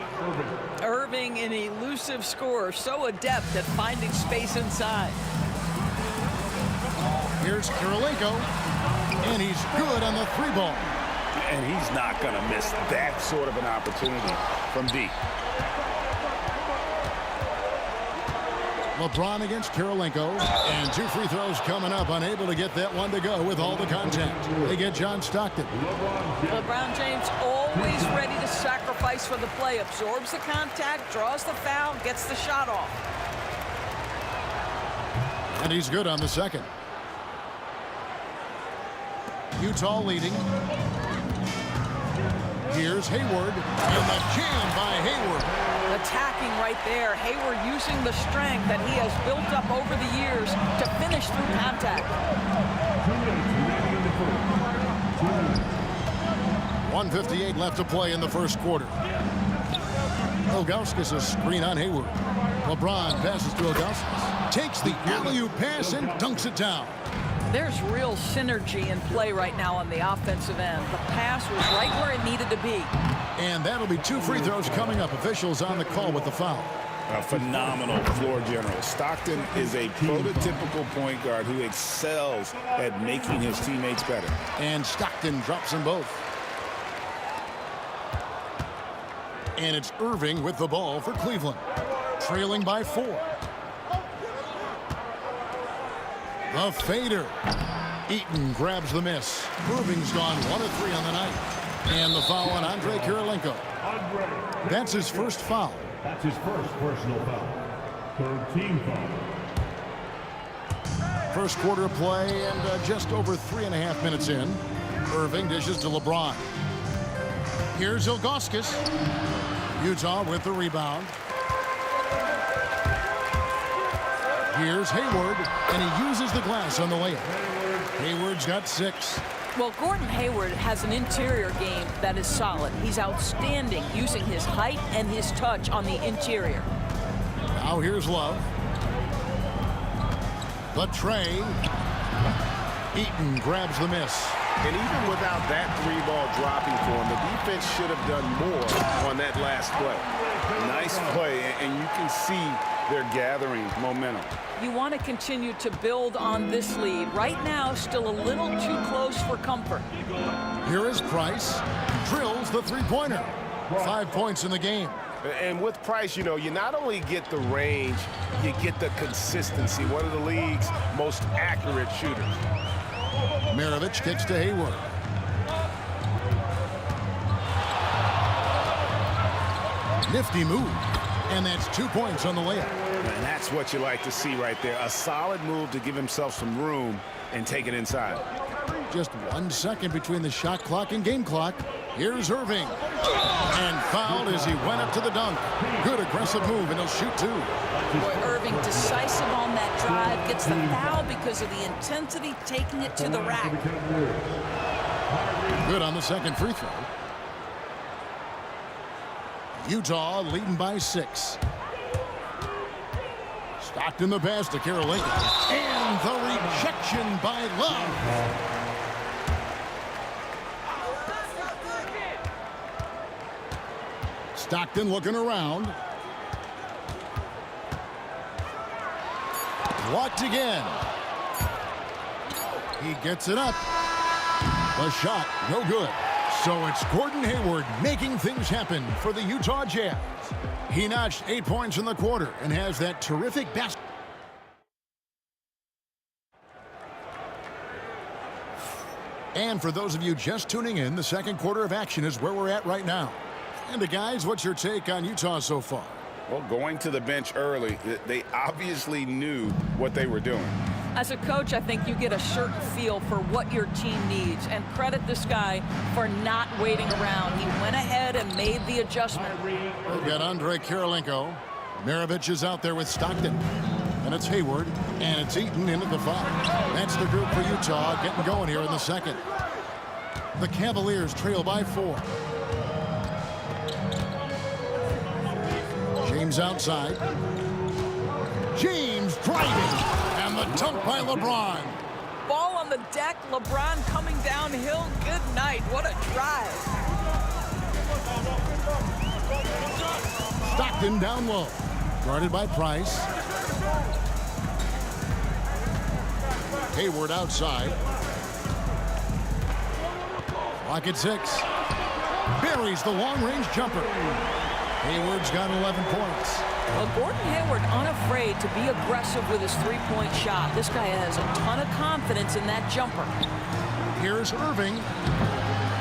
Irving, an elusive scorer, so adept at finding space inside. Here's Kirilenko, and he's good on the three ball. And he's not going to miss that sort of an opportunity from D. LeBron against Kirilenko, and two free throws coming up, unable to get that one to go with all the contact. They get John Stockton. LeBron James always ready to sacrifice for the play, absorbs the contact, draws the foul, gets the shot off. And he's good on the second. Utah leading. Here's Hayward, and the jam by Hayward. Attacking right there. Hayward using the strength that he has built up over the years to finish through contact. 1:58 left to play in the first quarter. Ilgauskas a screen on Hayward. LeBron passes to Ilgauskas. Takes the alley-oop pass and dunks it down. There's real synergy in play right now on the offensive end. The pass was right where it needed to be. And that'll be two free throws coming up. Officials on the call with the foul. A phenomenal floor general. Stockton is a prototypical point guard who excels at making his teammates better. And Stockton drops them both. And it's Irving with the ball for Cleveland. Trailing by 4. The fader. Eaton grabs the miss. Irving's gone 1 of 3 on the night. And the foul on Andre Kirilenko. That's his first foul. That's his first personal foul. Third team foul. First quarter play and just over 3.5 minutes in. Irving dishes to LeBron. Here's Ilgauskas. Utah with the rebound. Here's Hayward, and he uses the glass on the layup. Hayward's got 6. Well, Gordon Hayward has an interior game that is solid. He's outstanding using his height and his touch on the interior. Now here's Love. The tray. Eaton grabs the miss. And even without that 3-ball dropping for him, the defense should have done more on that last play. Nice play, and you can see they're gathering momentum. You want to continue to build on this lead. Right now, still a little too close for comfort. Here is Price. Drills the three-pointer. 5 points in the game. And with Price, you know, you not only get the range, you get the consistency. One of the league's most accurate shooters. Maravich kicks to Hayward. Nifty move. And that's 2 points on the layup. And that's what you like to see right there. A solid move to give himself some room and take it inside. Just 1 second between the shot clock and game clock. Here's Irving. And fouled as he went up to the dunk. Good aggressive move, and he'll shoot 2. Boy, Irving decisive on that drive. Gets the foul because of the intensity, taking it to the rack. Good on the second free throw. Utah leading by 6. Stockton the pass to Karolinko. And the rejection by Love. Stockton looking around. Blocked again. He gets it up. The shot, no good. So it's Gordon Hayward making things happen for the Utah Jazz. He notched 8 points in the quarter and has that terrific basket. And for those of you just tuning in, the second quarter of action is where we're at right now. And guys, what's your take on Utah so far? Well, going to the bench early, they obviously knew what they were doing. As a coach, I think you get a certain feel for what your team needs, and credit this guy for not waiting around. He went ahead and made the adjustment. We've got Andre Karolinko. Maravich is out there with Stockton. And it's Hayward, and it's Eaton in at the 5. That's the group for Utah getting going here in the second. The Cavaliers trail by 4. James outside. James driving. And the dunk by LeBron. Ball on the deck. LeBron coming downhill. Good night. What a drive. Stockton down low. Guarded by Price. Hayward outside. Clock at 6. Buries the long-range jumper. Hayward's got 11 points. Well, Gordon Hayward unafraid to be aggressive with his three-point shot. This guy has a ton of confidence in that jumper. Here's Irving.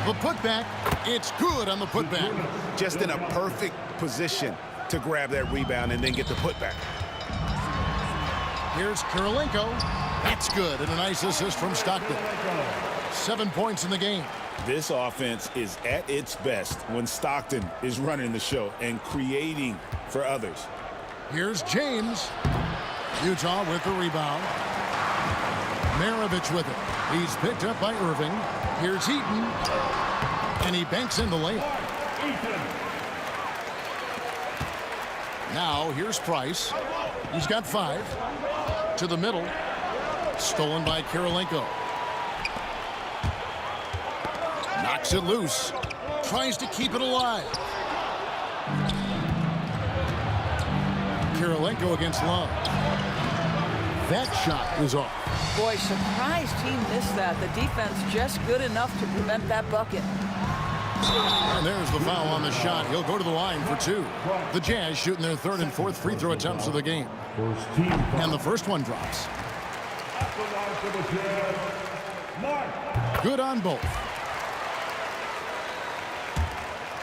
The putback. It's good on the putback. Just in a perfect position to grab that rebound and then get the putback. Here's Karolinko. That's good, and a nice assist from Stockton. 7 points in the game. This offense is at its best when Stockton is running the show and creating for others. Here's James. Utah with the rebound. Maravich with it. He's picked up by Irving. Here's Eaton. And he banks in the layup. Now here's Price. He's got 5. To the middle. Stolen by Karolinko. Knocks it loose. Tries to keep it alive. Karolinko against Love. That shot is off. Boy, surprised he missed that. The defense just good enough to prevent that bucket. And there's the foul on the shot. He'll go to the line for 2. The Jazz shooting their 3rd and 4th free throw attempts of the game. And the first one drops. Good on both.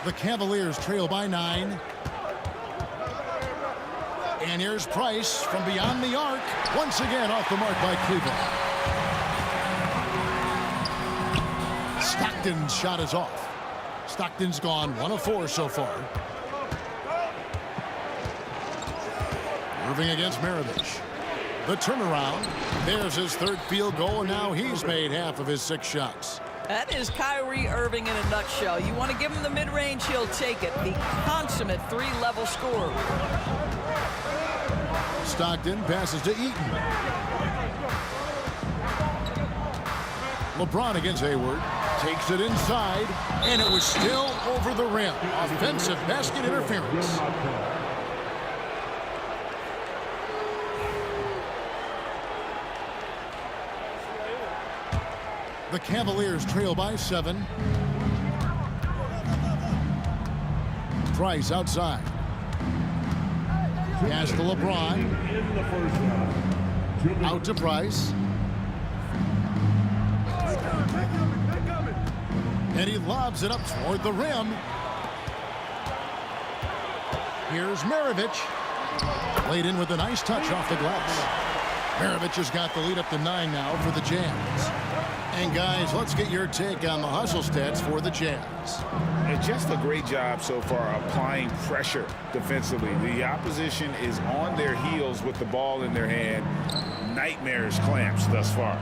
The Cavaliers trail by 9. And here's Price from beyond the arc. Once again off the mark by Cleveland. Stockton's shot is off. Stockton's gone 1 of 4 so far. Irving against Maravich. The turnaround. There's his 3rd field goal, and now he's made half of his 6 shots. That is Kyrie Irving in a nutshell. You want to give him the mid-range, he'll take it. The consummate 3-level scorer. Stockton passes to Eaton. LeBron against Hayward. Takes it inside, and it was still over the rim. Offensive basket interference. The Cavaliers trail by 7. Price outside. Pass to LeBron. Out to Price. And he lobs it up toward the rim. Here's Maravich. Laid in with a nice touch off the glass. Maravich has got the lead up to 9 now for the Jazz. And guys, let's get your take on the hustle stats for the Jazz. And just a great job so far applying pressure defensively. The opposition is on their heels with the ball in their hand. Nightmares clamps thus far.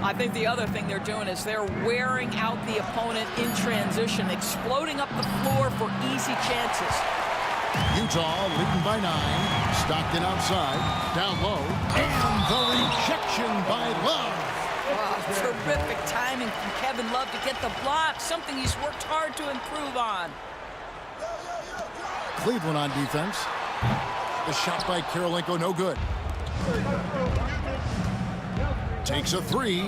I think the other thing they're doing is they're wearing out the opponent in transition, exploding up the floor for easy chances. Utah leading by 9. Stockton outside, down low, and the rejection by Love. Wow, terrific timing from Kevin Love to get the block, something he's worked hard to improve on. Cleveland on defense. The shot by Karolinko, no good. Takes a 3,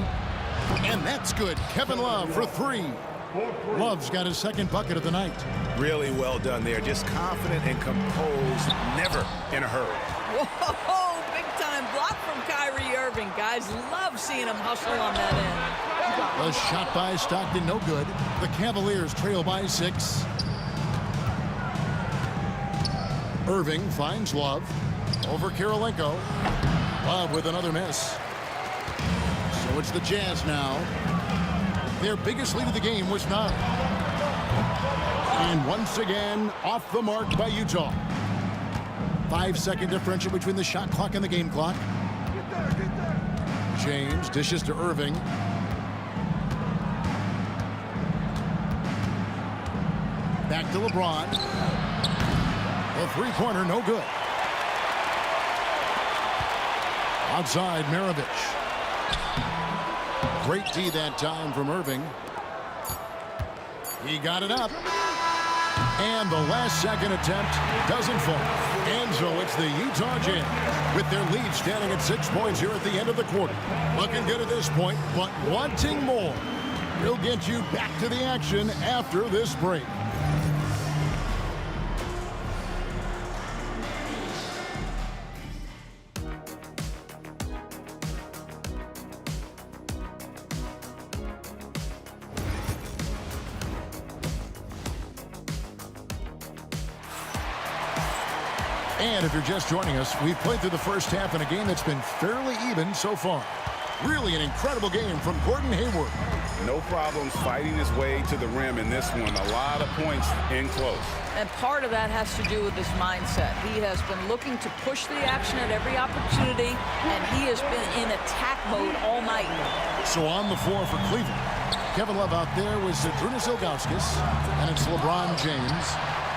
and that's good. Kevin Love for 3. Love's got his second bucket of the night. Really well done there. Just confident and composed, never in a hurry. Whoa, big time block from Kyrie Irving. Guys, love seeing him hustle on that end. The shot by Stockton, no good. The Cavaliers trail by 6. Irving finds Love. Over Karolinko. Love with another miss. So it's the Jazz now. Their biggest lead of the game was 9. And once again, off the mark by Utah. 5-second differential between the shot clock and the game clock. James dishes to Irving. Back to LeBron. The three-pointer, no good. Outside, Maravich. Great D that time from Irving. He got it up. And the last second attempt doesn't fall. And so it's the Utah Jazz with their lead standing at 6 points here at the end of the quarter. Looking good at this point, but wanting more. We'll get you back to the action after this break. And if you're just joining us, we've played through the first half in a game that's been fairly even so far. Really an incredible game from Gordon Hayward. No problems fighting his way to the rim in this one. A lot of points in close. And part of that has to do with his mindset. He has been looking to push the action at every opportunity, and he has been in attack mode all night. So on the floor for Cleveland, Kevin Love out there with Zydrunas Ilgauskas, and it's LeBron James.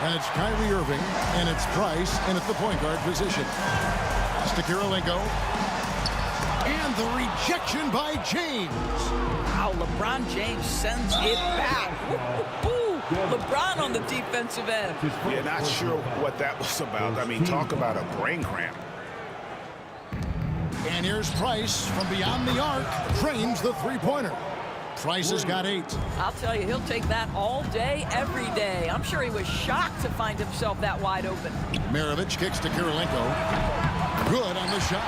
And it's Kyrie Irving, and it's Price, and it's the point guard position. Pass to Karolinko. And the rejection by James. Wow, LeBron James sends it back. Woo-hoo-hoo. LeBron on the defensive end. Yeah, not sure what that was about. I mean, talk about a brain cramp. And here's Price from beyond the arc. Drains the three-pointer. Price has got 8. I'll tell you, he'll take that all day, every day. I'm sure he was shocked to find himself that wide open. Maravich kicks to Karolinko. Good on the shot.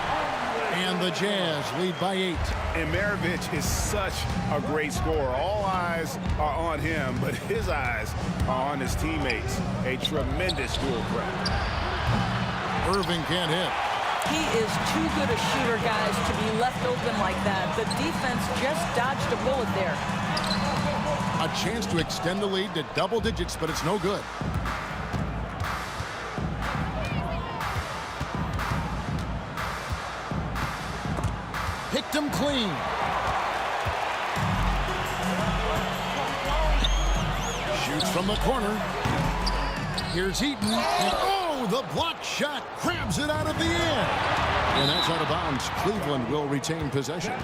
And the Jazz lead by 8. And Maravich is such a great scorer. All eyes are on him, but his eyes are on his teammates. A tremendous dual threat. Irving can't hit. He is too good a shooter, guys, to be left open like that. The defense just dodged a bullet there. A chance to extend the lead to double digits, but it's no good. Picked him clean. Shoots from the corner. Here's Eaton. And oh, Oh, the block shot grabs it out of the air. And that's out of bounds. Cleveland will retain possession.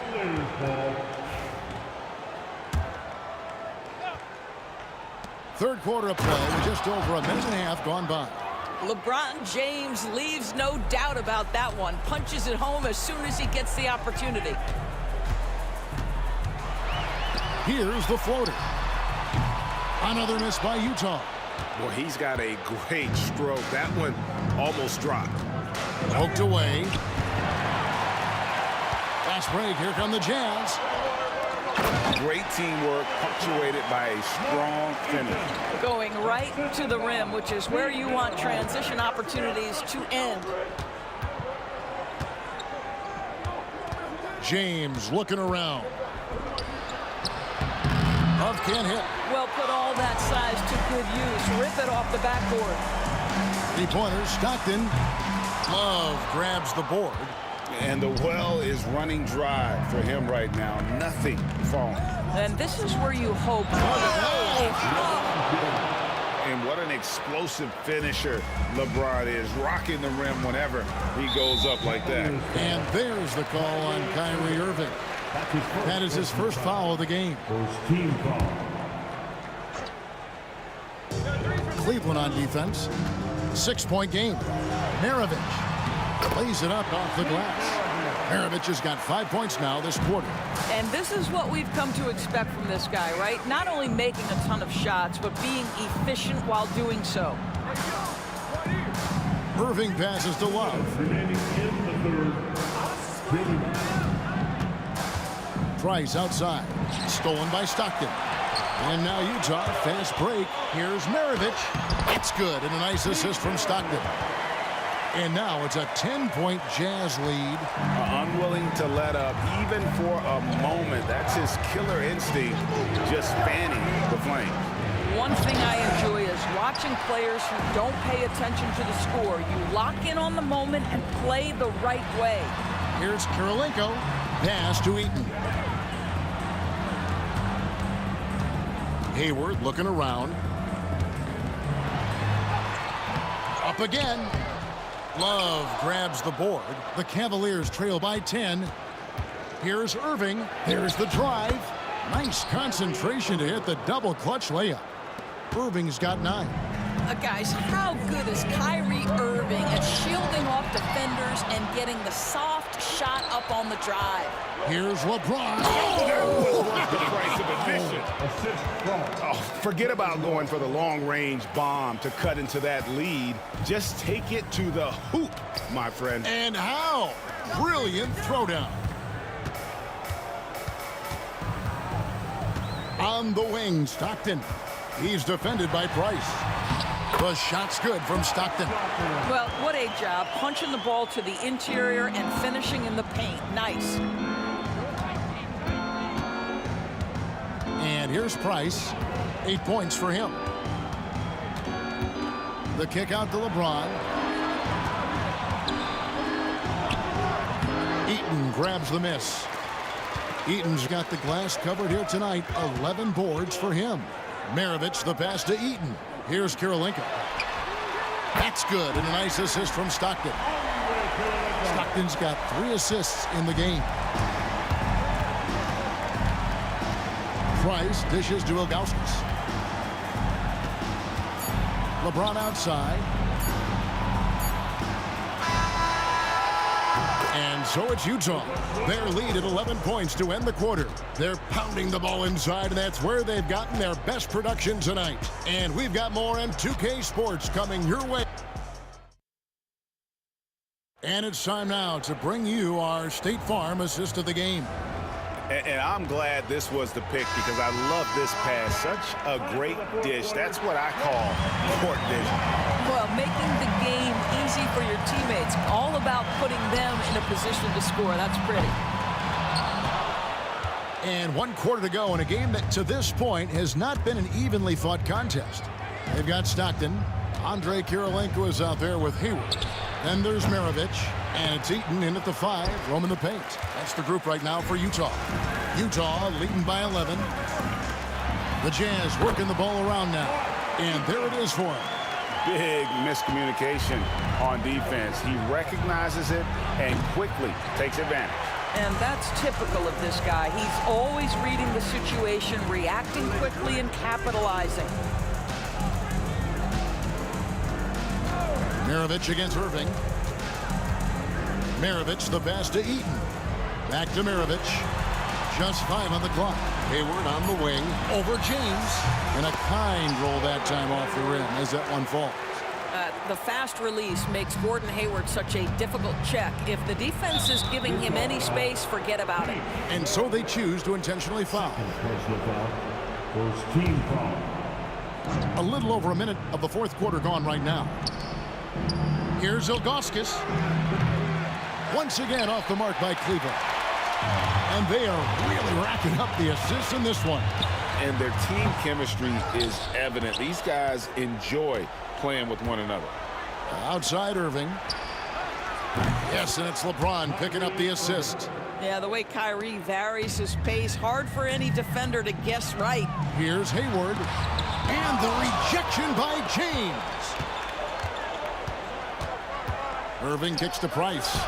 Third quarter of play with just over a minute and a half gone by. LeBron James leaves no doubt about that one. Punches it home as soon as he gets the opportunity. Here's the floater. Another miss by Utah. Well, he's got a great stroke. That one almost dropped. Poked away. Fast break. Here come the Jazz. Great teamwork, punctuated by a strong finish. Going right to the rim, which is where you want transition opportunities to end. James looking around. Love can't hit. Well, put all that size to good use. Rip it off the backboard. 3-pointers. Stockton. Love grabs the board. And the well is running dry for him right now. Nothing falling. And this is where you hope. And what an explosive finisher LeBron is. Rocking the rim whenever he goes up like that. And there's the call on Kyrie Irving. That is his first foul of the game. Team foul. Cleveland on defense. 6-point game. Maravich lays it up off the glass. Maravich has got 5 points now this quarter. And this is what we've come to expect from this guy, right? Not only making a ton of shots, but being efficient while doing so. Irving passes to Love. Remaining in the third. Price outside. Stolen by Stockton. And now Utah, fast break. Here's Maravich. It's good, and a nice assist from Stockton. And now it's a 10-point Jazz lead. Unwilling to let up even for a moment. That's his killer instinct, just fanning the flame. One thing I enjoy is watching players who don't pay attention to the score. You lock in on the moment and play the right way. Here's Kirilenko. Pass to Eaton. Hayward looking around. Up again. Love grabs the board. The Cavaliers trail by 10. Here's Irving. There's the drive. Nice concentration to hit the double clutch layup. Irving's got 9. Guys, how good is Kyrie Irving at shielding off defenders and getting the soft shot up on the drive? Here's LeBron. That was worth the price of admission. Oh, forget about going for the long-range bomb to cut into that lead. Just take it to the hoop, my friend. And how? Brilliant throwdown. On the wing, Stockton. He's defended by Price. The shot's good from Stockton. Well, what a job. Punching the ball to the interior and finishing in the paint. Nice. And here's Price. 8 points for him. The kick out to LeBron. Eaton grabs the miss. Eaton's got the glass covered here tonight. 11 boards for him. Maravich the pass to Eaton. Here's Kirilenko. That's good, and a nice assist from Stockton. Stockton's got 3 assists in the game. Price dishes to Ilgauskas. LeBron outside. And so it's Utah. Their lead at 11 points to end the quarter. They're pounding the ball inside, and that's where they've gotten their best production tonight. And we've got more on 2K Sports coming your way. And it's time now to bring you our State Farm assist of the game. And I'm glad this was the pick because I love this pass. Such a great dish. That's what I call court vision. Well, making the game easy for your teammates. All about putting them in a position to score. That's pretty. And 1 quarter to go in a game that to this point has not been an evenly fought contest. They've got Stockton. Andre Kirilenko is out there with Hayward. Then there's Maravich. And it's Eaton in at the 5, roaming the paint. That's the group right now for Utah. Utah leading by 11. The Jazz working the ball around now. And there it is for him. big miscommunication on defense. He recognizes it and quickly takes advantage. And that's typical of this guy. He's always reading the situation, reacting quickly, and capitalizing. Maravich against Irving. Maravich, the pass to Eaton. Back to Maravich. Just 5 on the clock. Hayward on the wing. Over James. And a kind roll that time off the rim as that one falls. The fast release makes Gordon Hayward such a difficult check. If the defense is giving him any space, forget about it. And so they choose to intentionally foul. First team foul. A little over a minute of the fourth quarter gone right now. Here's Ilgauskas. Once again off the mark by Cleveland. And they are really racking up the assists in this one. And their team chemistry is evident. These guys enjoy playing with one another. Outside Irving. Yes, and it's LeBron picking up the assist. Yeah, the way Kyrie varies his pace, hard for any defender to guess right. Here's Hayward. And the rejection by James. Irving kicks to Price.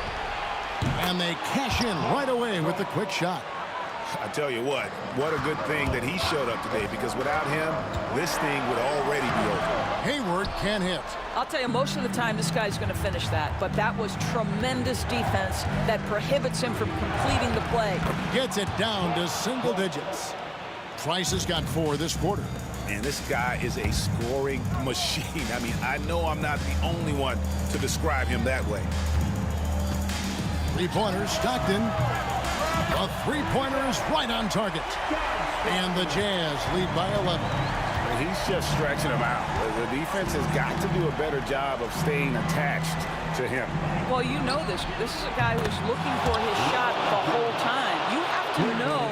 And they cash in right away with the quick shot. I tell you what a good thing that he showed up today, because without him, this thing would already be over. Hayward can't hit. I'll tell you, most of the time this guy's going to finish that, but that was tremendous defense that prohibits him from completing the play. Gets it down to single digits. Price has got 4 this quarter. Man, this guy is a scoring machine. I mean, I know I'm not the only one to describe him that way. Three-pointer, Stockton. A three-pointer is right on target. And the Jazz lead by 11. He's just stretching him out. The defense has got to do a better job of staying attached to him. Well, you know this. This is a guy who's looking for his shot the whole time. You have to know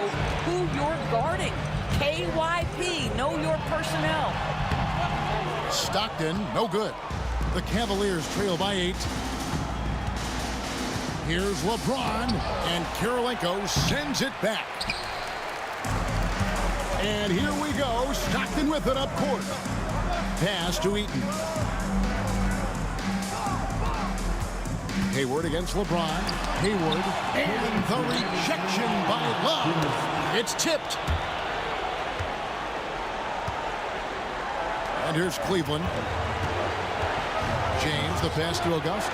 who you're guarding. KYP, know your personnel. Stockton, no good. The Cavaliers trail by 8. Here's LeBron, and Kirilenko sends it back. And here we go, Stockton with it up court. Pass to Eaton. Hayward against LeBron. Hayward, and the rejection by Love. It's tipped. And here's Cleveland. James, the pass to Augustus.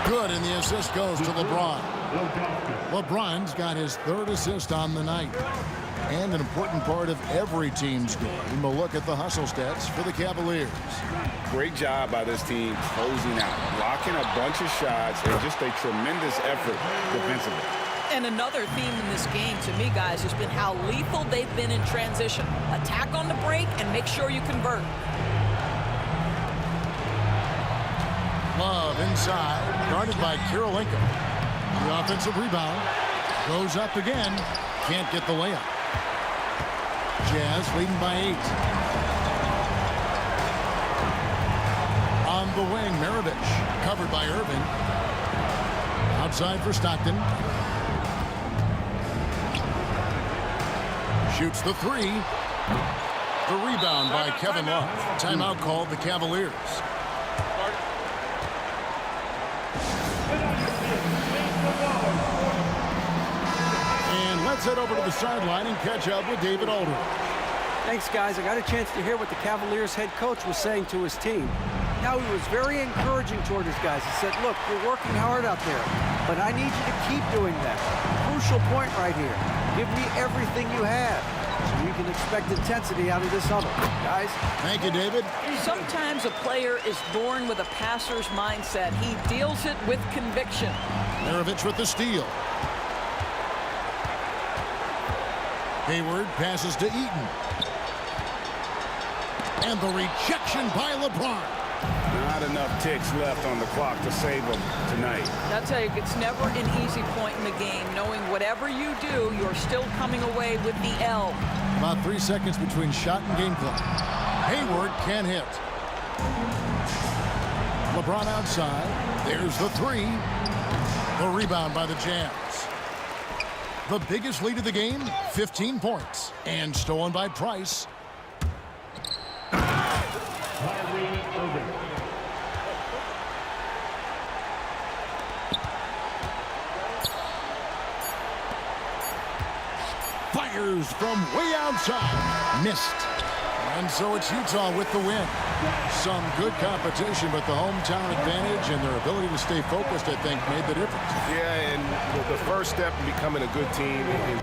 Good, and the assist goes to LeBron. LeBron's got his 3rd assist on the night. And an important part of every team's game. A look at the hustle stats for the Cavaliers. Great job by this team closing out, blocking a bunch of shots, and just a tremendous effort defensively. And another theme in this game, to me, guys, has been how lethal they've been in transition. Attack on the break and make sure you convert. Love inside, guarded by Kirilenko. The offensive rebound goes up again. Can't get the layup. Jazz leading by 8. On the wing, Maravich, covered by Irving. Outside for Stockton. Shoots the 3. The rebound by Kevin Love. Timeout called the Cavaliers. And let's head over to the sideline and catch up with David Aldridge. Thanks, guys. I got a chance to hear what the Cavaliers head coach was saying to his team. Now, he was very encouraging toward his guys. He said, look, you're working hard out there, but I need you to keep doing that. Crucial point right here. Give me everything you have, so you can expect intensity out of this huddle. Guys? Thank you, David. Sometimes a player is born with a passer's mindset. He deals it with conviction. Maravich with the steal. Hayward passes to Eaton. And the rejection by LeBron. Not enough ticks left on the clock to save them tonight. I'll tell you, it's never an easy point in the game, knowing whatever you do, you're still coming away with the L. About 3 seconds between shot and game clock. Hayward can't hit. LeBron outside. There's the 3. The rebound by the Jazz. The biggest lead of the game, 15 points. And stolen by Price. Fires from way outside. Missed. And so it's Utah with the win. Some good competition, but the hometown advantage and their ability to stay focused, I think, made the difference. Yeah, and the first step in becoming a good team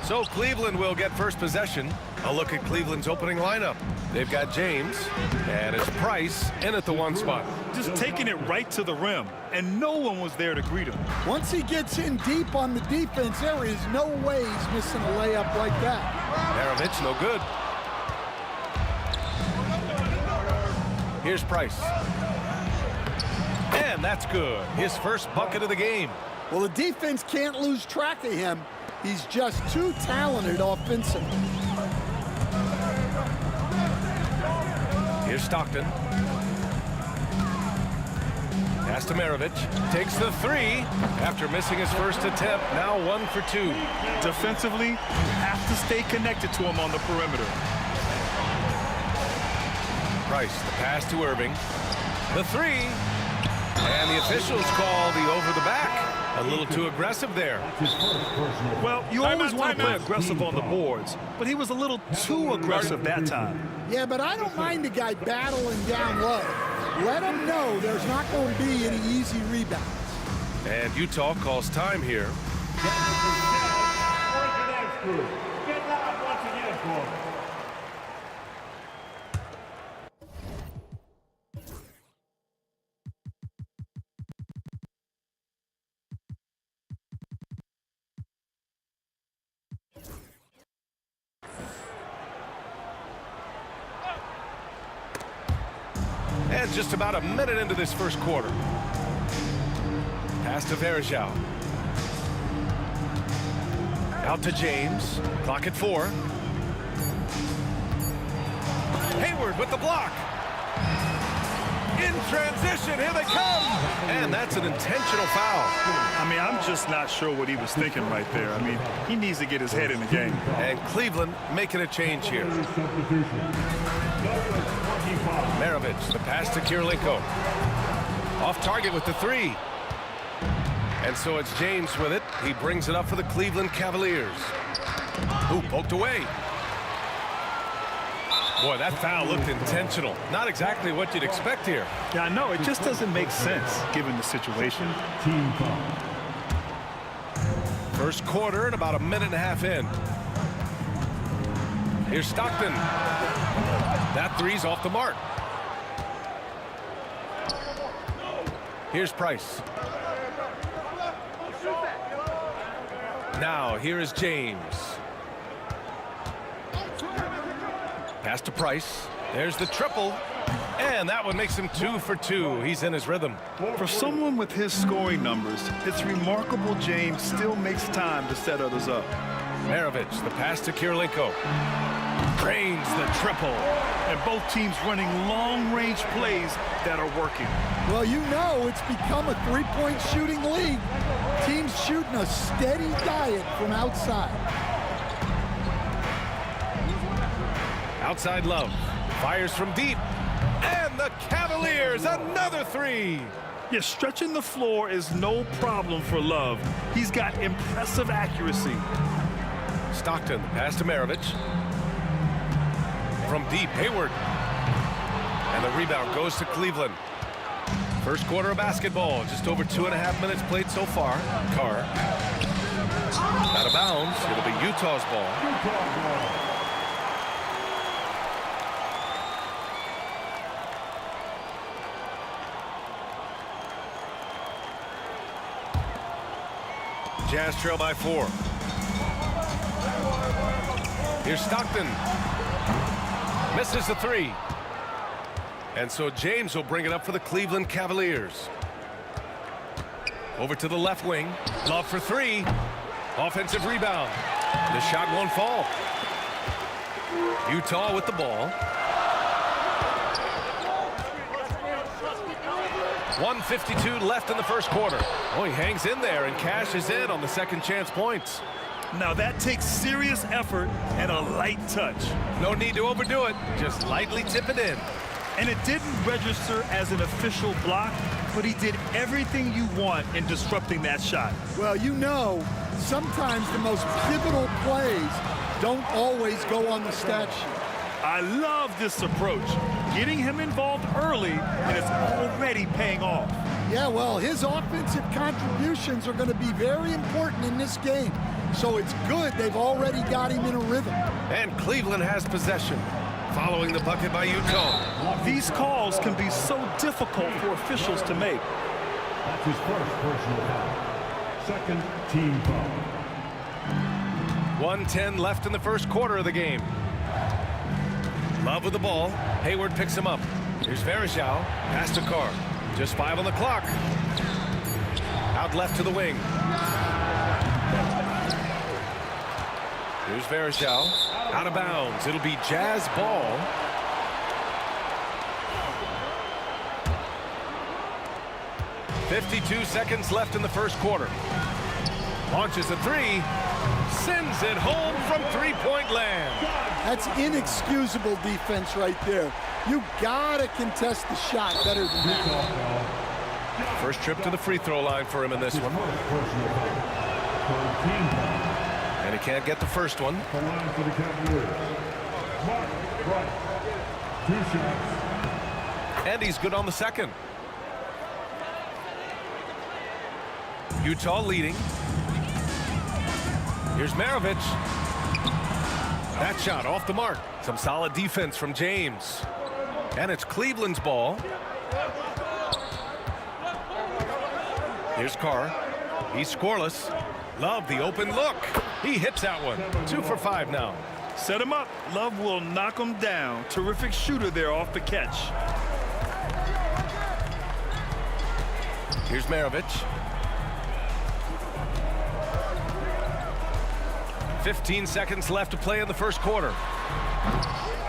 So Cleveland will get first possession. A look at Cleveland's opening lineup. They've got James, and it's Price in at the 1 spot. Just taking it right to the rim, and no one was there to greet him. Once he gets in deep on the defense, there is no way he's missing a layup like that. Maravich, no good. Here's Price. And that's good. His first bucket of the game. Well, the defense can't lose track of him. He's just too talented offensively. Here's Stockton. Pass to Maravich. Takes the 3 after missing his first attempt. Now 1 for 2. Defensively, you have to stay connected to him on the perimeter. Price, the pass to Irving. The 3. And the officials call the over the back. A little too aggressive there. Well, you always want to play aggressive on the boards, but he was a little too aggressive that time. Yeah, but I don't mind the guy battling down low. Let him know there's not going to be any easy rebounds. And Utah calls time here. Get loud once again for him. And just about a minute into this first quarter. Pass to Verjao. Out to James. Clock at 4. Hayward with the block. In transition, here they come. And that's an intentional foul. I mean, I'm just not sure what he was thinking right there. I mean, he needs to get his head in the game. And Cleveland making a change here. Maravich, the pass to Kirilenko. Off target with the 3. And so it's James with it. He brings it up for the Cleveland Cavaliers. Ooh, poked away. Boy, that foul looked intentional. Not exactly what you'd expect here. Yeah, I know. It just doesn't make sense given the situation. First quarter and about a minute and a half in. Here's Stockton. That 3's off the mark. Here's Price. Now, here is James. Pass to Price. There's the triple. And that one makes him 2 for 2. He's in his rhythm. For someone with his scoring numbers, it's remarkable James still makes time to set others up. Maravich, the pass to Kirilenko. Drains the triple. And both teams running long-range plays that are working. Well, you know it's become a three-point shooting league. Teams shooting a steady diet from outside. Outside Love. Fires from deep. And the Cavaliers, another 3. Yeah, stretching the floor is no problem for Love. He's got impressive accuracy. Stockton, the pass to Maravich. From deep, Hayward. And the rebound goes to Cleveland. First quarter of basketball, just over 2.5 minutes played so far. Carr. Out of bounds, it'll be Utah's ball. Jazz trail by 4. Here's Stockton. Misses the 3. And so James will bring it up for the Cleveland Cavaliers. Over to the left wing. Love for 3. Offensive rebound. The shot won't fall. Utah with the ball. 1:52 left in the first quarter. Oh, he hangs in there and cashes in on the second chance points. Now that takes serious effort and a light touch. No need to overdo it. Just lightly tip it in. And it didn't register as an official block, but he did everything you want in disrupting that shot. Well, you know, sometimes the most pivotal plays don't always go on the stat sheet. I love this approach. Getting him involved early, and it's already paying off. Yeah, well, his offensive contributions are going to be very important in this game. So it's good they've already got him in a rhythm. And Cleveland has possession, following the bucket by Utah. These calls can be so difficult for officials to make. That's his first personal foul. Second team foul. 1:10 left in the first quarter of the game. Love with the ball. Hayward picks him up. Here's Varejao. Pass to Carr. Just 5 on the clock. Out left to the wing. Here's Varejao. Out of bounds. It'll be Jazz ball. .52 seconds left in the first quarter. Launches a three. Sends it home from three-point land. That's inexcusable defense right there. You gotta contest the shot better than that. First trip to the free throw line for him in this one. And he can't get the first one. The line for the Cavaliers. Mark Bright. 2 shots. And he's good on the second. Utah leading. Here's Maravich. That shot off the mark. Some solid defense from James. And it's Cleveland's ball. Here's Carr. He's scoreless. Love the open look. He hits that one. 2 for 5 now. Set him up. Love will knock him down. Terrific shooter there off the catch. Here's Maravich. 15 seconds left to play in the first quarter.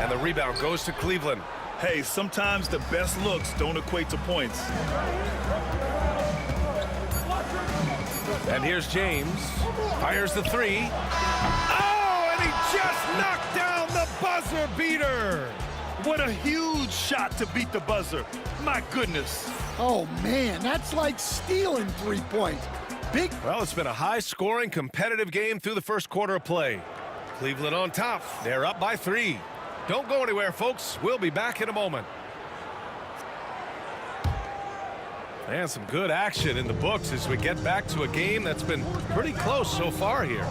And the rebound goes to Cleveland. Hey, sometimes the best looks don't equate to points. And here's James. Fires the three. Oh, and he just knocked down the buzzer beater. What a huge shot to beat the buzzer. My goodness. Oh, man, that's like stealing 3 points. Big. Well, it's been a high-scoring, competitive game through the first quarter of play. Cleveland on top. They're up by 3. Don't go anywhere, folks. We'll be back in a moment. And some good action in the books as we get back to a game that's been pretty close so far here.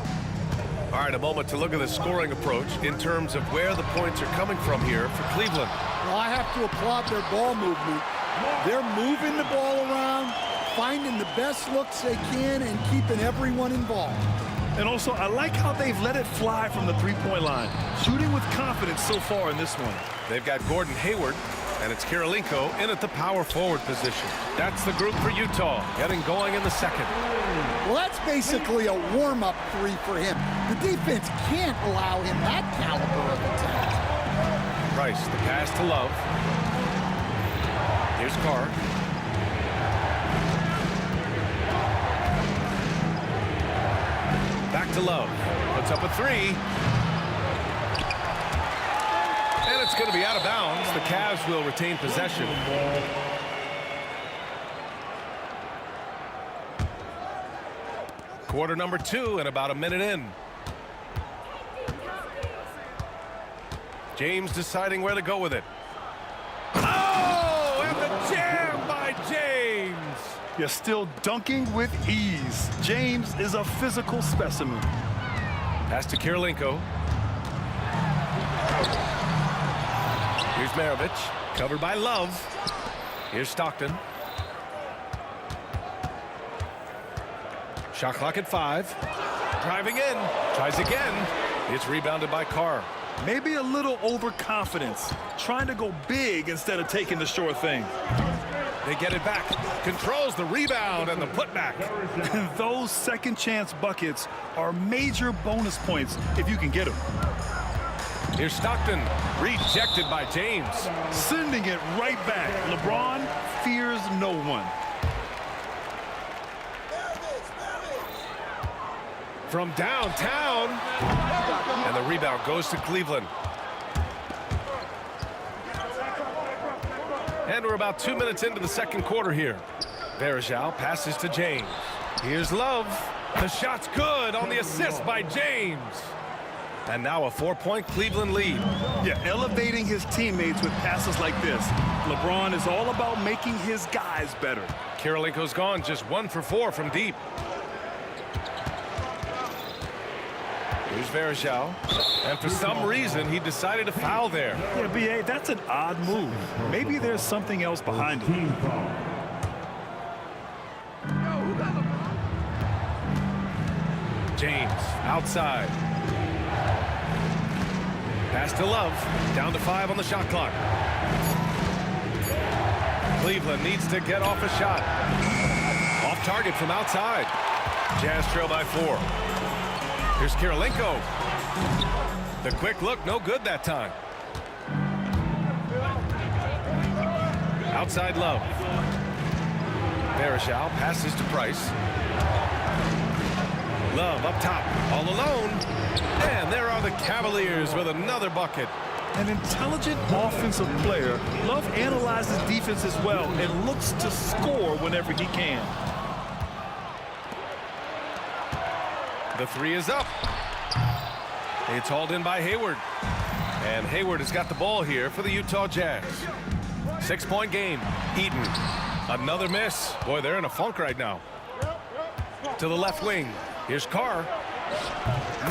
All right, a moment to look at the scoring approach in terms of where the points are coming from here for Cleveland. Well, I have to applaud their ball movement. They're moving the ball around, finding the best looks they can, and keeping everyone involved. And also, I like how they've let it fly from the three-point line. Shooting with confidence so far in this one. They've got Gordon Hayward, and it's Kirilenko in at the power forward position. That's the group for Utah, getting going in the second. Well, that's basically a warm-up 3 for him. The defense can't allow him that caliber of attack. Price, the pass to Love. Here's Carr. Back to Love. Puts up a 3. And it's going to be out of bounds. The Cavs will retain possession. Quarter number 2 and about a minute in. James deciding where to go with it. Oh, and the jam by James. You're still dunking with ease. James is a physical specimen. Pass to Kirilenko. Here's Maravich, covered by Love. Here's Stockton. Shot clock at 5. Driving in. Tries again. It's rebounded by Carr. Maybe a little overconfidence. Trying to go big instead of taking the sure thing. They get it back. Controls the rebound and the putback. Those second chance buckets are major bonus points if you can get them. Here's Stockton. Rejected by James. Sending it right back. LeBron fears no one. From downtown. And the rebound goes to Cleveland. And we're about 2 minutes into the second quarter here. Varejao passes to James. Here's Love. The shot's good on the assist by James. And now a 4-point Cleveland lead. Yeah, elevating his teammates with passes like this. LeBron is all about making his guys better. Kirilenko's gone just 1 for 4 from deep. Here's Varejao. And for some reason, he decided to foul there. Yeah, B.A., that's an odd move. Maybe there's something else behind it. James outside. Pass to Love. Down to 5 on the shot clock. Cleveland needs to get off a shot. Off target from outside. Jazz trail by 4. Here's Kirilenko. The quick look, no good that time. Outside Love. Varejao passes to Price. Love up top, all alone. And there are the Cavaliers with another bucket. An intelligent offensive player, Love analyzes defense as well and looks to score whenever he can. The 3 is up. It's hauled in by Hayward. And Hayward has got the ball here for the Utah Jazz. 6-point game. Eaton. Another miss. Boy, they're in a funk right now. To the left wing. Here's Carr.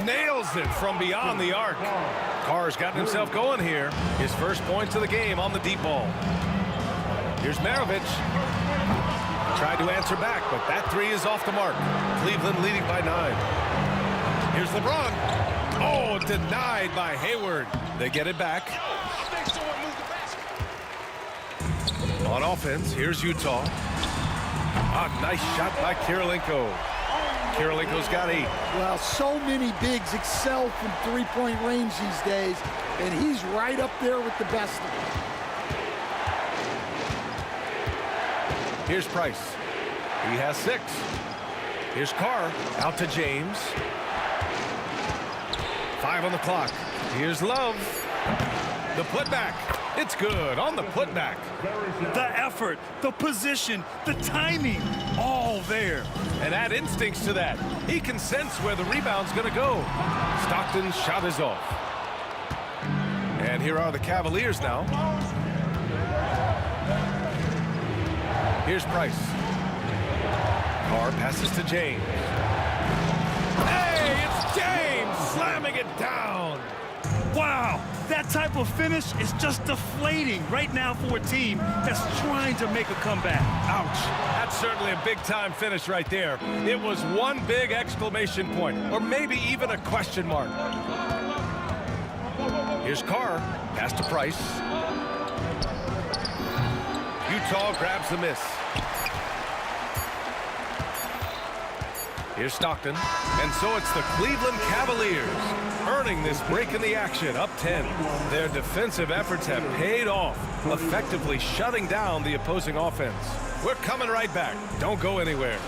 Nails it from beyond the arc. Carr's gotten himself going here. His first points of the game on the deep ball. Here's Maravich. Tried to answer back, but that 3 is off the mark. Cleveland leading by 9. Here's LeBron. Oh, denied by Hayward. They get it back. On offense, here's Utah. A nice shot by Kirilenko. Kirilenko's got 8. Well, so many bigs excel from three-point range these days, and he's right up there with the best of them. Here's Price. He has 6. Here's Carr. Out to James. 5 on the clock. Here's Love. The putback. It's good on the putback. The effort, the position, the timing, all there. And add instincts to that. He can sense where the rebound's going to go. Stockton's shot is off. And here are the Cavaliers now. Here's Price. Carr passes to James. Hey, it's James slamming it down. Wow, that type of finish is just deflating right now for a team that's trying to make a comeback. Ouch. That's certainly a big-time finish right there. It was one big exclamation point, or maybe even a question mark. Here's Carr. Pass to Price. Utah grabs the miss. Here's Stockton. And so it's the Cleveland Cavaliers earning this break in the action, up 10. Their defensive efforts have paid off, effectively shutting down the opposing offense. We're coming right back. Don't go anywhere.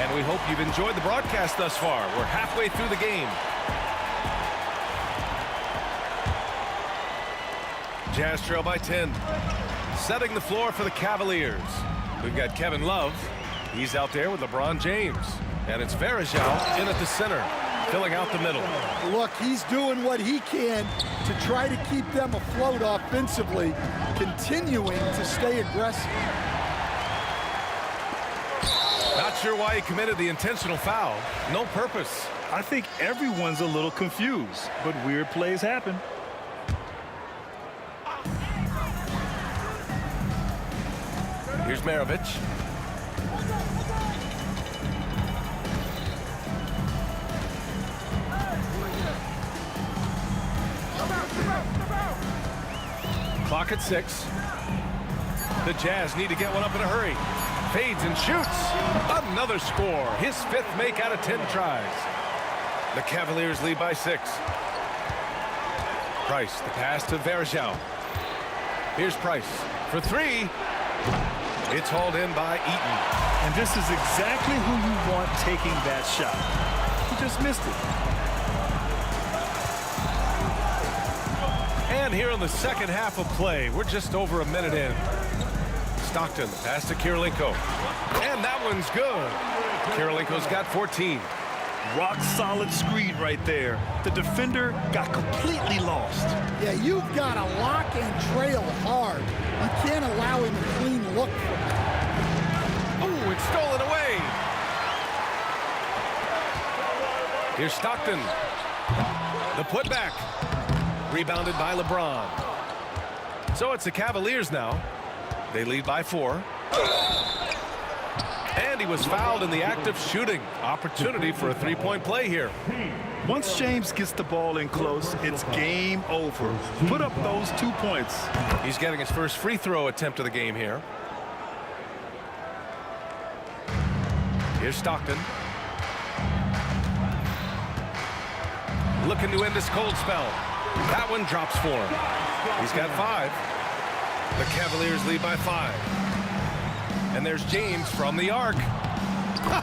And we hope you've enjoyed the broadcast thus far. We're halfway through the game. Jazz trail by 10. Setting the floor for the Cavaliers. We've got Kevin Love. He's out there with LeBron James. And it's Varejao in at the center, filling out the middle. Look, he's doing what he can to try to keep them afloat offensively, continuing to stay aggressive. Not sure why he committed the intentional foul. No purpose. I think everyone's a little confused, but weird plays happen. Here's Maravich. Clock at 6. The Jazz need to get one up in a hurry. Fades and shoots. Another score. His 5th make out of 10 tries. The Cavaliers lead by 6. Price, the pass to Varejao. Here's Price for 3. It's hauled in by Eaton. And this is exactly who you want taking that shot. He just missed it. And here in the second half of play, we're just over a minute in. Stockton, pass to Kirilenko. And that one's good. Kirilenko's got 14. Rock solid screen right there. The defender got completely lost. Yeah, you've got to lock and trail hard. You can't allow him a clean look. Oh, it's stolen away. Here's Stockton. The putback. Rebounded by LeBron. So it's the Cavaliers now. They lead by 4. And he was fouled in the act of shooting. Opportunity for a three-point play here. Once James gets the ball in close, it's game over. Put up those 2 points. He's getting his first free throw attempt of the game here. Here's Stockton. Looking to end this cold spell. That one drops for him. He's got 5. The Cavaliers lead by 5. And there's James from the arc.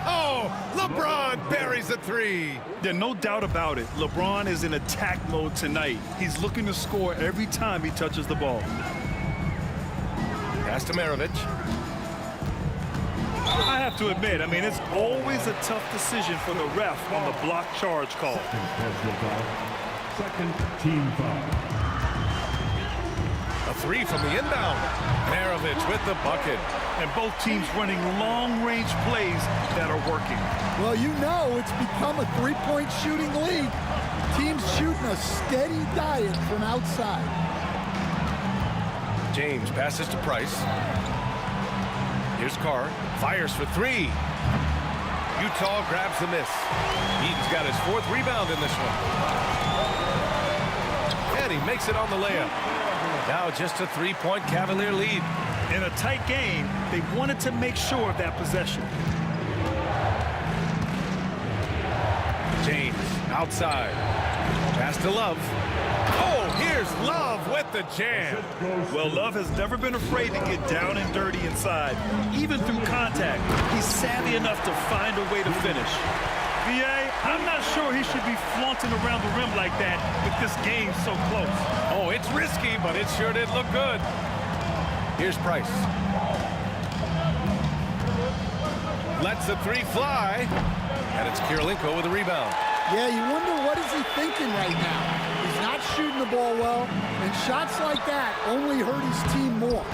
Oh, LeBron buries a 3. There's no doubt about it. LeBron is in attack mode tonight. He's looking to score every time he touches the ball. Pass to Maravich. I have to admit, I mean, it's always a tough decision for the ref on the block charge call. Second team foul. A 3 from the inbound. Maravich with the bucket. And both teams running long-range plays that are working. Well, you know it's become a three-point shooting league. Teams shooting a steady diet from outside. James passes to Price. Here's Carr. Fires for 3. Utah grabs the miss. Eaton's got his 4th rebound in this one. And he makes it on the layup. Now just a 3-point Cavalier lead. In a tight game, they wanted to make sure of that possession. James outside. Pass to Love. Oh, here's Love with the jam. Well, Love has never been afraid to get down and dirty inside. Even through contact, he's savvy enough to find a way to finish. VA, I'm not sure he should be flaunting around the rim like that with this game so close. Oh, it's risky, but it sure did look good. Here's Price. Lets the 3 fly. And it's Kirilenko with a rebound. Yeah, you wonder what is he thinking right now. He's not shooting the ball well, and shots like that only hurt his team more.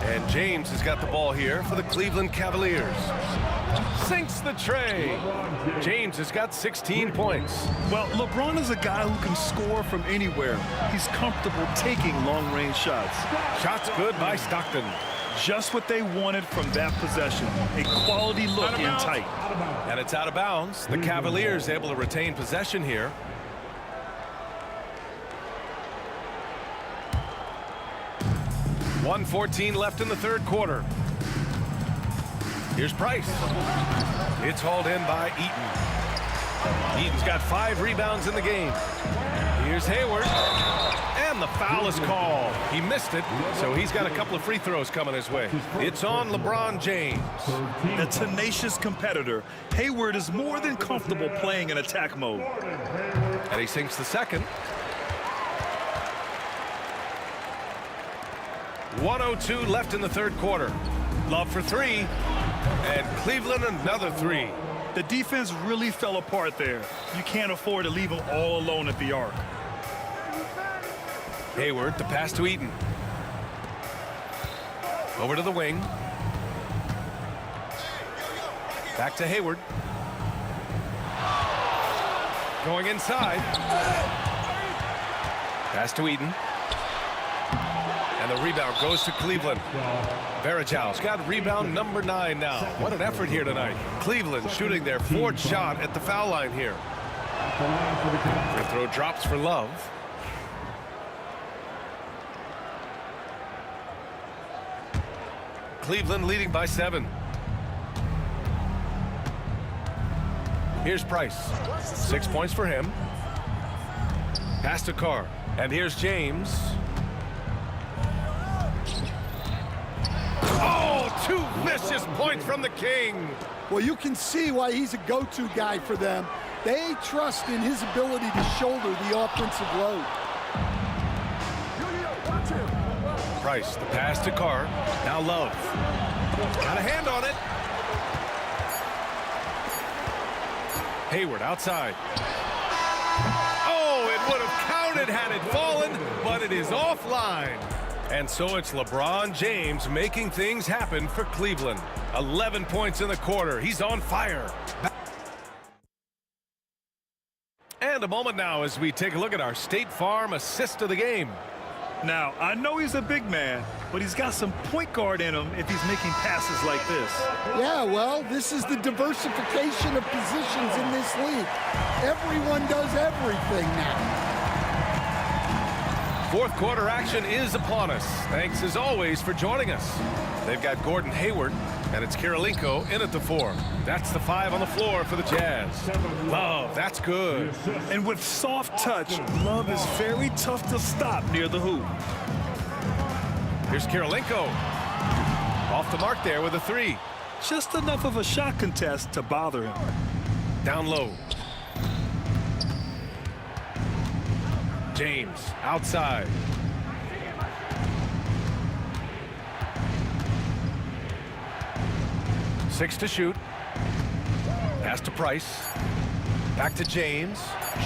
And James has got the ball here for the Cleveland Cavaliers. Sinks the tray. James has got 16 points. Well, LeBron is a guy who can score from anywhere. He's comfortable taking long-range shots. Shots good by Stockton. Just what they wanted from that possession. A quality look in tight. And it's out of bounds. The Cavaliers able to retain possession here. .114 left in the third quarter. Here's Price. It's hauled in by Eaton. Eaton's got 5 rebounds in the game. Here's Hayward. And the foul is called. He missed it, so he's got a couple of free throws coming his way. It's on LeBron James. A tenacious competitor, Hayward is more than comfortable playing in attack mode. And he sinks the second. 1:02 left in the third quarter. Love for 3. And Cleveland another 3. The defense really fell apart there. You can't afford to leave them all alone at the arc. Hayward, the pass to Eaton. Over to the wing. Back to Hayward. Going inside. Pass to Eaton. And the rebound goes to Cleveland. Varejau's got rebound number 9 now. What an effort here tonight. Cleveland shooting their 4th shot at the foul line here. Free throw drops for Love. Cleveland leading by 7. Here's Price. 6 points for him. Pass to Carr. And here's James. Oh, Two vicious points from the King. Well, you can see why he's a go-to guy for them. They trust in his ability to shoulder the offensive load. Price, the pass to Carr. Now Love. Got a hand on it. Hayward outside. Oh, it would have counted had it fallen, but it is offline. And so it's LeBron James making things happen for Cleveland. 11 points in the quarter. He's on fire. And a moment now as we take a look at our State Farm assist of the game. Now, I know he's a big man, but he's got some point guard in him if he's making passes like this. Yeah, well, this is the diversification of positions in this league. Everyone does everything now. Fourth quarter action is upon us. Thanks as always for joining us. They've got Gordon Hayward, and it's Kirilenko in at the 4. That's the 5 on the floor for the Jazz. Love, that's good. And with soft touch, Love is very tough to stop near the hoop. Here's Kirilenko. Off the mark there with a 3. Just enough of a shot contest to bother him. Down low. James outside. Six to shoot. Pass to Price. Back to James.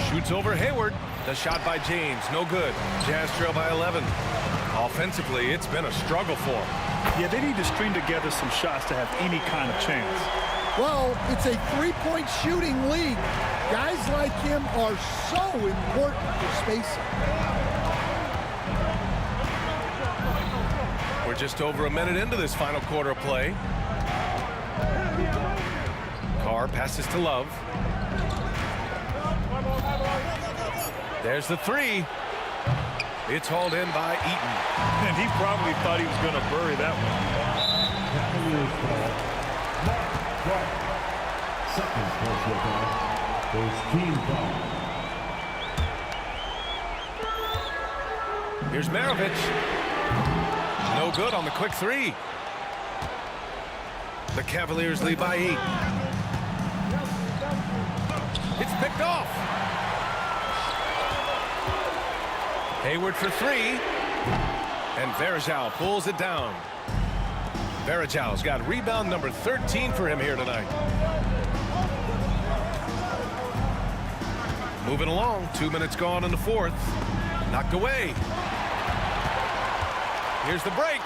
Shoots over Hayward. The shot by James. No good. Jazz trail by 11. Offensively, it's been a struggle for them. Yeah, they need to string together some shots to have any kind of chance. Well, it's a three-point shooting league. Guys like him are so important for spacing. We're just over a minute into this final quarter of play. Carr passes to Love. There's the 3. It's hauled in by Eaton. And he probably thought he was going to bury that one. Here's Maravich. No good on the quick 3. The Cavaliers lead by 8. It's picked off. Hayward for 3. And Varejao pulls it down. Varejao's got rebound number 13 for him here tonight. Moving along. 2 minutes gone in the fourth. Knocked away. Here's the break.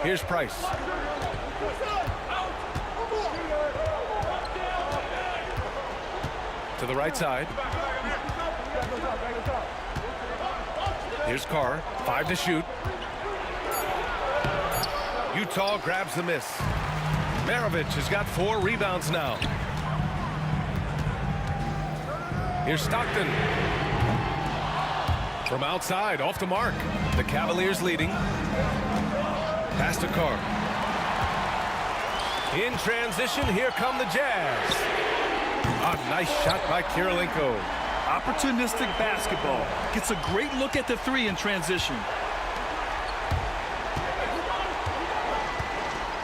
Here's Price. To the right side. Here's Carr. 5 to shoot. Utah grabs the miss. Maravich has got 4 rebounds now. Here's Stockton. From outside, off the mark. The Cavaliers leading. Pass to Carr. In transition, here come the Jazz. A nice shot by Kirilenko. Opportunistic basketball. Gets a great look at the 3 in transition.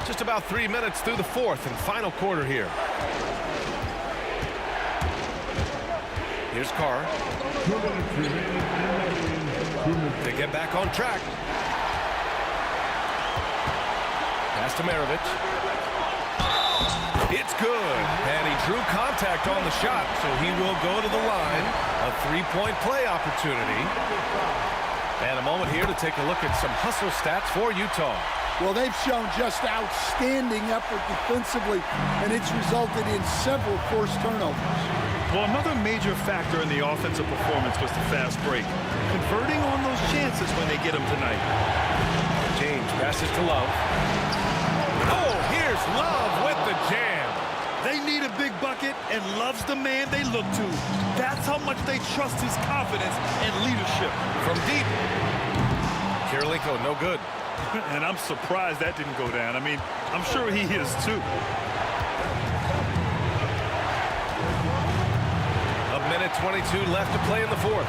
Just about 3 minutes through the fourth and final quarter here. Here's Carr. They get back on track. Pass to Maravich. It's good. And he drew contact on the shot, so he will go to the line. A 3-point play opportunity. And a moment here to take a look at some hustle stats for Utah. Well, they've shown just outstanding effort defensively, and it's resulted in several forced turnovers. Well, another major factor in the offensive performance was the fast break. Converting on those chances when they get them tonight. James passes to Love. Oh, here's Love with the jam. They need a big bucket, and Love's the man they look to. That's how much they trust his confidence and leadership. From deep. Kirilenko, no good. And I'm surprised that didn't go down. I mean, I'm sure he is too. A minute 22 left to play in the fourth.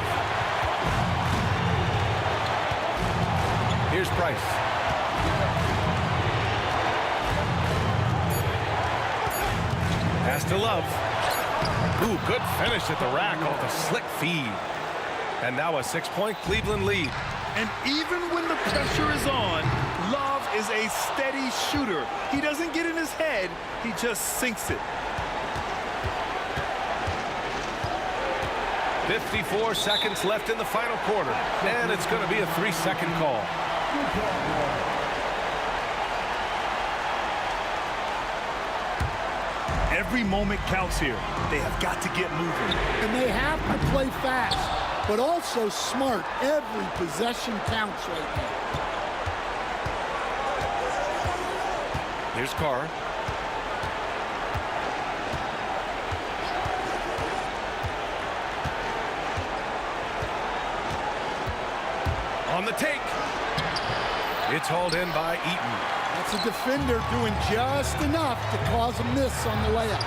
Here's Price. Pass to Love. Ooh, good finish at the rack off the slick feed. And now a 6-point Cleveland lead. And even when the pressure is on, Love is a steady shooter. He doesn't get in his head, he just sinks it. 54 seconds left in the final quarter. And it's going to be a 3-second call. Every moment counts here. They have got to get moving. And they have to play fast, but also smart. Every possession counts right now. Here's Carr. On the take. It's hauled in by Eaton. That's a defender doing just enough to cause a miss on the layup.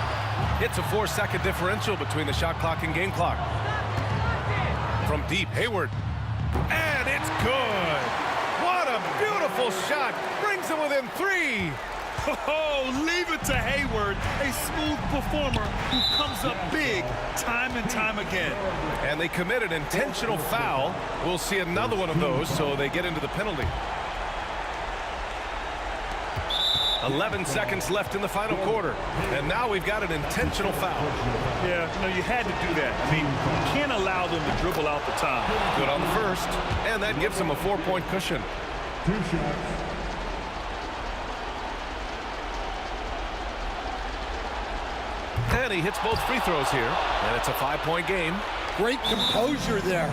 It's a 4-second differential between the shot clock and game clock. From deep, Hayward. And it's good. What a beautiful shot. Brings them within 3. Oh, leave it to Hayward, a smooth performer who comes up big time and time again. And they committed intentional foul. We'll see another one of those, so they get into the penalty. 11 seconds left in the final quarter. And now we've got an intentional foul. Yeah, you had to do that. I mean, you can't allow them to dribble out the time. Good on the first, and that gives them a 4-point cushion. 2 shots. And he hits both free throws here, and it's a 5-point game. Great composure there.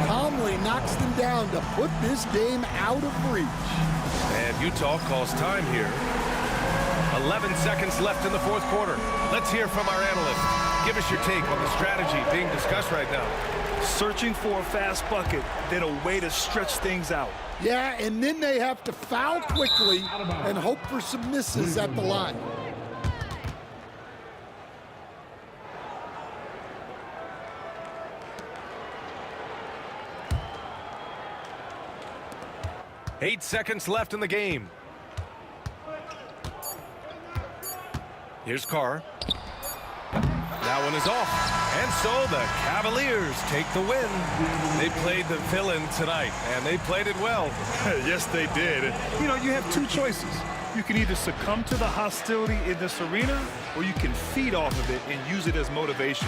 Calmly knocks them down to put this game out of reach. And Utah calls time here. 11 seconds left in the fourth quarter. Let's hear from our analyst. Give us your take on the strategy being discussed right now. Searching for a fast bucket, then a way to stretch things out. Yeah, and then they have to foul quickly and hope for some misses at the line. Eight seconds left in the game. Here's Carr. That one is off. And so the Cavaliers take the win. They played the villain tonight, and they played it well. Yes, they did. You have two choices. You can either succumb to the hostility in this arena, or you can feed off of it and use it as motivation.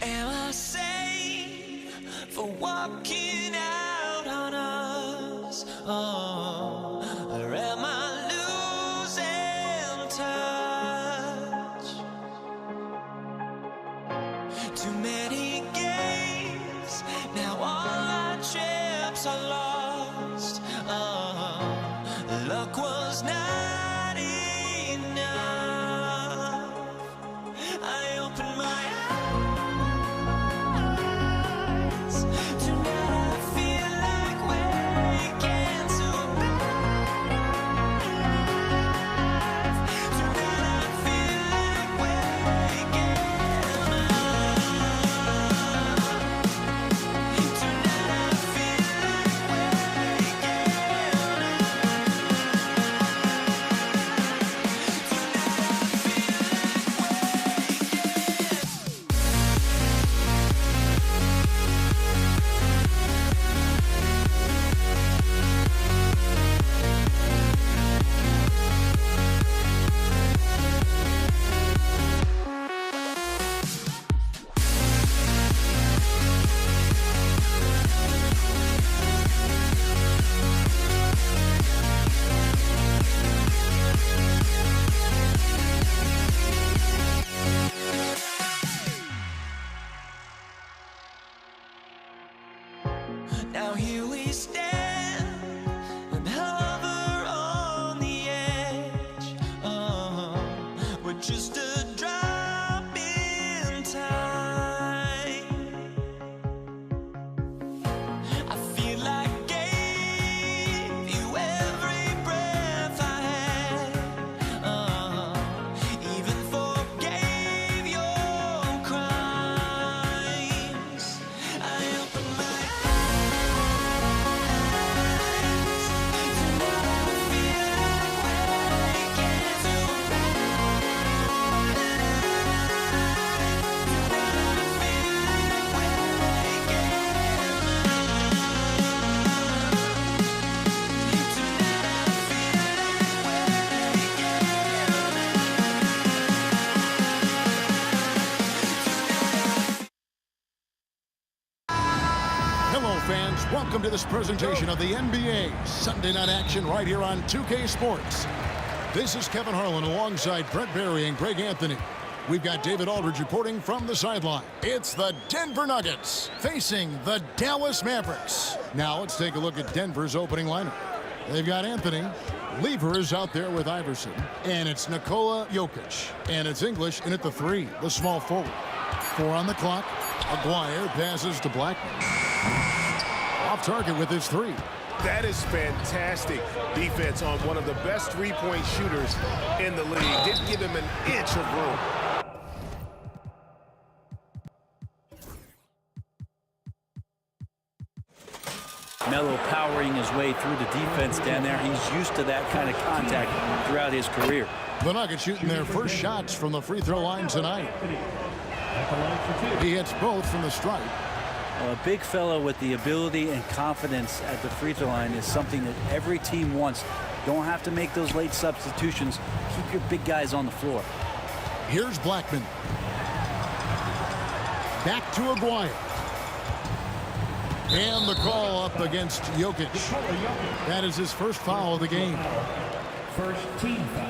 Am I sane for walking out on us? Or am I losing touch? Too many games, now all our chips guess I lost. Luck was not enough. I opened my eyes. Tonight I feel like waking to life. Tonight I feel like waking Now here we stand and hover on the edge. We're just a drop in time. I feel like I gave you every breath I had. Even forgave your crimes. I opened my Hello, fans. Welcome to this presentation of the NBA Sunday night action right here on 2K Sports. This is Kevin Harlan alongside Brett Barry and Greg Anthony. We've got David Aldridge reporting from the sideline. It's the Denver Nuggets facing the Dallas Mavericks. Now let's take a look at Denver's opening lineup. They've got Anthony. Lever is out there with Iverson. And it's Nikola Jokic. And it's English in at the 3, the small forward. 4 on the clock. Aguirre passes to Blackman. Off target with his 3. That is fantastic defense on one of the best three-point shooters in the league. Didn't give him an inch of room. Melo powering his way through the defense down there. He's used to that kind of contact throughout his career. The Nuggets shooting their first shots from the free throw line tonight. He hits both from the stripe. Well, a big fellow with the ability and confidence at the free throw line is something that every team wants. Don't have to make those late substitutions. Keep your big guys on the floor. Here's Blackman. Back to Aguirre. And the call up against Jokic. That is his first foul of the game. First team foul.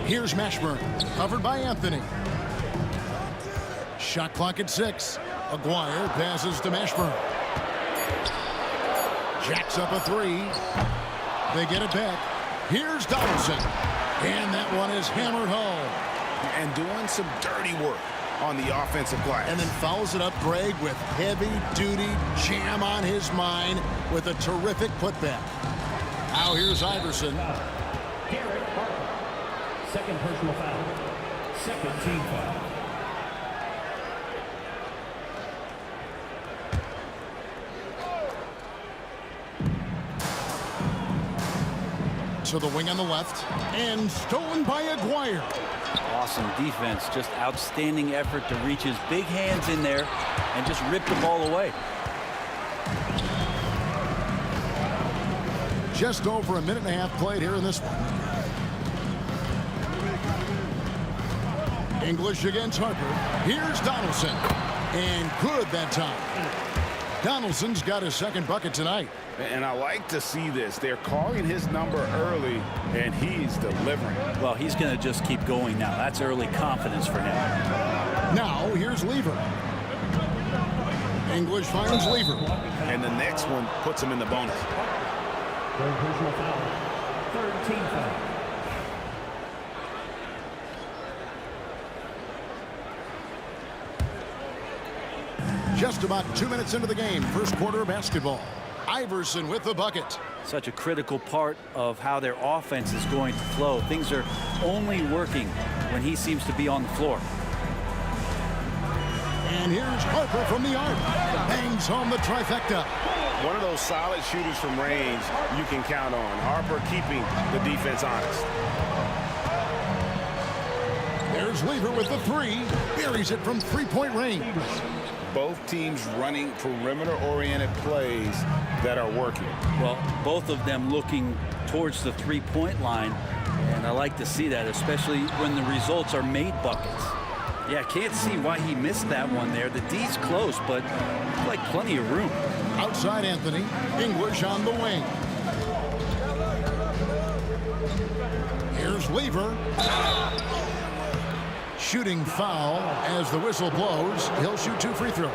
Here's Mashburn, covered by Anthony. Shot clock at 6. Aguirre passes to Mashburn. Jacks up a 3. They get it back. Here's Donaldson. And that one is hammered home. And doing some dirty work on the offensive glass. And then fouls it up, Greg, with heavy-duty jam on his mind with a terrific putback. Now here's Iverson. Second personal foul. Second team foul. To the wing on the left. And stolen by Aguirre. Awesome defense. Just outstanding effort to reach his big hands in there and just rip the ball away. Just over a minute and a half played here in this one. English against Harper. Here's Donaldson. And good that time. Donaldson's got his second bucket tonight. And I like to see this. They're calling his number early, and he's delivering. Well, he's going to just keep going now. That's early confidence for him. Now, here's Lever. English finds Lever. And the next one puts him in the bonus. Third personal foul. Third team foul. Just about 2 minutes into the game, first quarter of basketball. Iverson with the bucket. Such a critical part of how their offense is going to flow. Things are only working when he seems to be on the floor. And here's Harper from the arc. Bangs home the trifecta. One of those solid shooters from range you can count on. Harper keeping the defense honest. There's Lever with the three. Buries it from three-point range. Both teams running perimeter-oriented plays that are working. Well, both of them looking towards the three-point line, and I like to see that, especially when the results are made buckets. Yeah, I can't see why he missed that one there. The D's close, but like plenty of room. Outside Anthony. English on the wing. Here's Lever. Shooting foul as the whistle blows. He'll shoot 2 free throws.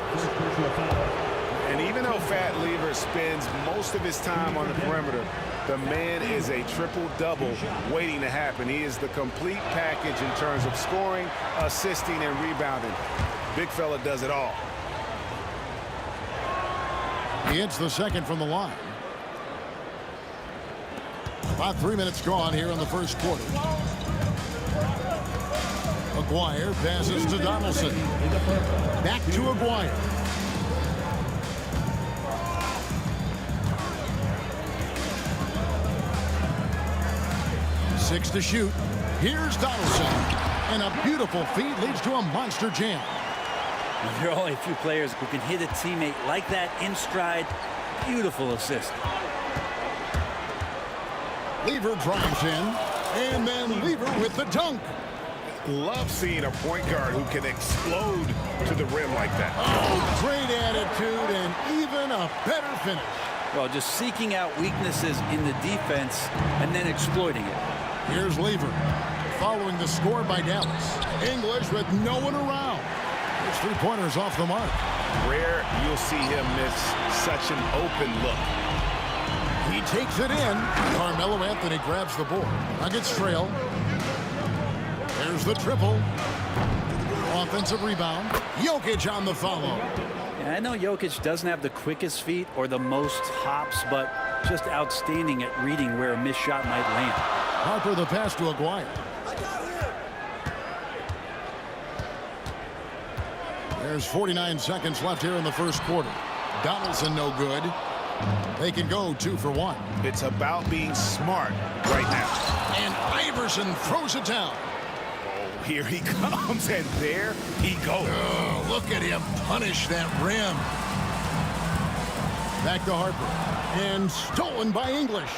And even though Fat Lever spends most of his time on the perimeter, the man is a triple-double waiting to happen. He is the complete package in terms of scoring, assisting, and rebounding. Big fella does it all. He hits the second from the line. About 3 minutes gone here in the first quarter. Aguirre passes to Donaldson. Back to Aguirre. Six to shoot. Here's Donaldson. And a beautiful feed leads to a monster jam. There are only a few players who can hit a teammate like that in stride. Beautiful assist. Lever drives in. And then Lever with the dunk. Love seeing a point guard who can explode to the rim like that. Oh, great attitude and even a better finish. Well, just seeking out weaknesses in the defense and then exploiting it. Here's Lever. Following the score by Dallas. English with no one around. His three-pointers off the mark. Rare you'll see him miss such an open look. He takes it in. Carmelo Anthony grabs the board. Nuggets trail. There's the triple. Offensive rebound. Jokic on the follow. Yeah, I know Jokic doesn't have the quickest feet or the most hops, but just outstanding at reading where a missed shot might land. Harper the pass to Aguirre. There's 49 seconds left here in the first quarter. Donaldson no good. They can go 2 for 1. It's about being smart right now. And Iverson throws it down. Here he comes, and there he goes. Oh, look at him punish that rim. Back to Harper. And stolen by English.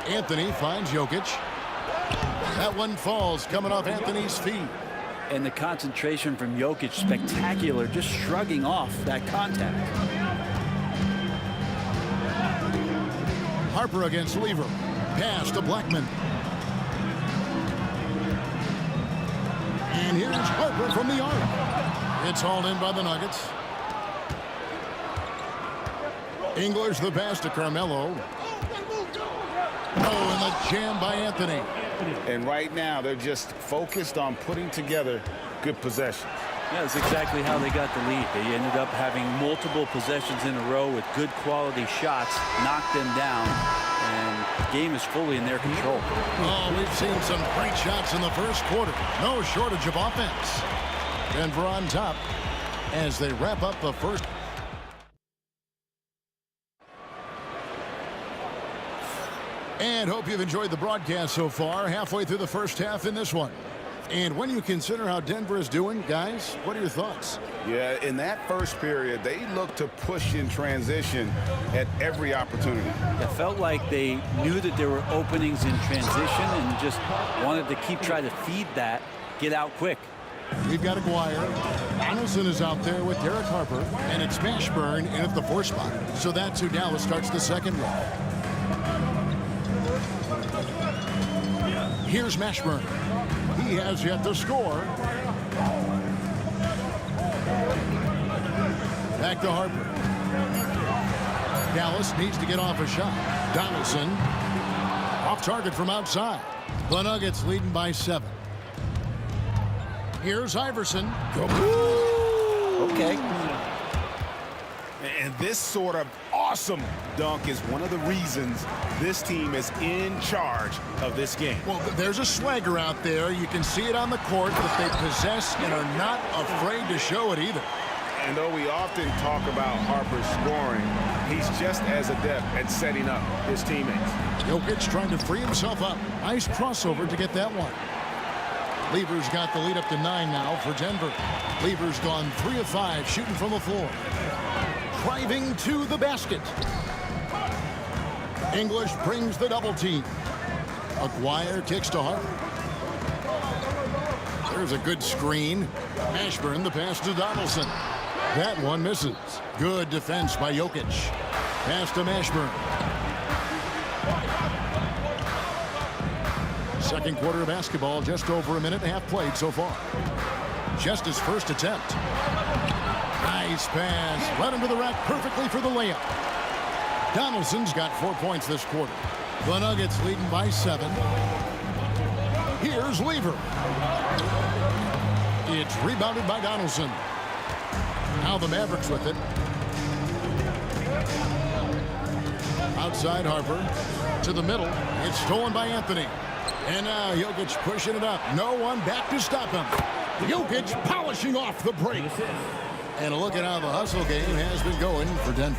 Anthony finds Jokic. That one falls coming off Anthony's feet. And the concentration from Jokic, spectacular, just shrugging off that contact. Harper against Lever. Pass to Blackman. And here's Harper from the arc. It's hauled in by the Nuggets. English the pass to Carmelo. Oh, and the jam by Anthony. And right now, they're just focused on putting together good possessions. Yeah, that's exactly how they got the lead. They ended up having multiple possessions in a row with good quality shots, knocked them down, and the game is fully in their control. Oh, we've seen some great shots in the first quarter. No shortage of offense. Denver on top as they wrap up the first. And hope you've enjoyed the broadcast so far. Halfway through the first half in this one. And when you consider how Denver is doing, guys, what are your thoughts? Yeah, in that first period, they looked to push in transition at every opportunity. It felt like they knew that there were openings in transition and just wanted to keep trying to feed that, get out quick. We've got Aguirre. Donaldson is out there with Derek Harper, and it's Mashburn in at the 4 spot. So that's who Dallas starts the second with. Here's Mashburn. He has yet to score. Back to Harper. Dallas needs to get off a shot. Donaldson off target from outside. The Nuggets leading by 7. Here's Iverson. Okay. And this sort of awesome dunk is one of the reasons this team is in charge of this game. Well, there's a swagger out there. You can see it on the court that they possess and are not afraid to show it either. And though we often talk about Harper's scoring, he's just as adept at setting up his teammates. Jokic trying to free himself up. Nice crossover to get that one. Lever's got the lead up to 9 now for Denver. Lever's gone 3 of 5 shooting from the floor. Driving to the basket. English brings the double team. Aguirre kicks to Harper. There's a good screen. Mashburn, the pass to Donaldson. That one misses. Good defense by Jokic. Pass to Mashburn. Second quarter of basketball, just over a minute and a half played so far. Just his first attempt. Nice pass. Led him to the rack perfectly for the layup. Donaldson's got 4 points this quarter. The Nuggets leading by 7. Here's Lever. It's rebounded by Donaldson. Now the Mavericks with it. Outside Harper. To the middle. It's stolen by Anthony. And now Jokic pushing it up. No one back to stop him. Jokic polishing off the break. And a look at how the hustle game has been going for Denver.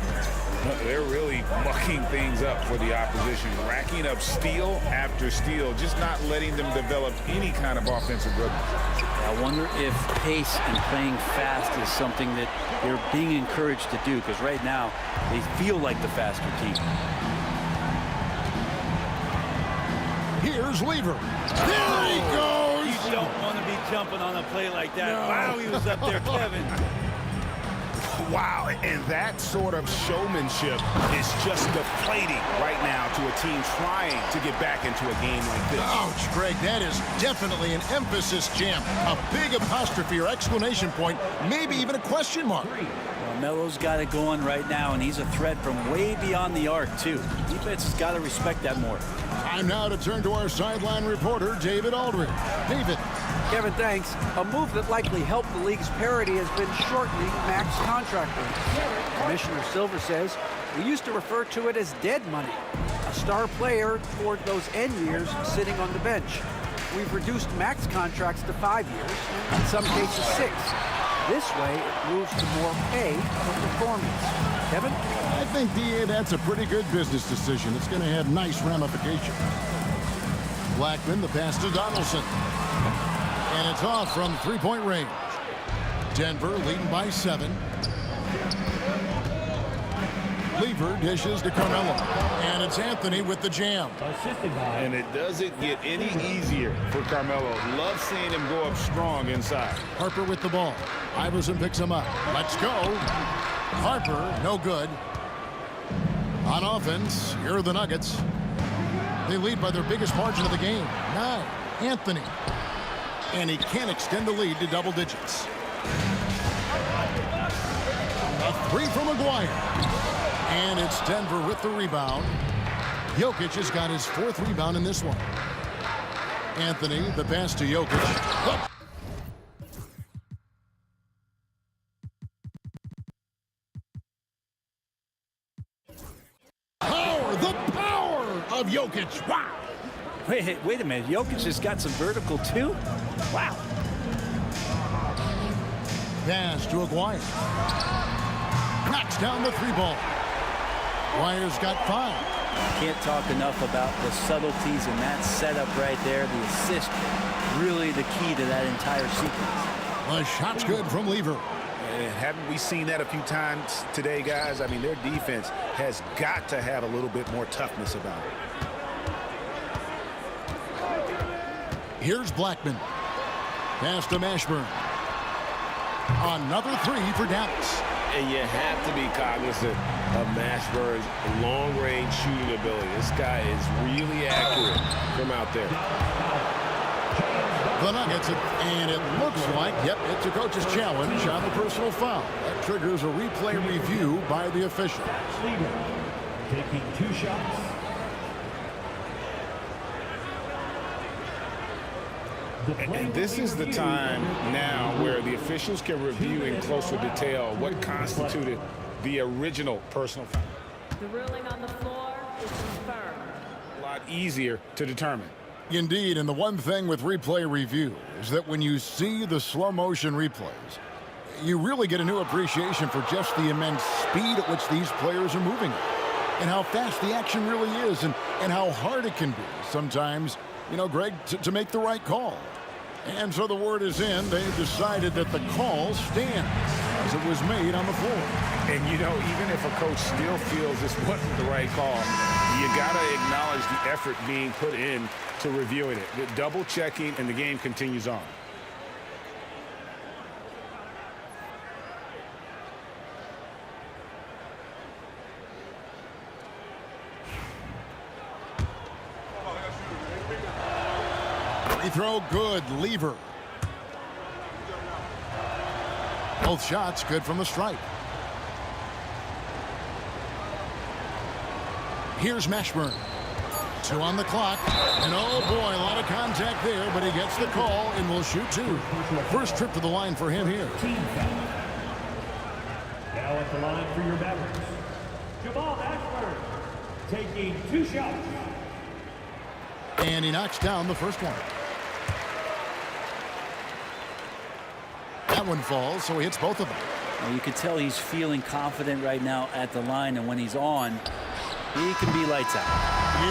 They're really mucking things up for the opposition, racking up steal after steal, just not letting them develop any kind of offensive rhythm. I wonder if pace and playing fast is something that they're being encouraged to do, because right now they feel like the faster team. Here's Lever. There he goes! You don't want to be jumping on a play like that. No. Wow, he was up there, Kevin. Wow, and that sort of showmanship is just deflating right now to a team trying to get back into a game like this. Ouch, Greg, that is definitely an emphasis jam. A big apostrophe or exclamation point, maybe even a question mark. Well, Melo's got it going right now, and he's a threat from way beyond the arc, too. Defense has got to respect that more. Time now to turn to our sideline reporter, David Aldridge. David. Kevin, thanks. A move that likely helped the league's parity has been shortening max contract rates. Commissioner Silver says we used to refer to it as dead money, a star player toward those end years sitting on the bench. We've reduced max contracts to 5 years, in some cases 6. This way, it moves to more pay for performance. Kevin? I think, DA, that's a pretty good business decision. It's going to have nice ramifications. Blackman, the pass to Donaldson. And it's off from three-point range. Denver leading by 7. Lever dishes to Carmelo. And it's Anthony with the jam. And it doesn't get any easier for Carmelo. Love seeing him go up strong inside. Harper with the ball. Iverson picks him up. Let's go. Harper, no good. On offense, here are the Nuggets. They lead by their biggest margin of the game. 9. Anthony. And he can't extend the lead to double digits. A 3 from Aguirre. And it's Denver with the rebound. Jokic has got his 4th rebound in this one. Anthony, the pass to Jokic. Oh. The power of Jokic. Wow. Wait a minute. Jokic has got some vertical, too? Wow. Pass to Aguirre. Knocks down the 3-ball. Aguirre's got 5. Can't talk enough about the subtleties in that setup right there. The assist, really the key to that entire sequence. The shot's good from Lever. And haven't we seen that a few times today, guys? I mean, their defense has got to have a little bit more toughness about it. Here's Blackman. Pass to Mashburn. Another three for Dallas. And you have to be cognizant of Mashburn's long-range shooting ability. This guy is really accurate from out there. The Nuggets, and it looks like, yep, it's a coach's challenge on the personal foul. That triggers a replay review by the official. Taking 2 shots. And this is the time now where the officials can review in closer detail what constituted the original personal foul. The ruling on the floor is confirmed. A lot easier to determine. Indeed, and the one thing with replay review is that when you see the slow motion replays, you really get a new appreciation for just the immense speed at which these players are moving and how fast the action really is and how hard it can be sometimes, you know, Greg, to make the right call. And so the word is in. They've decided that the call stands as it was made on the floor. And, you know, even if a coach still feels this wasn't the right call, you got to acknowledge the effort being put in to reviewing it. The double checking, and the game continues on. Free throw good. Lever. Both shots good from the stripe. Here's Mashburn. 2 on the clock. And oh boy, a lot of contact there, but he gets the call and will shoot 2. First trip to the line for him here. Now at the line for your Mavericks, Jamal Ashburn, taking 2 shots. And he knocks down the first one. That one falls, so he hits both of them. Well, you can tell he's feeling confident right now at the line, and when he's on, he can be lights out.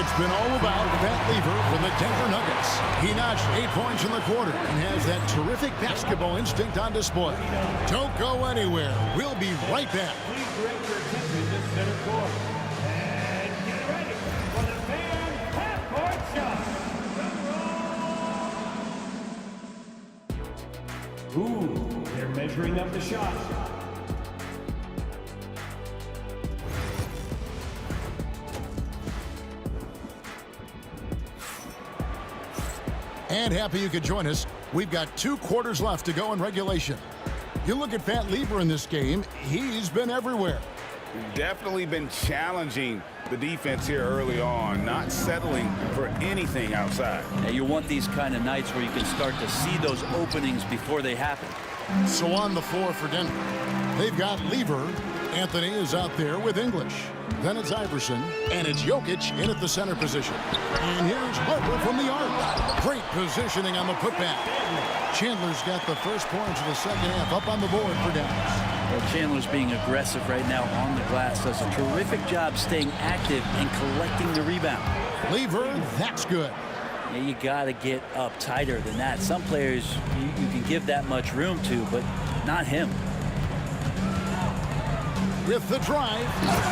It's been all about that lever for the Denver Nuggets. He notched 8 points in the quarter and has that terrific basketball instinct on display. Don't go anywhere. We'll be right back. Please direct your attention to this center court. And get ready for the fan half-court shot. Ooh, they're measuring up the shot. And happy you could join us. We've got 2 quarters left to go in regulation. You look at Pat Lever in this game, he's been everywhere. Definitely been challenging the defense here early on, not settling for anything outside. Now, you want these kind of nights where you can start to see those openings before they happen. So on the floor for Denver, they've got Lever. Anthony is out there with English. Then it's Iverson, and it's Jokic in at the center position. And here's Harper from the arc. Great positioning on the putback. Chandler's got the first points of the second half up on the board for Dallas. Well, Chandler's being aggressive right now on the glass. Does a terrific job staying active and collecting the rebound. Lever, that's good. Yeah, you got to get up tighter than that. Some players you can give that much room to, but not him. With the drive,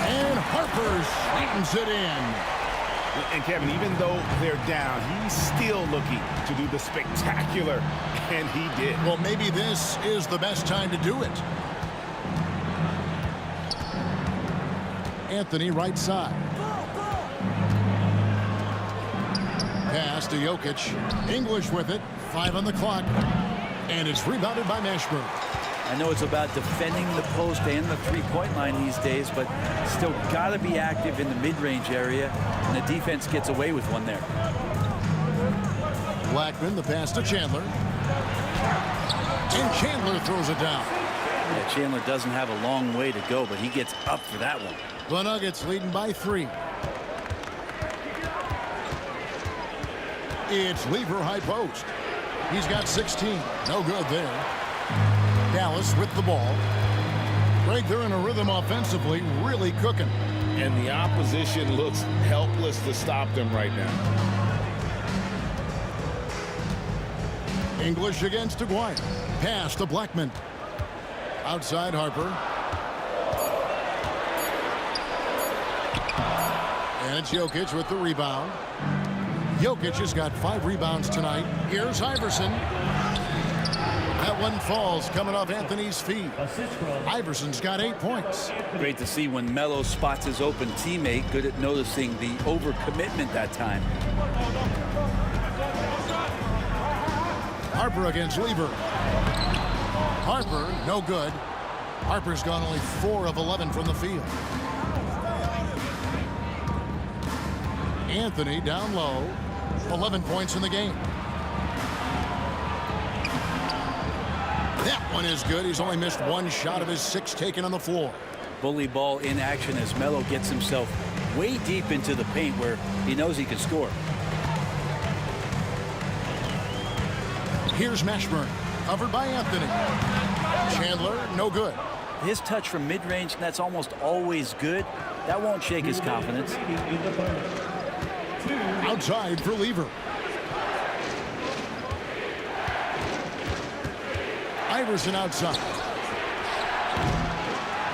and Harper slams it in. And Kevin, even though they're down, he's still looking to do the spectacular, and he did. Well, maybe this is the best time to do it. Anthony right side. Pass to Jokic. English with it. 5 on the clock. And it's rebounded by Mashburn. I know it's about defending the post and the three-point line these days, but still got to be active in the mid-range area, and the defense gets away with one there. Blackman, the pass to Chandler. And Chandler throws it down. Yeah, Chandler doesn't have a long way to go, but he gets up for that one. The Nuggets leading by 3. It's Lever high post. He's got 16. No good there. Dallas with the ball. Greg, they're in a rhythm offensively, really cooking. And the opposition looks helpless to stop them right now. English against Aguirre. Pass to Blackman. Outside Harper. And it's Jokic with the rebound. Jokic has got 5 rebounds tonight. Here's Iverson. one falls coming off Anthony's feet. Iverson's got 8 points. Great to see when Melo spots his open teammate. Good at noticing the overcommitment that time. Harper against Lever. Harper, no good. Harper's gone only 4 of 11 from the field. Anthony down low. 11 points in the game. That one is good. He's only missed 1 shot of his 6 taken on the floor. Bully ball in action as Melo gets himself way deep into the paint where he knows he can score. Here's Mashburn, covered by Anthony. Chandler, no good. His touch from mid-range, that's almost always good. That won't shake his confidence. Outside for Lever. Iverson outside.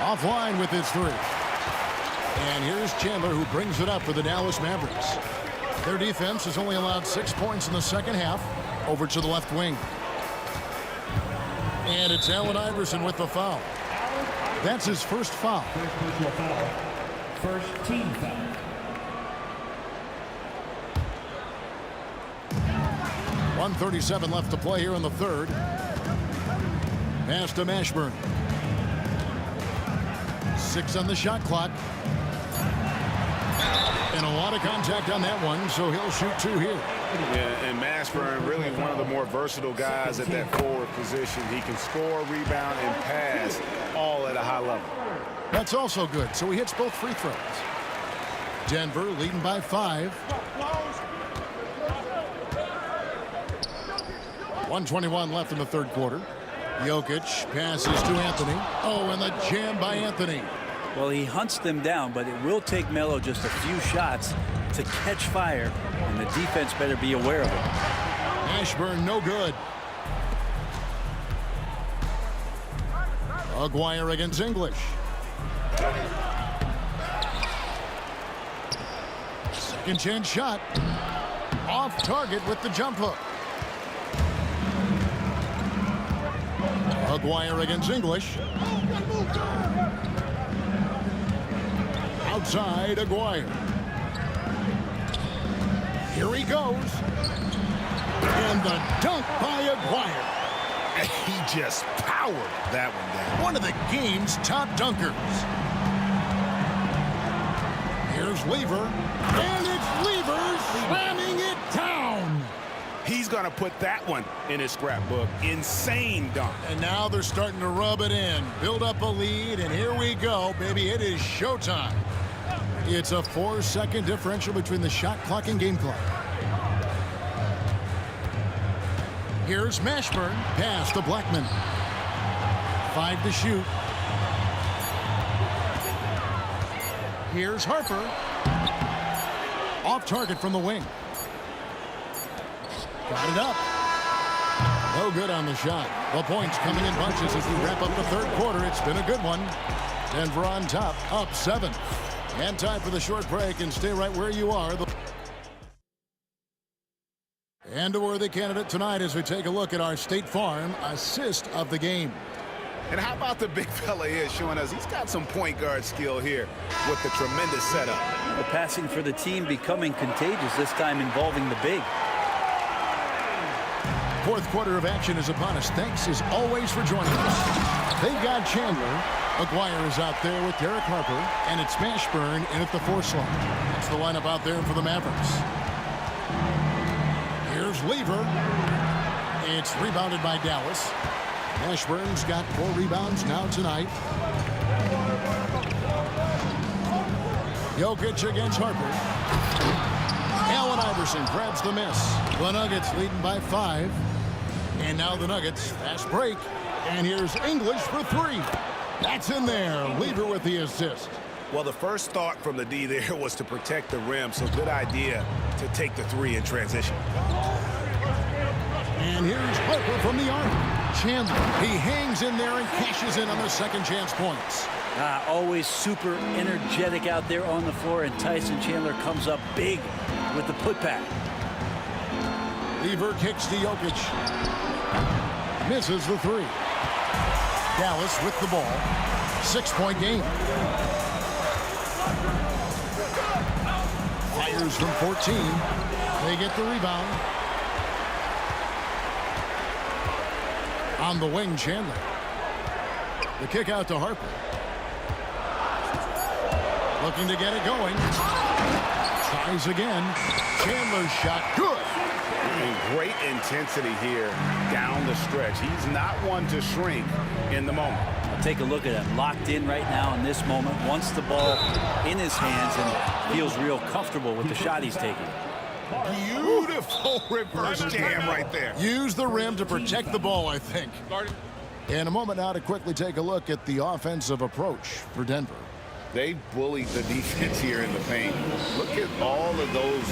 Offline with his 3. And here's Chandler, who brings it up for the Dallas Mavericks. Their defense has only allowed 6 points in the second half. Over to the left wing. And it's Allen Iverson with the foul. That's his first foul. First team foul. .137 left to play here in the third. Pass to Mashburn. 6 on the shot clock. And a lot of contact on that one, so he'll shoot 2 here. Yeah, and Mashburn really one of the more versatile guys at that forward position. He can score, rebound, and pass all at a high level. That's also good, so he hits both free throws. Denver leading by 5. 1:21 left in the third quarter. Jokic passes to Anthony. Oh, and the jam by Anthony. Well, he hunts them down, but it will take Melo just a few shots to catch fire, and the defense better be aware of it. Mashburn, no good. Aguirre against English. Second chance shot. Off target with the jump hook. Aguirre against English. Outside Aguirre. Here he goes. And the dunk by Aguirre. He just powered that one down. One of the game's top dunkers. Here's Lever. And it's Lever slamming it down. He's going to put that one in his scrapbook. Insane dunk. And now they're starting to rub it in. Build up a lead, and here we go, baby. It is showtime. It's a 4-second differential between the shot clock and game clock. Here's Mashburn. Pass to Blackman. 5 to shoot. Here's Harper. Off target from the wing. Got it up. No good on the shot. The points coming in bunches as we wrap up the third quarter. It's been a good one. Denver on top, up 7. And time for the short break, and stay right where you are. And a worthy candidate tonight as we take a look at our State Farm assist of the game. And how about the big fella here showing us he's got some point guard skill here with the tremendous setup. The passing for the team becoming contagious, this time involving the big. Fourth quarter of action is upon us. Thanks as always for joining us. They've got Chandler. Aguirre is out there with Derek Harper, and it's Mashburn in at the 4 slot. That's the lineup out there for the Mavericks. Here's Lever. It's rebounded by Dallas. Mashburn's got 4 rebounds now tonight. Jokic against Harper. Allen Iverson grabs the miss. The Nuggets leading by 5. And now the Nuggets, fast break. And here's English for 3. That's in there. Lever with the assist. Well, the first thought from the D there was to protect the rim, so good idea to take the 3 in transition. And here's Harper from the arc. Chandler, he hangs in there and cashes in on the second chance points. Always super energetic out there on the floor, and Tyson Chandler comes up big with the putback. Lever kicks to Jokic. Misses the three. Dallas with the ball. 6-point game. Fires from 14. They get the rebound. On the wing, Chandler. The kick out to Harper. Looking to get it going. Tries again. Chandler's shot good. And great intensity here down the stretch. He's not one to shrink in the moment. Take a look at it. Locked in right now in this moment. Wants the ball in his hands and feels real comfortable with the shot he's taking. Beautiful reverse jam right there. Use the rim to protect the ball, I think. In a moment now to quickly take a look at the offensive approach for Denver. They bullied the defense here in the paint. Look at all of those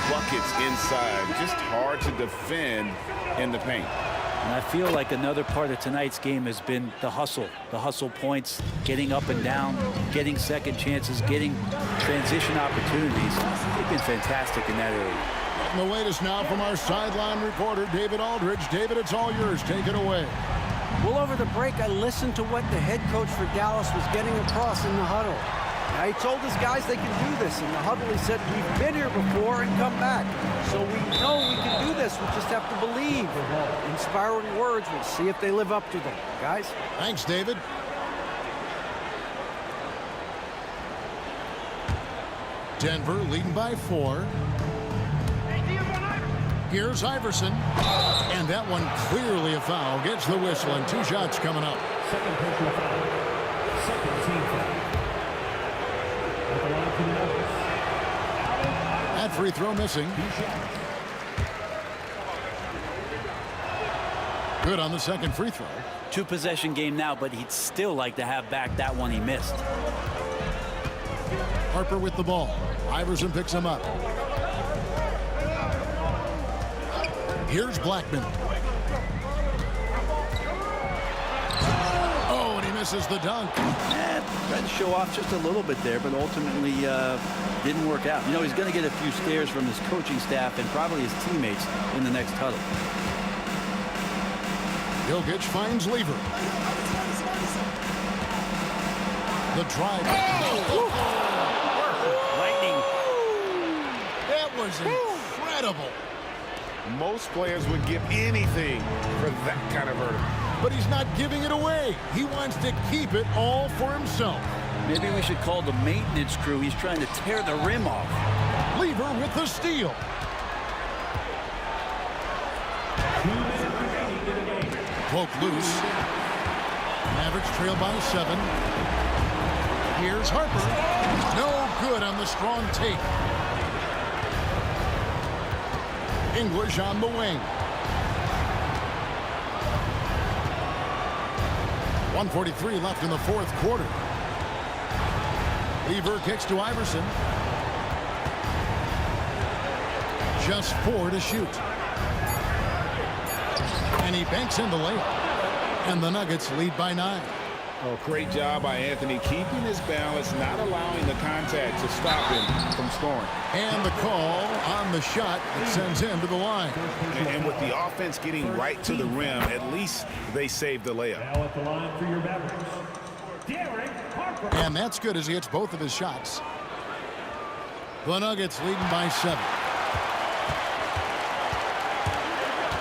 buckets inside. Just hard to defend in the paint. And I feel like another part of tonight's game has been the hustle points, getting up and down, getting second chances, getting transition opportunities. They've been fantastic in that area. Getting the latest now from our sideline reporter, David Aldridge. David, it's all yours. Take it away. Well, over the break, I listened to what the head coach for Dallas was getting across in the huddle. Now, he told his guys they can do this. In the huddle, he said, we've been here before and come back. So we know we can do this. We just have to believe. Inspiring words. We'll see if they live up to them. Guys? Thanks, David. Denver leading by 4. Here's Iverson. And that one clearly a foul. Gets the whistle and 2 shots coming up. Second personal foul. Second team foul. At the line for the Nuggets. That free throw missing. Good on the second free throw. 2-possession game now, but he'd still like to have back that one he missed. Harper with the ball. Iverson picks him up. Here's Blackman. Oh, and he misses the dunk. Tried to show off just a little bit there, but ultimately didn't work out. You know, he's going to get a few stares from his coaching staff and probably his teammates in the next huddle. Jokic finds Lever. The drive. Lightning. That was incredible. Most players would give anything for that kind of verdict. But he's not giving it away. He wants to keep it all for himself. Maybe we should call the maintenance crew. He's trying to tear the rim off. Lever with the steal. Poke loose. Mavericks trail by 7. Here's Harper. No good on the strong take. English on the wing. 1:43 left in the fourth quarter. Lever kicks to Iverson. Just 4 to shoot. And he banks in the layup. And the Nuggets lead by 9. Oh, great job by Anthony keeping his balance, not allowing the contact to stop him from scoring. And the call on the shot that sends him to the line. And with the offense getting right to the rim, at least they saved the layup. Now at the line for your Mavericks, Derek Harper. And that's good as he hits both of his shots. The Nuggets leading by 7.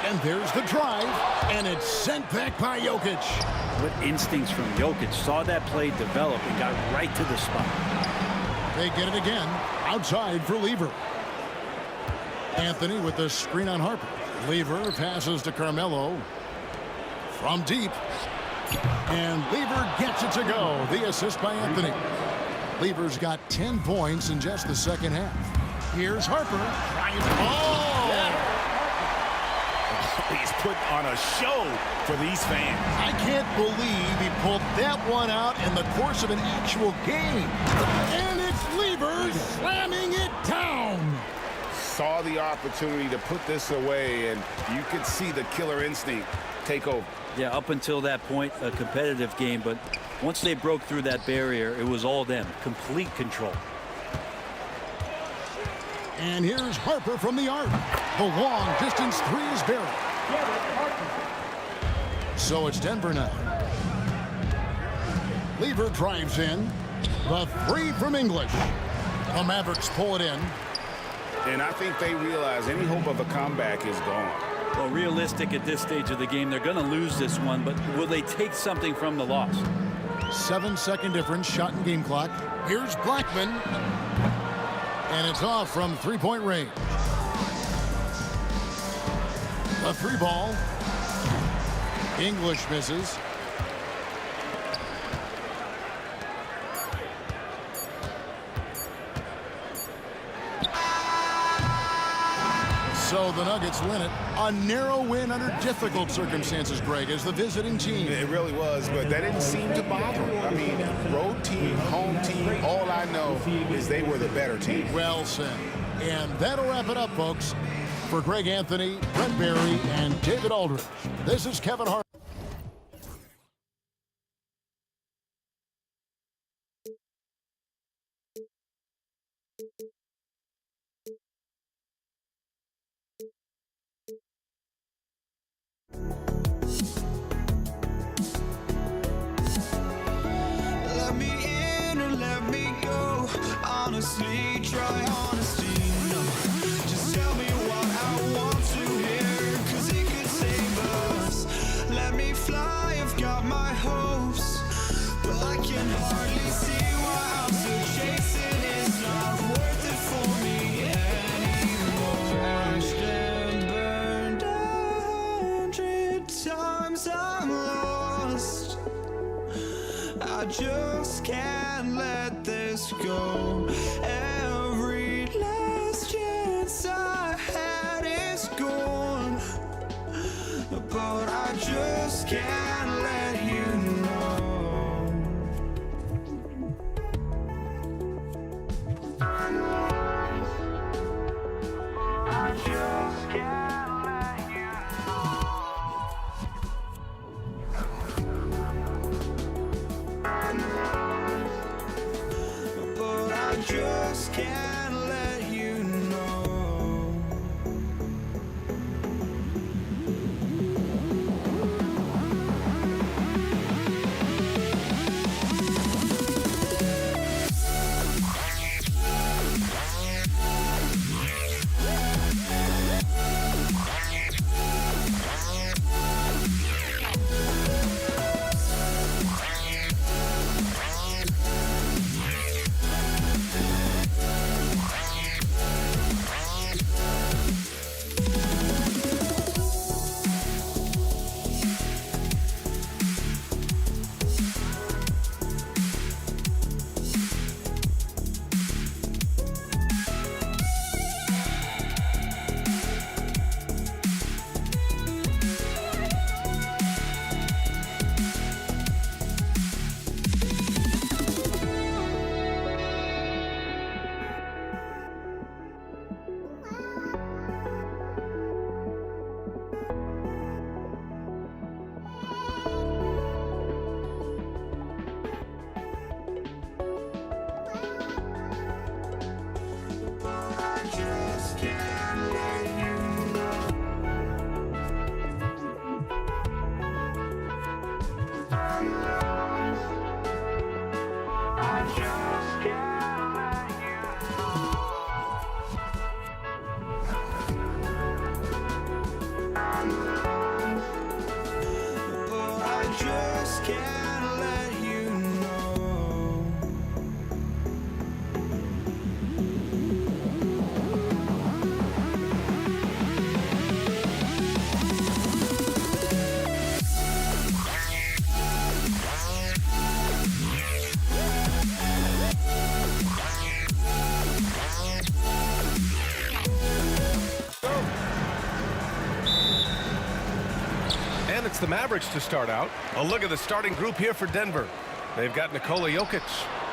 And there's the drive, and it's sent back by Jokic. What instincts from Jokic. Saw that play develop and got right to the spot. They get it again. Outside for Lever. Anthony with the screen on Harper. Lever passes to Carmelo. From deep. And Lever gets it to go. The assist by Anthony. Lever's got 10 points in just the second half. Here's Harper. Oh! He's put on a show for these fans. I can't believe he pulled that one out in the course of an actual game. And it's Lever slamming it down. Saw the opportunity to put this away, and you could see the killer instinct take over. Yeah, up until that point, a competitive game, but once they broke through that barrier, it was all them. Complete control. And here's Harper from the arc. The long distance 3 is buried. So it's Denver now. Lever drives in. The three from English. The Mavericks pull it in. And I think they realize any hope of a comeback is gone. Well, realistic at this stage of the game, they're going to lose this one, but will they take something from the loss? 7-second difference, shot and game clock. Here's Blackman. And it's off from three-point range. A three ball. English misses. So the Nuggets win it. A narrow win under difficult circumstances, Greg, as the visiting team. It really was, but that didn't seem to bother them. I mean, road team, home team, all I know is they were the better team. Well said. And that'll wrap it up, folks. For Greg Anthony, Brent Barry, and David Aldridge, this is Kevin Hart. Let me in or let me go. Honestly, try honesty. No, just tell me what I want to hear, 'cause it could save us. Let me fly, I've got my hopes, but I can hardly see why I'm still chasing. It's not worth it for me anymore. Crashed and burned 100 times, I'm lost. I just can't let this go. Every last chance I had is gone, but I just can't let you know. I just can't let you but I just can't let you know. And it's the Mavericks to start out. A look at the starting group here for Denver. They've got Nikola Jokic,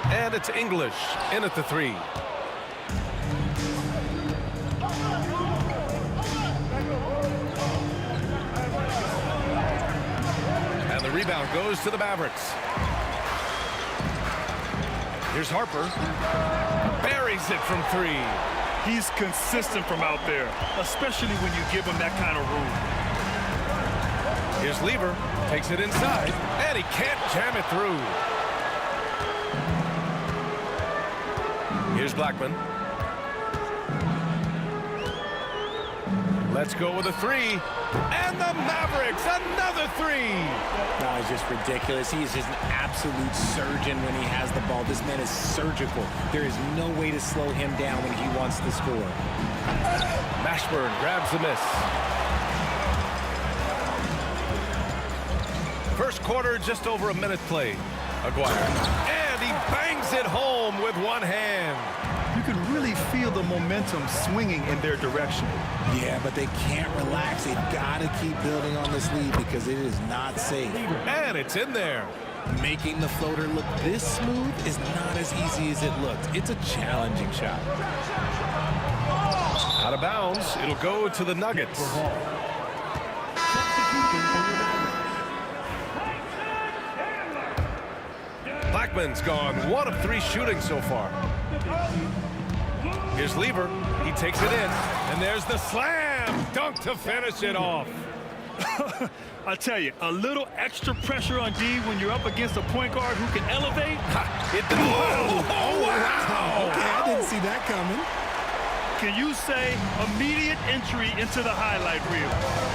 and it's English in at the three. And the rebound goes to the Mavericks. Here's Harper. Buries it from three. He's consistent from out there, especially when you give him that kind of room. Here's Lever, takes it inside, and he can't jam it through. Here's Blackman. Let's go with a three. And the Mavericks, another three. No, it's just ridiculous. He is just an absolute surgeon when he has the ball. This man is surgical. There is no way to slow him down when he wants to score. Mashburn grabs the miss. First quarter, just over a minute played. Aguirre. And he bangs it home with one hand. You can really feel the momentum swinging in their direction. Yeah, but they can't relax. They've got to keep building on this lead because it is not safe. And it's in there. Making the floater look this smooth is not as easy as it looked. It's a challenging shot. Out of bounds. It'll go to the Nuggets. Blackman's gone 1 of 3 shooting so far. Here's Lever. He takes it in. And there's the slam dunk to finish it off. I tell you, a little extra pressure on D when you're up against a point guard who can elevate. Oh, wow. Okay, I didn't see that coming. Can you say immediate entry into the highlight reel?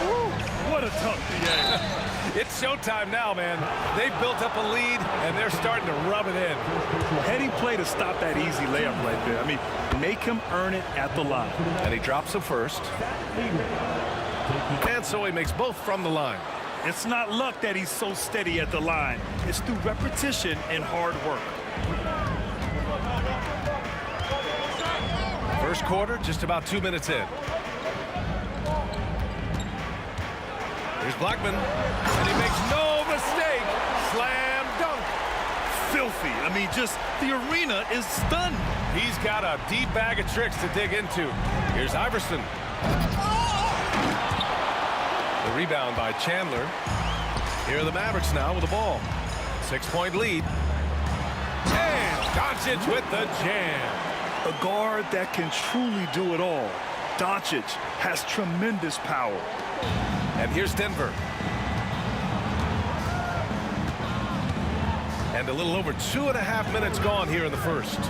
Woo, what a tough DA. It's showtime now, man. They've built up a lead, and they're starting to rub it in. Heady play to stop that easy layup right there. I mean, make him earn it at the line. And he drops him first. And so he makes both from the line. It's not luck that he's so steady at the line. It's through repetition and hard work. First quarter, just about 2 minutes in. Here's Blackman, and he makes no mistake. Slam dunk. Filthy. I mean, just the arena is stunned. He's got a deep bag of tricks to dig into. Here's Iverson. The rebound by Chandler. Here are the Mavericks now with the ball. 6-point lead. And Doncic with the jam. A guard that can truly do it all. Doncic has tremendous power. And here's Denver. And a little over 2.5 minutes gone here in the first.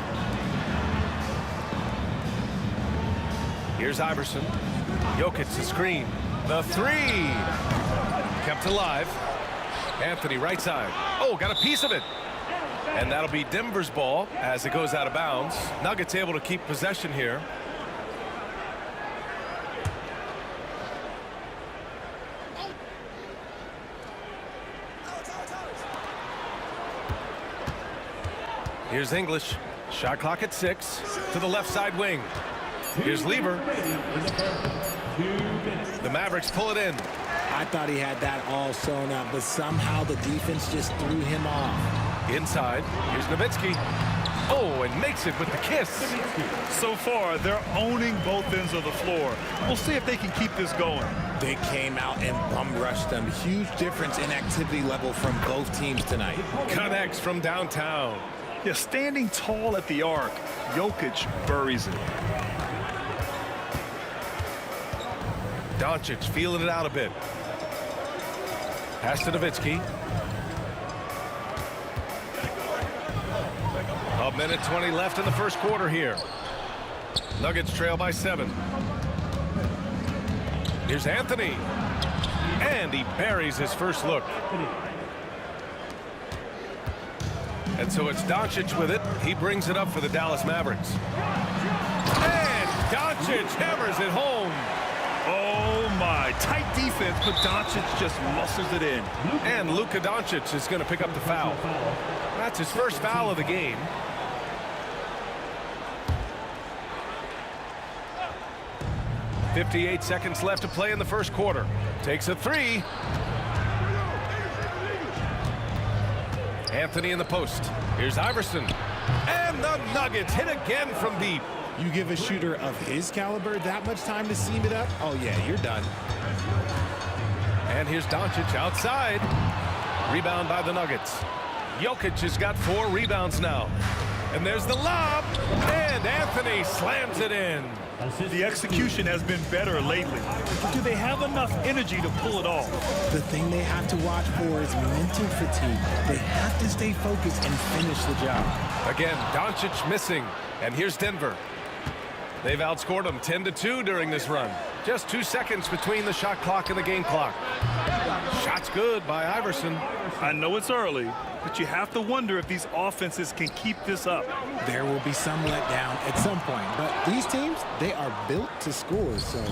Here's Iverson. Jokic the screen. The three. Kept alive. Anthony right side. Oh, got a piece of it. And that'll be Denver's ball as it goes out of bounds. Nuggets able to keep possession here. Here's English. Shot clock at 6 to the left side wing. Here's Lever. The Mavericks pull it in. I thought he had that all sewn up, but somehow the defense just threw him off. Inside. Here's Nowitzki. Oh, and makes it with the kiss. So far, they're owning both ends of the floor. We'll see if they can keep this going. They came out and bum rushed them. Huge difference in activity level from both teams tonight. Connects from downtown. Yeah, standing tall at the arc, Jokic buries it. Doncic feeling it out a bit. Pass to Nowitzki. A minute 20 left in the first quarter here. Nuggets trail by 7. Here's Anthony. And he buries his first look. And so it's Doncic with it. He brings it up for the Dallas Mavericks. And Doncic hammers it home. Oh my, tight defense, but Doncic just muscles it in. And Luka Doncic is going to pick up the foul. That's his first foul of the game. .58 seconds left to play in the first quarter. Takes a three. Anthony in the post. Here's Iverson. And the Nuggets hit again from deep. You give a shooter of his caliber that much time to seam it up? Oh, yeah, you're done. And here's Doncic outside. Rebound by the Nuggets. Jokic has got 4 rebounds now. And there's the lob. And Anthony slams it in. The execution has been better lately. Do they have enough energy to pull it off? The thing they have to watch for is mental fatigue. They have to stay focused and finish the job. Again, Doncic missing. And here's Denver. They've outscored them 10-2 during this run. Just 2 seconds between the shot clock and the game clock. Shot's good by Iverson. I know it's early, but you have to wonder if these offenses can keep this up. There will be some letdown at some point, but these teams, they are built to score, so.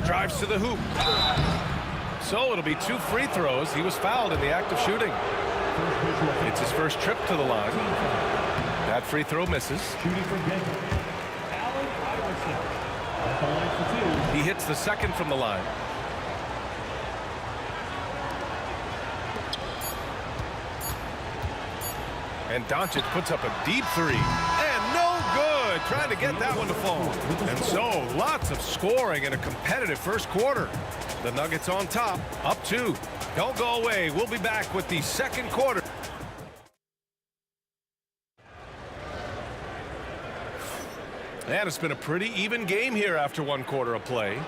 Drives to the hoop. So it'll be 2 free throws. He was fouled in the act of shooting. It's his first trip to the line. That free throw misses. He hits the second from the line. And Doncic puts up a deep three. And no good. Trying to get that one to fall. And so lots of scoring in a competitive first quarter. The Nuggets on top, up 2. Don't go away. We'll be back with the second quarter. And it's been a pretty even game here after 1 quarter of play.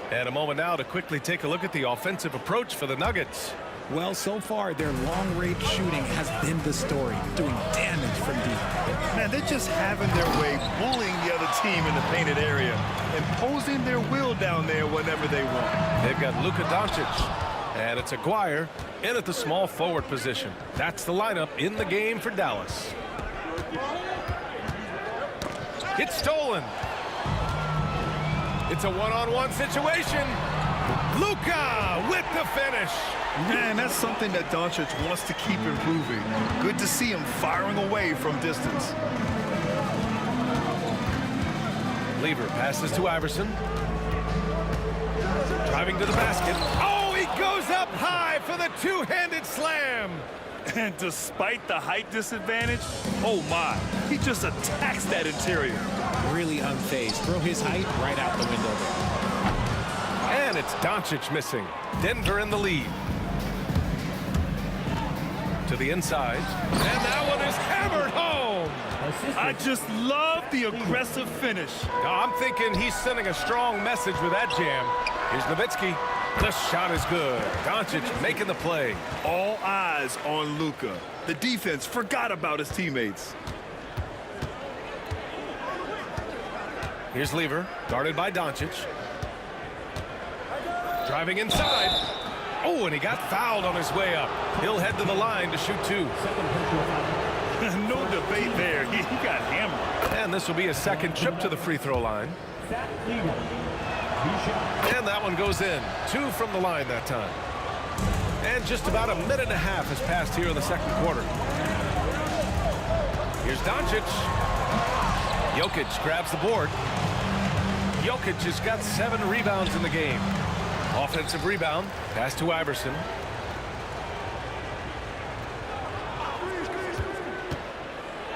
And a moment now to quickly take a look at the offensive approach for the Nuggets. Well, so far, their long-range shooting has been the story, doing damage from deep. Man, they're just having their way, bullying the other team in the painted area, imposing their will down there whenever they want. They've got Luka Doncic, and it's Aguirre in at the small forward position. That's the lineup in the game for Dallas. It's stolen. It's a one-on-one situation. Luka with the finish. Man, that's something that Doncic wants to keep improving. Good to see him firing away from distance. Lever passes to Iverson. Driving to the basket. Oh, he goes up high for the two-handed slam. And despite the height disadvantage, oh my, he just attacks that interior. Really unfazed. Throw his height right out the window there. And it's Doncic missing. Denver in the lead. To the inside. And that one is hammered home. I just love the aggressive finish. I'm thinking he's sending a strong message with that jam. Here's Nowitzki. The shot is good. Doncic making the play. All eyes on Luka. The defense forgot about his teammates. Here's Lever, guarded by Doncic. Driving inside. Oh, and he got fouled on his way up. He'll head to the line to shoot 2. No debate there. He got hammered. And this will be his second trip to the free throw line. And that one goes in. 2 from the line that time. And just about a minute and a half has passed here in the second quarter. Here's Doncic. Jokic grabs the board. Jokic has got 7 rebounds in the game. Offensive rebound. Pass to Iverson.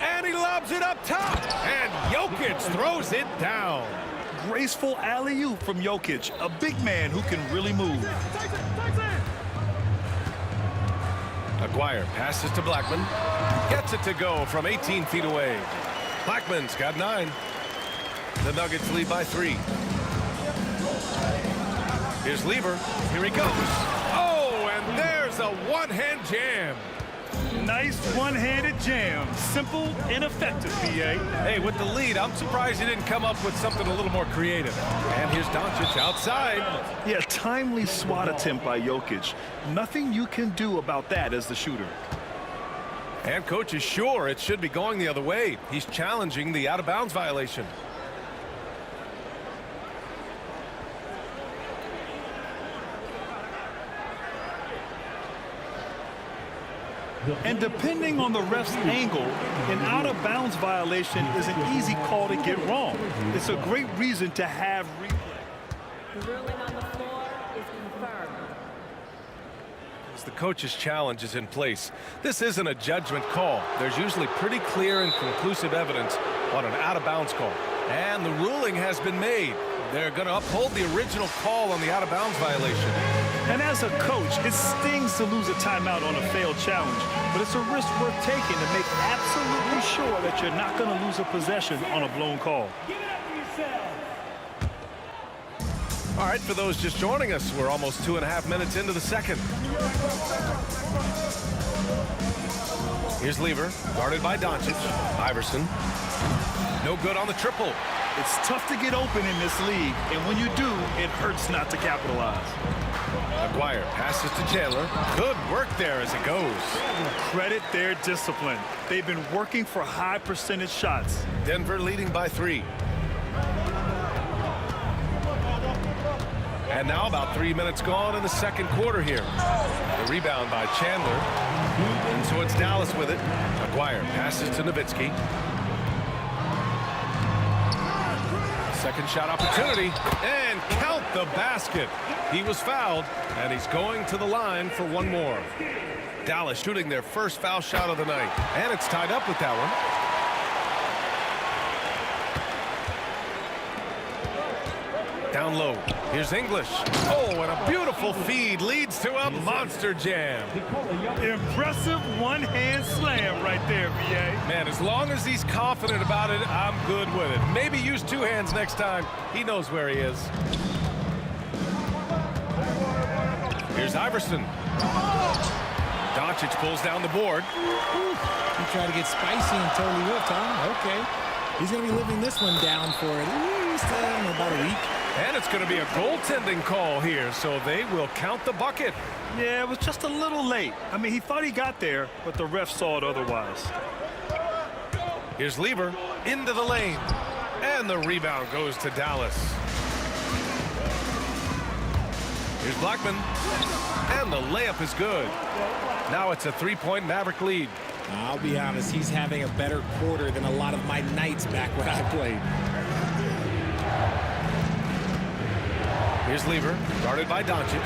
And he lobs it up top. And Jokic throws it down. Graceful alley-oop from Jokic, a big man who can really move. Aguirre passes to Blackman. Gets it to go from 18 feet away. Blackman's got 9. The Nuggets lead by 3. Here's Lever. Here he goes. Oh, and there's a one-hand jam. Nice one-handed jam. Simple and effective, PA. Hey, with the lead, I'm surprised he didn't come up with something a little more creative. And here's Doncic outside. Yeah, timely swat attempt by Jokic. Nothing you can do about that as the shooter. And coach is sure it should be going the other way. He's challenging the out-of-bounds violation. And depending on the ref's angle, an out-of-bounds violation is an easy call to get wrong. It's a great reason to have replay. The ruling on the floor is confirmed. As the coach's challenge is in place, this isn't a judgment call. There's usually pretty clear and conclusive evidence on an out-of-bounds call. And the ruling has been made. They're going to uphold the original call on the out-of-bounds violation. And as a coach, it stings to lose a timeout on a failed challenge, but it's a risk worth taking to make absolutely sure that you're not going to lose a possession on a blown call. All right, for those just joining us, we're almost 2.5 minutes into the second. Here's Lever, guarded by Doncic. Iverson, no good on the triple. It's tough to get open in this league, and when you do, it hurts not to capitalize. Aguirre passes to Chandler. Good work there as it goes. Credit their discipline. They've been working for high percentage shots. Denver leading by 3. And now about 3 minutes gone in the second quarter here. The rebound by Chandler. And so it's Dallas with it. Aguirre passes to Nowitzki. Second shot opportunity, and count the basket. He was fouled, and he's going to the line for one more. Dallas shooting their first foul shot of the night, and it's tied up with that one. Down low, here's English. Oh, and a beautiful feed leads to a monster jam. Impressive one-hand slam right there, VA. Man, as long as he's confident about it, I'm good with it. Maybe use 2 hands next time. He knows where he is. Here's Iverson. Doncic pulls down the board. He tried to get spicy and totally whipped, huh? Okay. He's going to be living this one down for at least about a week. And it's going to be a goaltending call here, so they will count the bucket. Yeah, it was just a little late. I mean, he thought he got there, but the ref saw it otherwise. Here's Lever into the lane, and the rebound goes to Dallas. Here's Blackman, and the layup is good. Now it's a 3-point Maverick lead. I'll be honest, he's having a better quarter than a lot of my nights back when I played. Here's Lever, guarded by Doncic.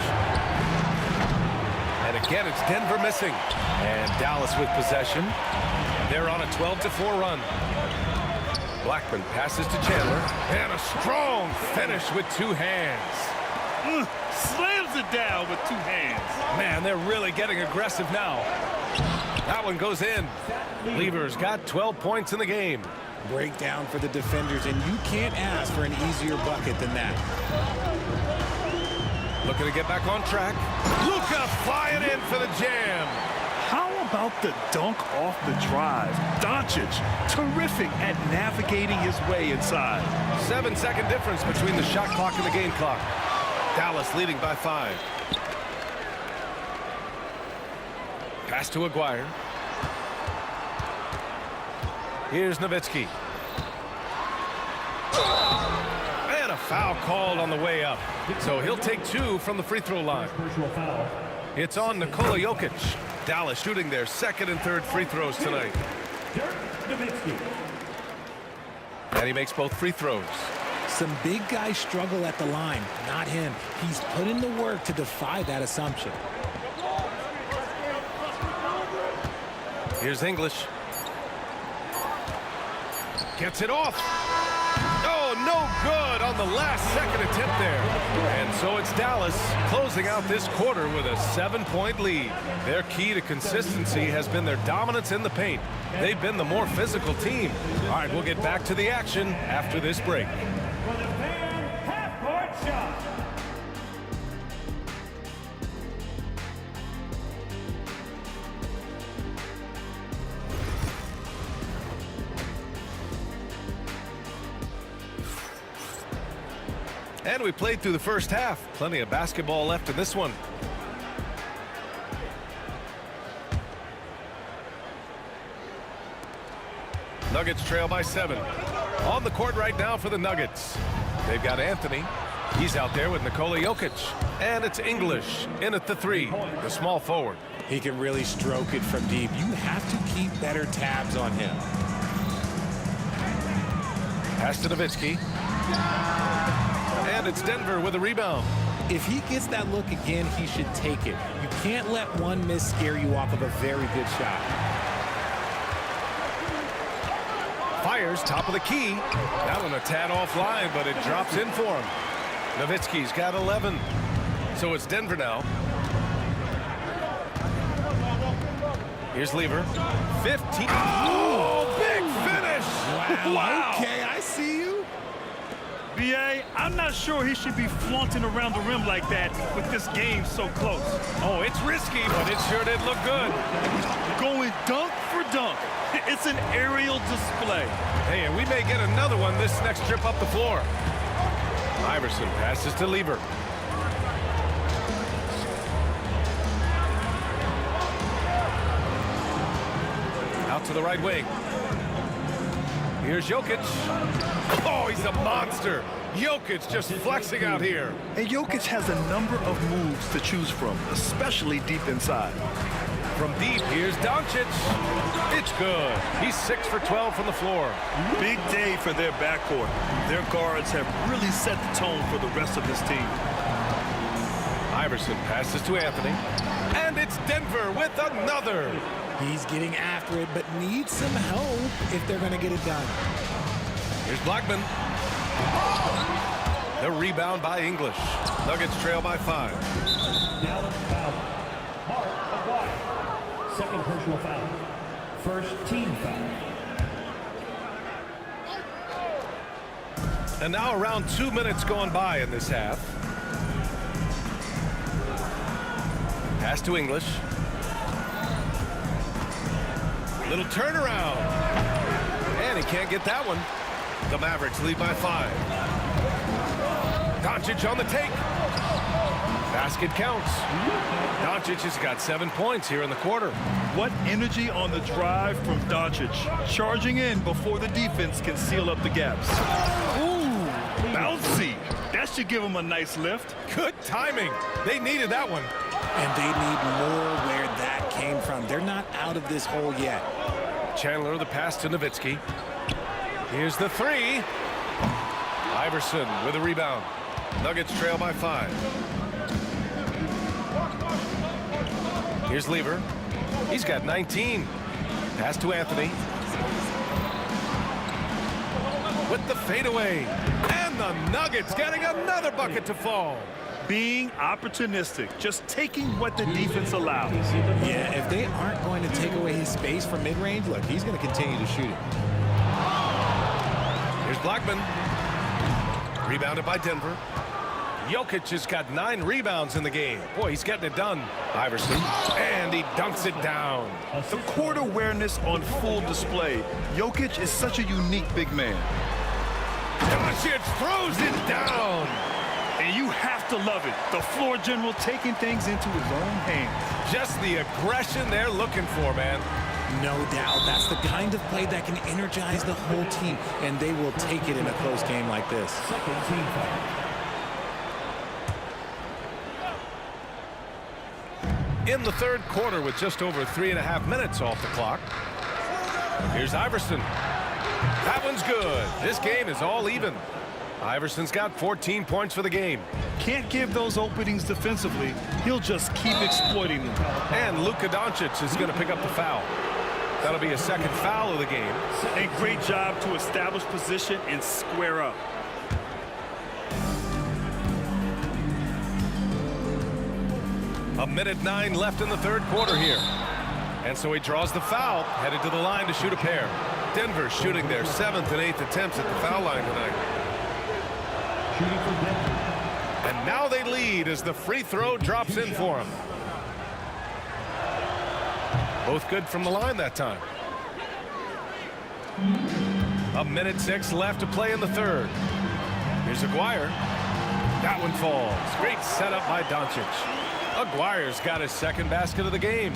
And again, it's Denver missing. And Dallas with possession. They're on a 12-4 run. Blackman passes to Chandler. And a strong finish with 2 hands. Slams it down with 2 hands. Man, they're really getting aggressive now. That one goes in. Lever's got 12 points in the game. Breakdown for the defenders, and you can't ask for an easier bucket than that. Looking to get back on track. Luka flying in for the jam. How about the dunk off the drive? Doncic, terrific at navigating his way inside. 7-second difference between the shot clock and the game clock. Dallas leading by 5. Pass to Aguirre. Here's Nowitzki. And a foul called on the way up. So he'll take 2 from the free throw line. It's on Nikola Jokic. Dallas shooting their 2nd and 3rd free throws tonight. And he makes both free throws. Some big guys struggle at the line, not him. He's put in the work to defy that assumption. Here's English. Gets it off. Oh, no good on the last second attempt there. And so it's Dallas closing out this quarter with a 7-point lead. Their key to consistency has been their dominance in the paint. They've been the more physical team. All right, we'll get back to the action after this break. For the fan half-court shot. And we played through the first half. Plenty of basketball left in this one. Nuggets trail by 7. On the court right now for the Nuggets. They've got Anthony. He's out there with Nikola Jokic. And it's English in at the 3, the small forward. He can really stroke it from deep. You have to keep better tabs on him. Pass to Nowitzki. And it's Denver with a rebound. If he gets that look again, he should take it. You can't let one miss scare you off of a very good shot. Fires, top of the key. That one a tad offline, but it drops in for him. Nowitzki's got 11. So it's Denver now. Here's Lever. 15. Oh, big finish! Wow. Okay, I see you. B.A., I'm not sure he should be flaunting around the rim like that with this game so close. Oh, it's risky, but it sure did look good. Going dunk for dunk. It's an aerial display. Hey, and we may get another one this next trip up the floor. Iverson passes to Lever. Out to the right wing. Here's Jokic. Oh, he's a monster. Jokic just flexing out here. And Jokic has a number of moves to choose from, especially deep inside. From deep, here's Doncic. It's good. He's 6 for 12 from the floor. Big day for their backcourt. Their guards have really set the tone for the rest of this team. Iverson passes to Anthony. And it's Denver with another. He's getting after it, but needs some help if they're going to get it done. Here's Blackman. The rebound by English. Nuggets trail by 5. Now foul. Mark Aguirre. Second personal foul. First team foul. And now around 2 minutes gone by in this half. Pass to English. Little turnaround. And he can't get that one. The Mavericks lead by 5. Doncic on the take. Basket counts. Doncic has got 7 points here in the quarter. What energy on the drive from Doncic. Charging in before the defense can seal up the gaps. Ooh, bouncy. That should give him a nice lift. Good timing. They needed that one. And they need more where that came from. They're not out of this hole yet. Chandler, the pass to Nowitzki. Here's the 3. Iverson with a rebound. Nuggets trail by 5. Here's Lever. He's got 19. Pass to Anthony. With the fadeaway. And the Nuggets getting another bucket to fall. Being opportunistic, just taking what the defense allows. Yeah, if they aren't going to take away his space from mid-range, look, he's going to continue to shoot it. Here's Blackman. Rebounded by Denver. Jokic has got 9 rebounds in the game. Boy, he's getting it done. Iverson. And he dunks it down. The court awareness on full display. Jokic is such a unique big man. Doncic throws it down. And you have to love it. The floor general taking things into his own hands. Just the aggression they're looking for, man. No doubt. That's the kind of play that can energize the whole team, and they will take it in a close game like this. Second team foul. In the third quarter with just over 3.5 minutes off the clock. Here's Iverson. That one's good. This game is all even. Iverson's got 14 points for the game. Can't give those openings defensively. He'll just keep exploiting them. And Luka Doncic is going to pick up the foul. That'll be a second foul of the game. And great job to establish position and square up. A minute 9 left in the third quarter here. And so he draws the foul, headed to the line to shoot a pair. Denver shooting their 7th and 8th attempts at the foul line tonight. And now they lead as the free throw drops in for them. Both good from the line that time. A minute 6 left to play in the third. Here's Aguirre. That one falls. Great setup by Doncic. Aguirre's got his second basket of the game.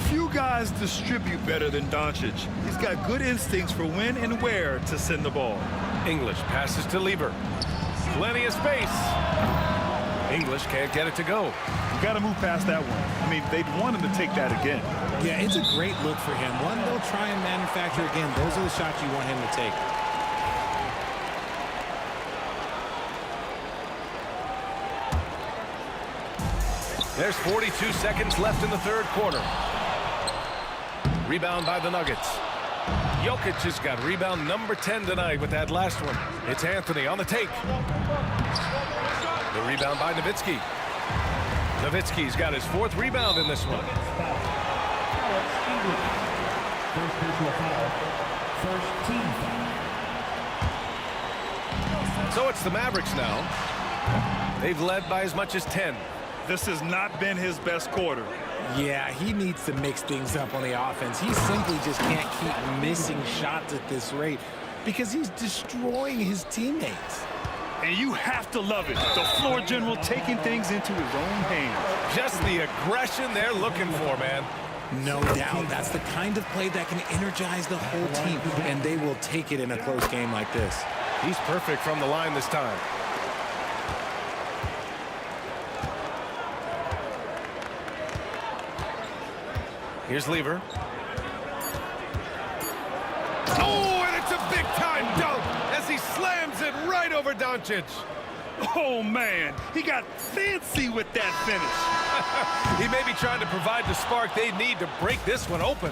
Few guys distribute better than Doncic. He's got good instincts for when and where to send the ball. English passes to Lever. Plenty of space. English can't get it to go. You got to move past that one. I mean, they'd want him to take that again. Yeah, it's a great look for him. One they'll try and manufacture again. Those are the shots you want him to take. There's 42 seconds left in the third quarter. Rebound by the Nuggets. Jokic has got rebound number 10 tonight with that last one. It's Anthony on the take. The rebound by Nowitzki. Nowitzki's got his 4th rebound in this one. First personal foul. First team foul. So it's the Mavericks now. They've led by as much as 10. This has not been his best quarter. Yeah, he needs to mix things up on the offense. He simply just can't keep missing shots at this rate because he's destroying his teammates. And you have to love it. The floor general taking things into his own hands. Just the aggression they're looking for, man. No doubt. That's the kind of play that can energize the whole team, and they will take it in a close game like this. He's perfect from the line this time. Here's Lever. Oh, and it's a big-time dunk as he slams it right over Doncic. Oh, man, he got fancy with that finish. He may be trying to provide the spark they need to break this one open.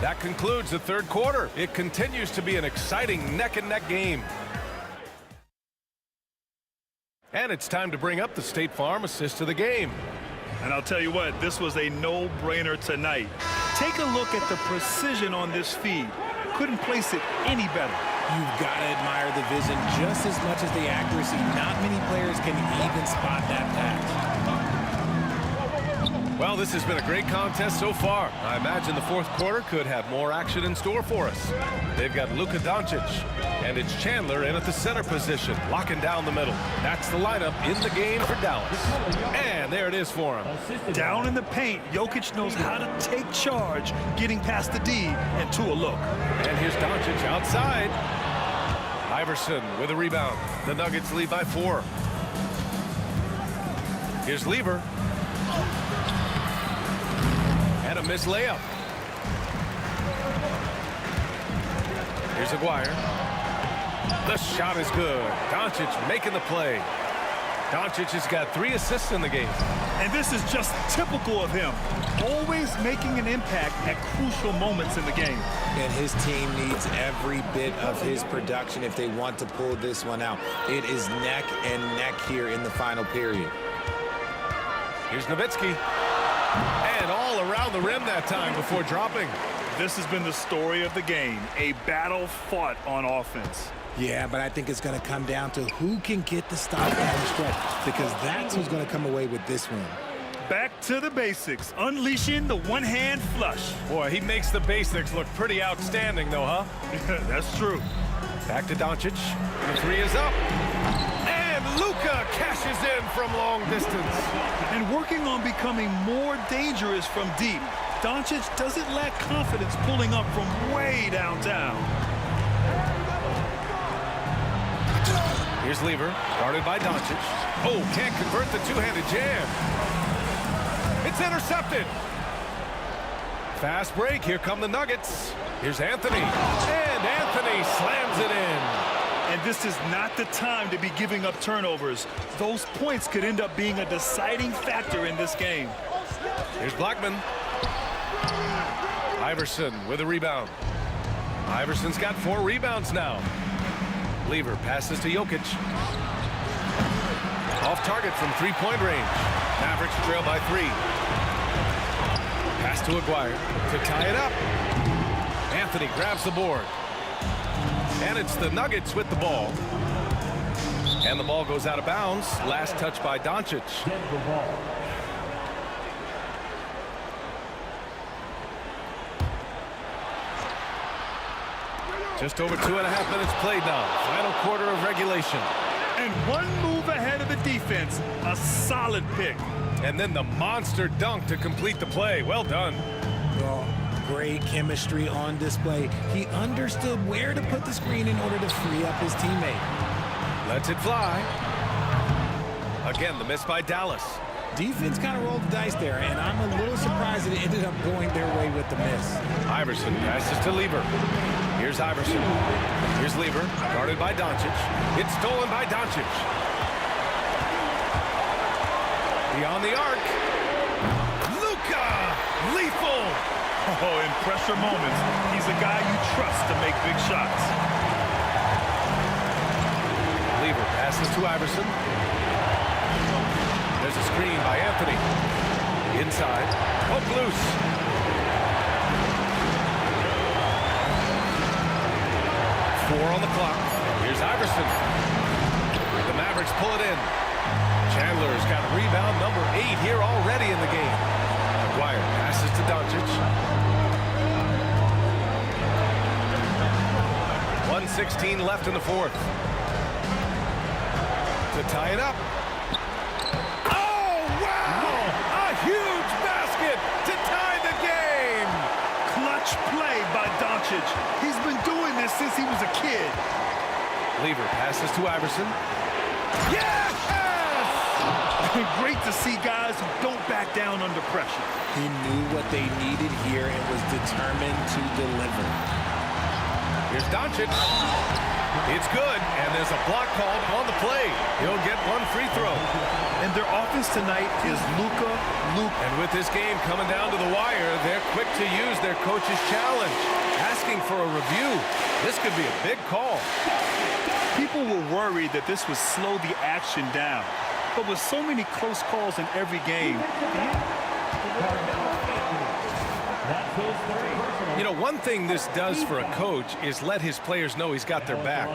That concludes the 3rd quarter. It continues to be an exciting neck-and-neck game. And it's time to bring up the State Farm assist of the game. And I'll tell you what, this was a no-brainer tonight. Take a look at the precision on this feed. Couldn't place it any better. You've got to admire the vision just as much as the accuracy. Not many players can even spot that pass. Well, this has been a great contest so far. I imagine the 4th quarter could have more action in store for us. They've got Luka Doncic, and it's Chandler in at the center position, locking down the middle. That's the lineup in the game for Dallas. And there it is for him. Down in the paint, Jokic knows how to take charge, getting past the D and to a look. And here's Doncic outside. Iverson with a rebound. The Nuggets lead by 4. Here's Lever. And a missed layup. Here's Aguirre. The shot is good. Doncic making the play. Doncic has got 3 assists in the game. And this is just typical of him. Always making an impact at crucial moments in the game. And his team needs every bit of his production if they want to pull this one out. It is neck and neck here in the final period. Here's Nowitzki. And all around the rim that time before dropping. This has been the story of the game, a battle fought on offense. Yeah, but I think it's going to come down to who can get the stop down the stretch, because that's who's going to come away with this one. Back to the basics, unleashing the one-hand flush. Boy, he makes the basics look pretty outstanding, though, huh? That's true. Back to Doncic. The 3 is up. And Luka cashes in from long distance. And working on becoming more dangerous from deep. Doncic doesn't lack confidence pulling up from way downtown. Here's Lever, guarded by Doncic. Oh, can't convert the two-handed jam. It's intercepted. Fast break. Here come the Nuggets. Here's Anthony. And Anthony slams it in. And this is not the time to be giving up turnovers. Those points could end up being a deciding factor in this game. Here's Blackman. Iverson with a rebound. Iverson's got 4 rebounds now. Lever passes to Jokic. Off target from 3-point range. Mavericks trail by 3. Pass to Aguirre to tie it up. Anthony grabs the board. And it's the Nuggets with the ball. And the ball goes out of bounds. Last touch by Doncic. Just over 2.5 minutes played now. Final quarter of regulation. And one move ahead of the defense. A solid pick. And then the monster dunk to complete the play. Well done. Well, great chemistry on display. He understood where to put the screen in order to free up his teammate. Lets it fly. Again, the miss by Dallas. Defense kind of rolled the dice there, and I'm a little surprised that it ended up going their way with the miss. Iverson passes to Lever. Here's Iverson. Here's Lever, guarded by Doncic. It's stolen by Doncic. Beyond the arc. Luka! Lethal! Oh, in pressure moments, he's a guy you trust to make big shots. Lever passes to Iverson. There's a screen by Anthony. Inside. Hook loose. Four on the clock. Here's Iverson. The Mavericks pull it in. Chandler's got rebound number 8 here already in the game. McGuire passes to Doncic. 1:16 left in the fourth. To tie it up. Oh, wow! A huge basket to tie the game! Clutch play by Doncic. He's been doing this since he was a kid. Lever passes to Iverson. Yes! Great to see guys who don't back down under pressure. He knew what they needed here and was determined to deliver. Here's Doncic. It's good, and there's a block called on the play. He'll get one free throw. And their offense tonight is Luka. And with this game coming down to the wire, they're quick to use their coach's challenge, asking for a review. This could be a big call. People were worried that this would slow the action down. But with so many close calls in every game, you know, one thing this does for a coach is let his players know he's got their back.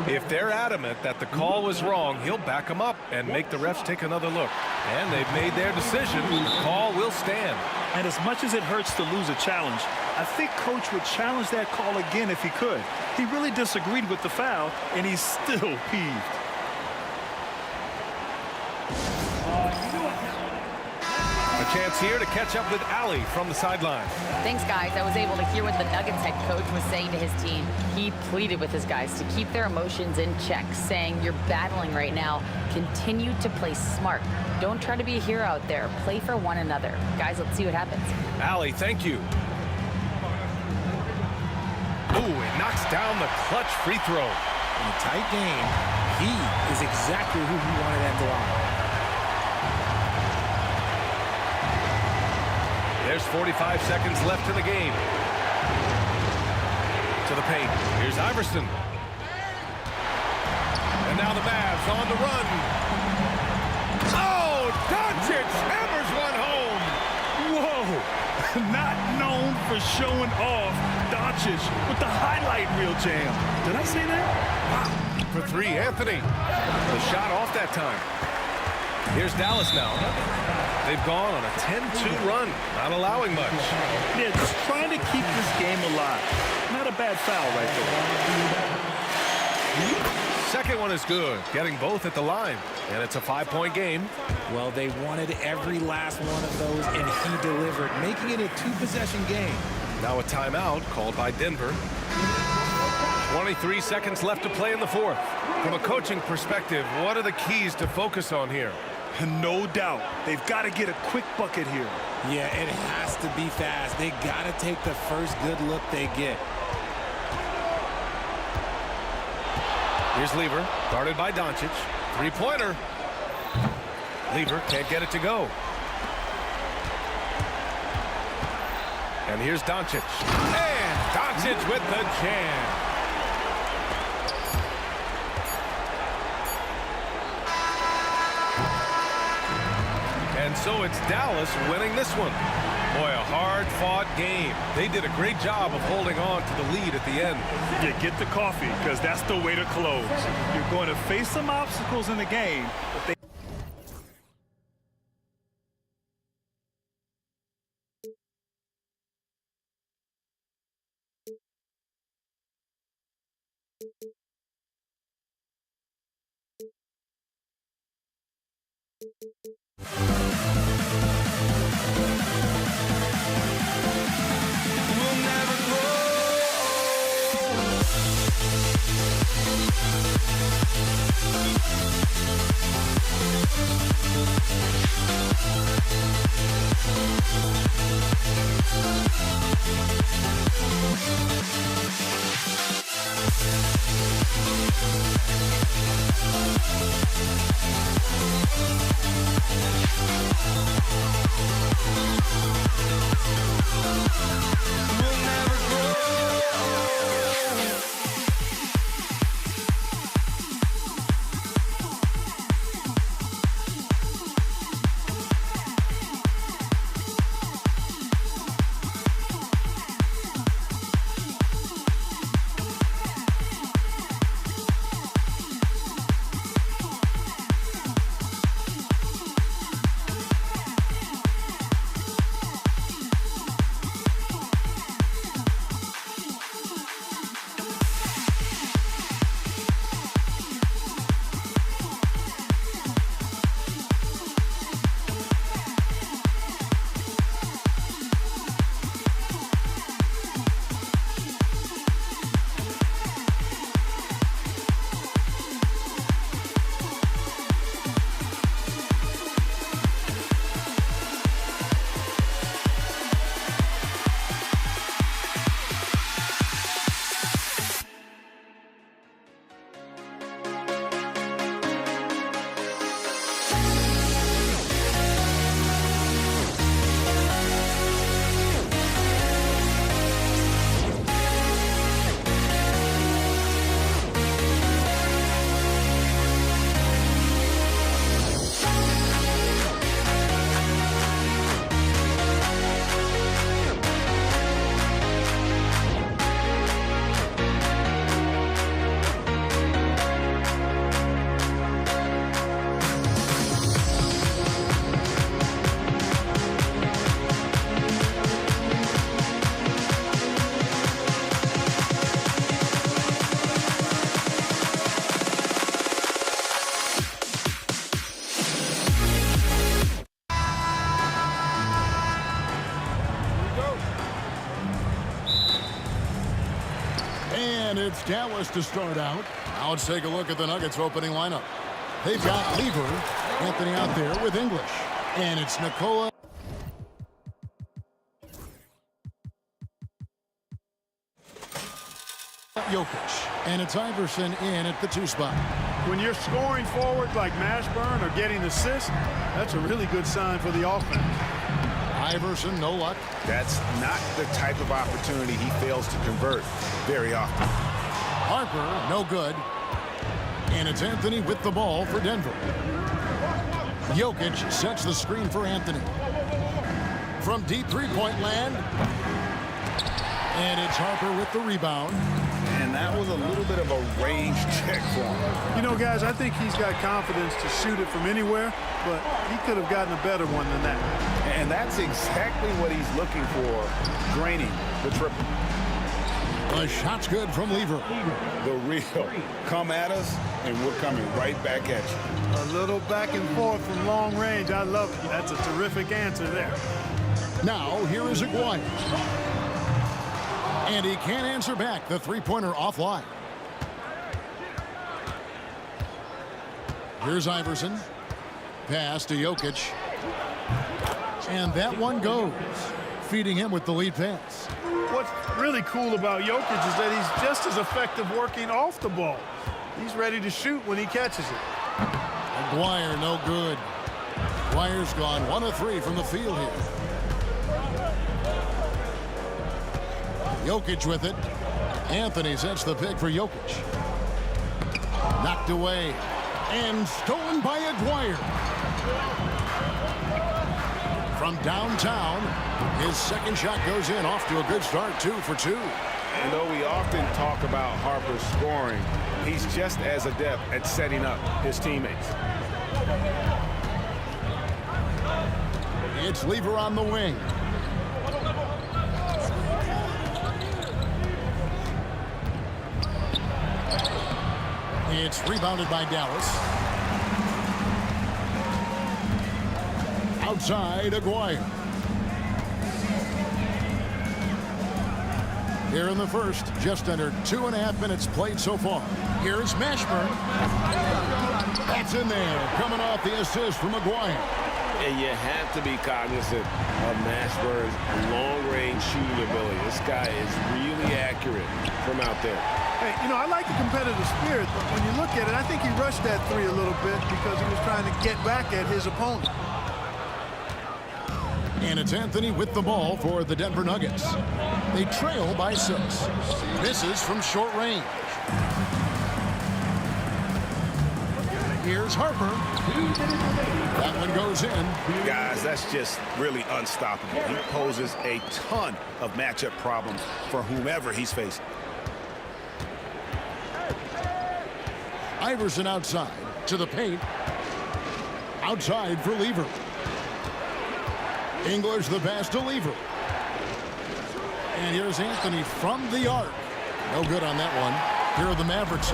If they're adamant that the call was wrong, he'll back them up and make the refs take another look. And they've made their decision. The call will stand. and as much as it hurts to lose a challenge, I think Coach would challenge that call again if he could. He really disagreed with the foul, and he's still peeved. A chance here to catch up with Allie from the sideline. Thanks, guys. I was able to hear what the Nuggets head coach was saying to his team. He pleaded with his guys to keep their emotions in check, saying, you're battling right now. Continue to play smart. Don't try to be a hero out there. Play for one another. Guys, let's see what happens. Allie, thank you. Ooh, it knocks down the clutch free throw. In a tight game, he is exactly who he wanted at the line. There's 45 seconds left in the game. To the paint. Here's Iverson. And now the Mavs on the run. Oh, Doncic hammers one home. Whoa! Not known for showing off. Doncic with the highlight reel jam. Did I say that? Wow. For three, Anthony. The shot off that time. Here's Dallas now. They've gone on a 10-2 run, not allowing much. Yeah, just trying to keep this game alive. Not a bad foul right there. Second one is good, getting both at the line. And it's a 5-point game. Well, they wanted every last one of those, and he delivered, making it a 2-possession game. Now a timeout called by Denver. 23 seconds left to play in the fourth. From a coaching perspective, what are the keys to focus on here? No doubt. They've got to get a quick bucket here. Yeah, it has to be fast. They got to take the first good look they get. Here's Lever, guarded by Doncic. Three-pointer. Lever can't get it to go. And here's Doncic. And Doncic with the jam. And so it's Dallas winning this one. Boy, a hard-fought game. They did a great job of holding on to the lead at the end. Yeah, get the coffee, because that's the way to close. You're going to face some obstacles in the game, but they And it's Dallas to start out. Now let's take a look at the Nuggets opening lineup. They've got Lever, Anthony out there with English. And it's Nikola Jokic. And it's Iverson in at the 2 spot. When you're scoring forward like Mashburn or getting assists, that's a really good sign for the offense. Iverson, no luck. That's not the type of opportunity he fails to convert very often. Harper, no good. And it's Anthony with the ball for Denver. Jokic sets the screen for Anthony. From deep three-point land. And it's Harper with the rebound. And that was a little bit of a range check for him. You know, guys, I think he's got confidence to shoot it from anywhere, but he could have gotten a better one than that. And that's exactly what he's looking for, draining the triple. The shot's good from Lever. The real come at us, and we're coming right back at you. A little back and forth from long range. I love it. That's a terrific answer there. Now, here is Aguirre. And he can't answer back. The three-pointer offline. Here's Iverson. Pass to Jokic. And that one goes. Feeding him with the lead pass. What's really cool about Jokic is that he's just as effective working off the ball. He's ready to shoot when he catches it. Aguirre, no good. Aguirre's gone 1 of 3 from the field here. Jokic with it. Anthony sets the pick for Jokic. Knocked away. And stolen by Aguirre. From downtown, his second shot goes in, off to a good start, 2 for 2. And though we often talk about Harper's scoring, he's just as adept at setting up his teammates. It's Lever on the wing. It's rebounded by Dallas. Outside, Aguirre. Here in the first, just under 2.5 minutes played so far. Here's Mashburn. That's in there, coming off the assist from Aguirre. And you have to be cognizant of Mashburn's long-range shooting ability. This guy is really accurate from out there. Hey, you know, I like the competitive spirit, but when you look at it, I think he rushed that 3 a little bit because he was trying to get back at his opponent. And it's Anthony with the ball for the Denver Nuggets. They trail by 6. Misses from short range. Here's Harper. That one goes in. Guys, that's just really unstoppable. He poses a ton of matchup problems for whomever he's facing. Iverson outside to the paint. Outside for Lever. English the pass to Lever. And here's Anthony from the arc. No good on that one. Here are the Mavericks.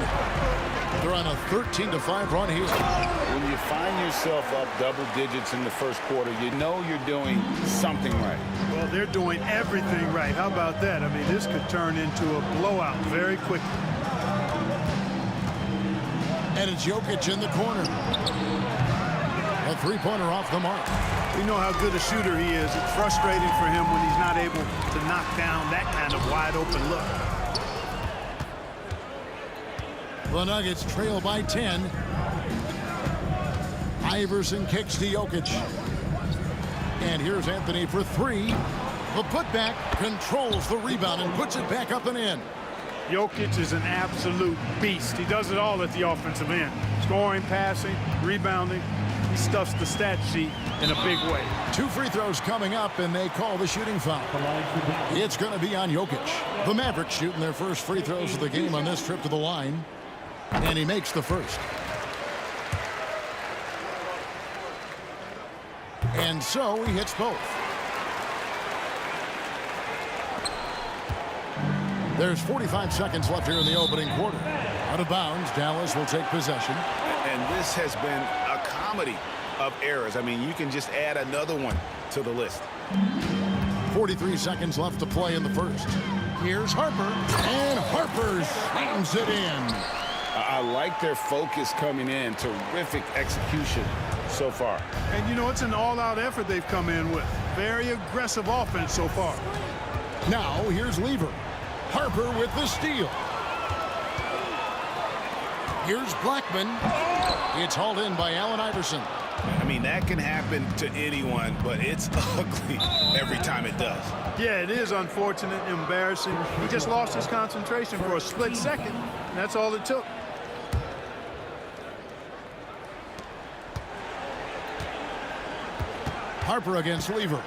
They're on a 13-5 run here. When you find yourself up double digits in the first quarter, you know you're doing something right. Well, they're doing everything right. How about that? I mean, this could turn into a blowout very quickly. And it's Jokic in the corner. A three-pointer off the mark. We know how good a shooter he is. It's frustrating for him when he's not able to knock down that kind of wide-open look. The Nuggets trail by 10. Iverson kicks to Jokic. And here's Anthony for 3. The putback controls the rebound and puts it back up and in. Jokic is an absolute beast. He does it all at the offensive end. Scoring, passing, rebounding. He stuffs the stat sheet in a big way. 2 free throws coming up, and they call the shooting foul. It's going to be on Jokic. The Mavericks shooting their first free throws of the game on this trip to the line. And he makes the first. And so he hits both. There's 45 seconds left here in the opening quarter. Out of bounds, Dallas will take possession. And this has been a comedy of errors. I mean, you can just add another one to the list. 43 seconds left to play in the first. Here's Harper, and Harper slams it in. I like their focus coming in. Terrific execution so far. And, you know, it's an all-out effort they've come in with. Very aggressive offense so far. Now, here's Lever. Harper with the steal. Here's Blackman. It's hauled in by Allen Iverson. I mean, that can happen to anyone, but it's ugly every time it does. Yeah, it is unfortunate, embarrassing. He just lost his concentration for a split second, and that's all it took. Harper against Lever.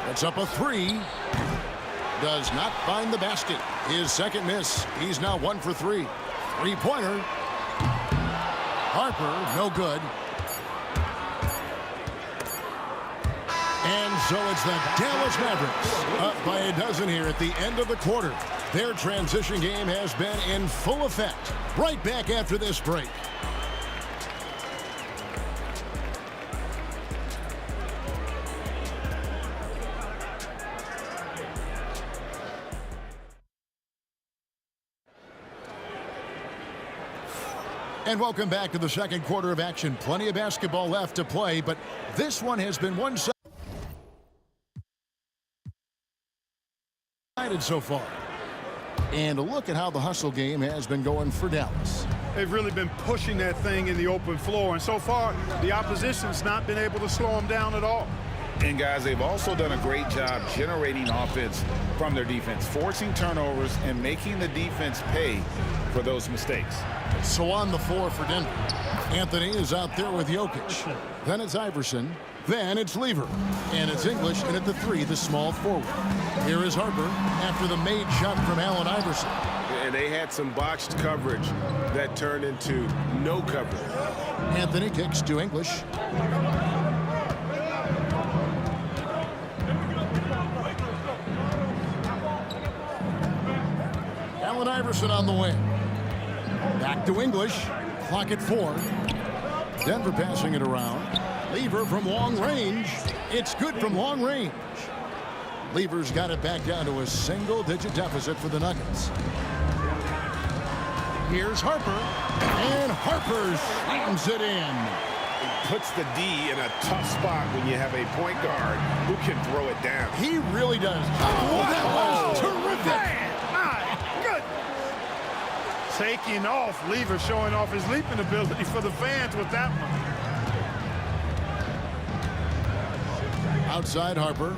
It's up a three. Does not find the basket. His second miss. He's now 1 for 3. Three-pointer. Harper, no good. And so it's the Dallas Mavericks up by a dozen here at the end of the quarter. Their transition game has been in full effect. Right back after this break. And welcome back to the second quarter of action. Plenty of basketball left to play, but this one has been one-sided so far. And a look at how the hustle game has been going for Dallas. They've really been pushing that thing in the open floor, and so far, the opposition's not been able to slow them down at all. And, guys, they've also done a great job generating offense from their defense, forcing turnovers and making the defense pay for those mistakes. So on the floor for Denver, Anthony is out there with Jokic. Then it's Iverson. Then it's Lever. And it's English in at the 3, the small forward. Here is Harper after the made shot from Allen Iverson. And they had some botched coverage that turned into no coverage. Anthony kicks to English. Allen Iverson on the wing. Back to English. Clock at 4. Denver passing it around. Lever from long range. It's good from long range. Lever's got it back down to a single-digit deficit for the Nuggets. Here's Harper. And Harper slams it in. Puts the D in a tough spot when you have a point guard who can throw it down. He really does. Oh, that was terrific. Taking off, Lever showing off his leaping ability for the fans with that one. Outside Harper.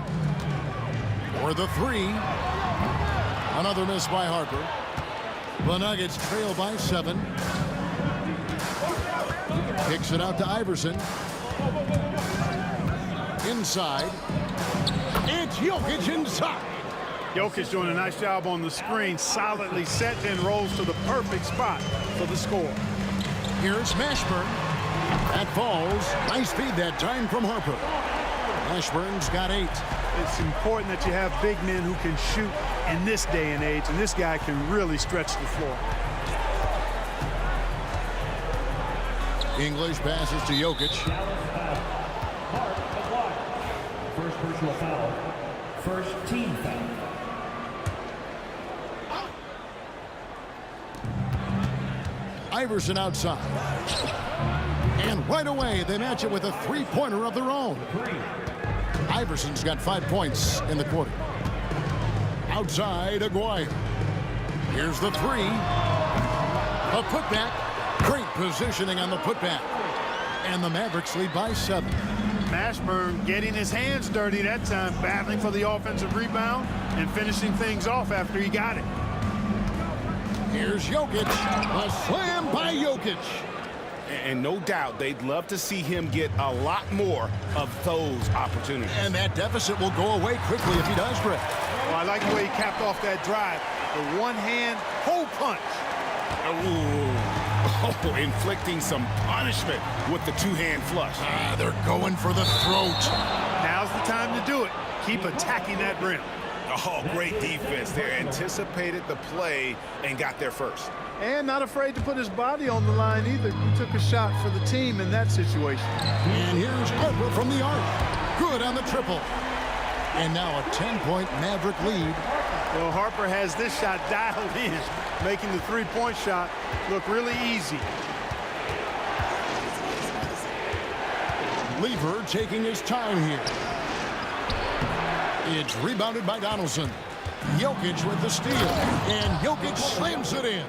For the 3. Another miss by Harper. The Nuggets trail by 7. Kicks it out to Iverson. Inside. It's Jokic inside. Jokic doing a nice job on the screen, solidly set, then rolls to the perfect spot for the score. Here's Mashburn. That falls. Nice feed that time from Harper. Mashburn's got 8. It's important that you have big men who can shoot in this day and age, and this guy can really stretch the floor. English passes to Jokic. First personal foul. First team foul. Iverson outside. And right away, they match it with a three-pointer of their own. Iverson's got 5 points in the quarter. Outside, Aguirre. Here's the 3. A putback. Great positioning on the putback. And the Mavericks lead by 7. Mashburn getting his hands dirty that time, battling for the offensive rebound and finishing things off after he got it. Here's Jokic. A slam by Jokic. And no doubt they'd love to see him get a lot more of those opportunities. And that deficit will go away quickly if he does, Brett. Well, I like the way he capped off that drive. The one-hand hole punch. Oh, inflicting some punishment with the two-hand flush. They're going for the throat. Now's the time to do it. Keep attacking that rim. Oh, great defense there. Anticipated the play and got there first. And not afraid to put his body on the line either. He took a shot for the team in that situation. And here's Harper from the arc. Good on the triple. And now a 10-point Maverick lead. Well, Harper has this shot dialed in, making the three-point shot look really easy. Lever taking his time here. It's rebounded by Donaldson. Jokic with the steal. And Jokic slams it in.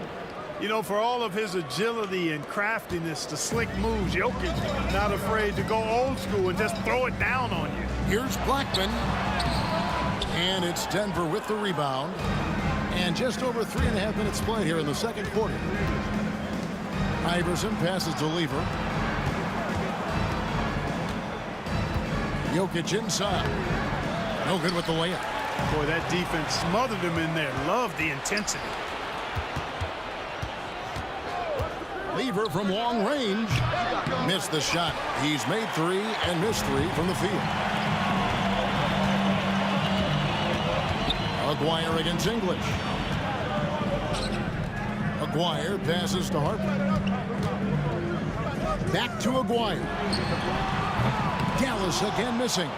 You know, for all of his agility and craftiness, the slick moves, Jokic not afraid to go old school and just throw it down on you. Here's Blackman. And it's Denver with the rebound. And just over 3.5 minutes played here in the second quarter. Iverson passes to Lever. Jokic inside. No good with the layup. Boy, that defense smothered him in there. Love the intensity. Lever from long range. Missed the shot. He's made 3 and missed 3 from the field. Aguirre against English. Aguirre passes to Harper. Back to Aguirre. Dallas again missing.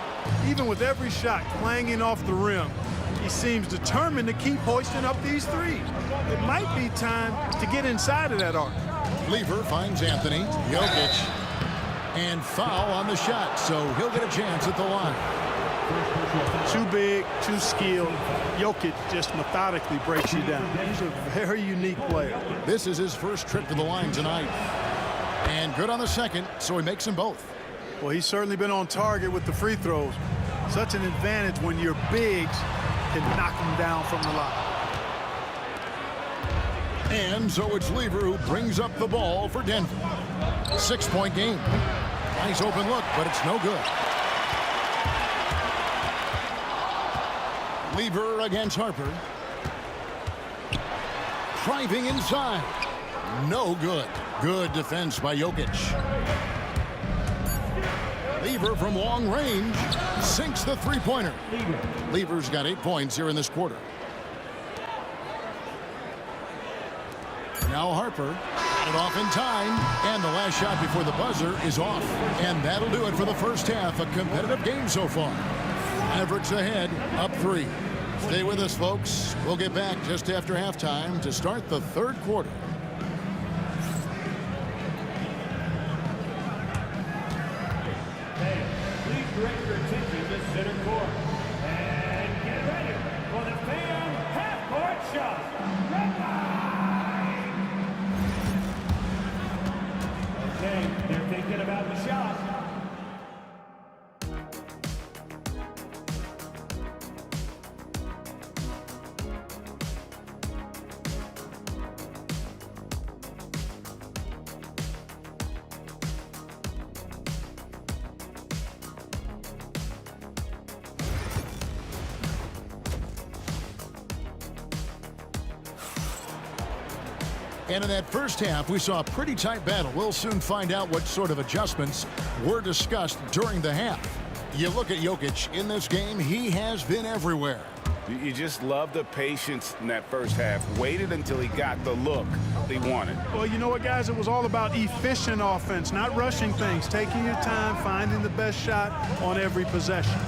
Even with every shot clanging off the rim, he seems determined to keep hoisting up these threes. It might be time to get inside of that arc. Lever finds Anthony. Jokic. And foul on the shot, so he'll get a chance at the line. Too big, too skilled. Jokic just methodically breaks you down. He's a very unique player. This is his first trip to the line tonight. And good on the second, so he makes them both. Well, he's certainly been on target with the free throws. Such an advantage when your bigs can knock him down from the line. And so it's Lever who brings up the ball for Denver. 6-point game. Nice open look, but it's no good. Lever against Harper. Driving inside. No good. Good defense by Jokic. Lever from long range sinks the three-pointer. Lever's got 8 points here in this quarter. Now Harper got it off in time, and the last shot before the buzzer is off. And that'll do it for the first half. A competitive game so far. Mavericks ahead, up 3. Stay with us, folks. We'll get back just after halftime to start the third quarter. Direct your attention to center court. And get ready for the fan half-court shot. Red line. Okay, they're thinking about the shot. And in that first half, we saw a pretty tight battle. We'll soon find out what sort of adjustments were discussed during the half. You look at Jokic in this game, he has been everywhere. You just love the patience in that first half. Waited until he got the look he wanted. Well, you know what, guys? It was all about efficient offense, not rushing things, taking your time, finding the best shot on every possession.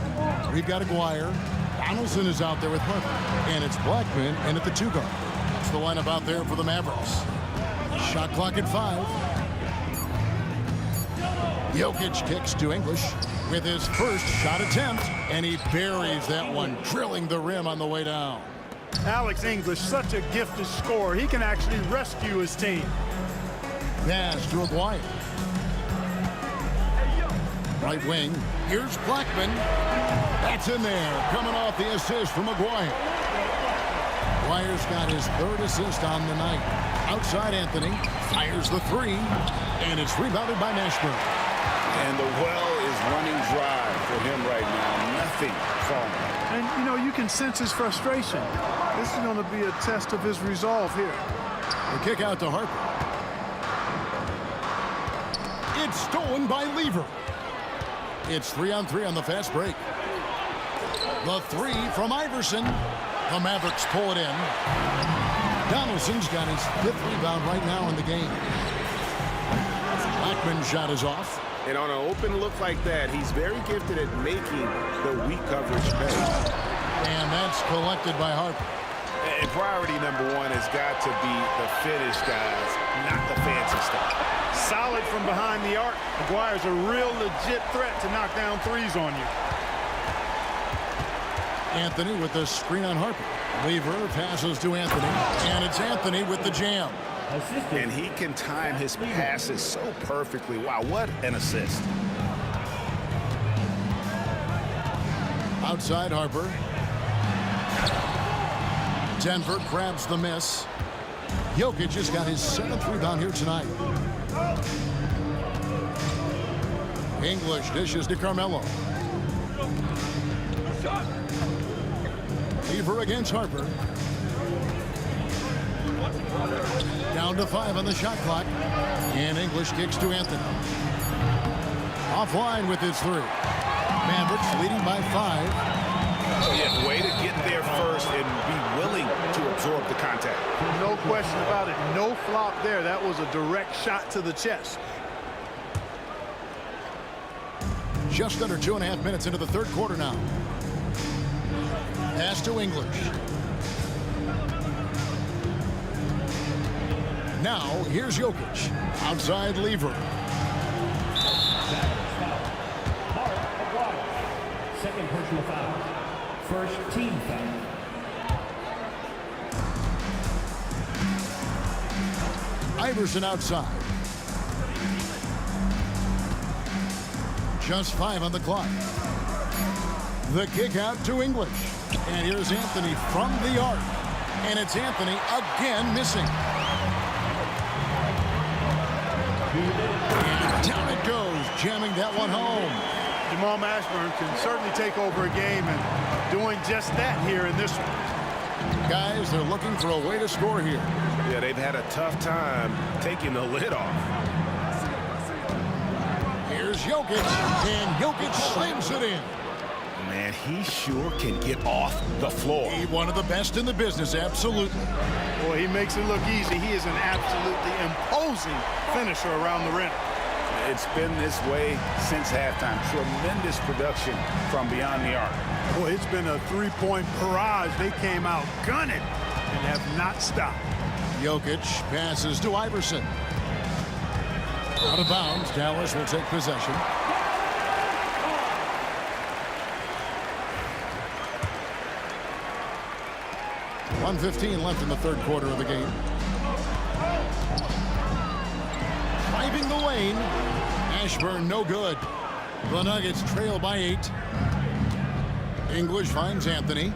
We've got Aguirre. Donaldson is out there with Harper. And it's Blackman and at the 2 guard. That's the lineup out there for the Mavericks. Shot clock at 5. Jokic kicks to English with his first shot attempt, and he buries that one, drilling the rim on the way down. Alex English, such a gifted scorer. He can actually rescue his team. Pass to Aguirre. Right wing. Here's Blackman. That's in there, coming off the assist from Aguirre. Aguirre's got his 3rd assist on the night. Outside Anthony fires the 3, and it's rebounded by Nashburn. And the well is running dry for him right now. Nothing falling. And, you know, you can sense his frustration. This is going to be a test of his resolve here. The kick out to Harper. It's stolen by Lever. It's 3-on-3 on the fast break. The 3 from Iverson. The Mavericks pull it in. Donaldson's got his 5th rebound right now in the game. Blackman's shot is off. And on an open look like that, he's very gifted at making the weak coverage pay. And that's collected by Harper. And priority number one has got to be the finish, guys, not the fancy stuff. Solid from behind the arc. McGuire's a real legit threat to knock down threes on you. Anthony with the screen on Harper. Lever passes to Anthony, and it's Anthony with the jam. And he can time his passes so perfectly. Wow, what an assist. Outside Harper. Denver grabs the miss. Jokic has got his 7th rebound here tonight. English dishes to Carmelo. Lever against Harper. Down to 5 on the shot clock. And English kicks to Anthony. Offline with his 3. Mavericks leading by 5. Yeah, way to get there first and be willing to absorb the contact. No question about it. No flop there. That was a direct shot to the chest. Just under 2.5 minutes into the third quarter now. Pass to English. Now, here's Jokic. Outside Lever. Second personal foul. First team foul. Iverson outside. Just 5 on the clock. The kick out to English. And here's Anthony from the arc. And it's Anthony again missing. And down it goes, jamming that one home. Jamal Mashburn can certainly take over a game, and doing just that here in this one. Guys, they're looking for a way to score here. Yeah, they've had a tough time taking the lid off. Here's Jokic, and Jokic slams it in. Man, he sure can get off the floor. He's one of the best in the business, absolutely. Boy, he makes it look easy. He is an absolutely imposing finisher around the rim. It's been this way since halftime. Tremendous production from beyond the arc. Boy, it's been a three-point barrage. They came out gunning and have not stopped. Jokic passes to Iverson. Out of bounds, Dallas will take possession. .1:15 left in the third quarter of the game. Driving the lane. Ashburn no good. The Nuggets trail by 8. English finds Anthony.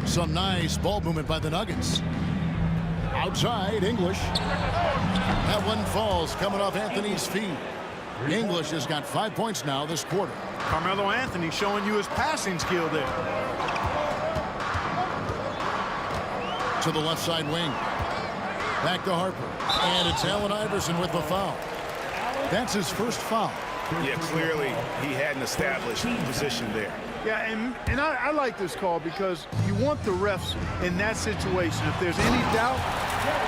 Some nice ball movement by the Nuggets. Outside, English. That one falls coming off Anthony's feet. English has got 5 points now this quarter. Carmelo Anthony showing you his passing skill there. To the left side wing. Back to Harper. And it's Allen Iverson with the foul. That's his first foul. Yeah, clearly he had an established position there. Yeah, and I like this call because you want the refs in that situation. If there's any doubt,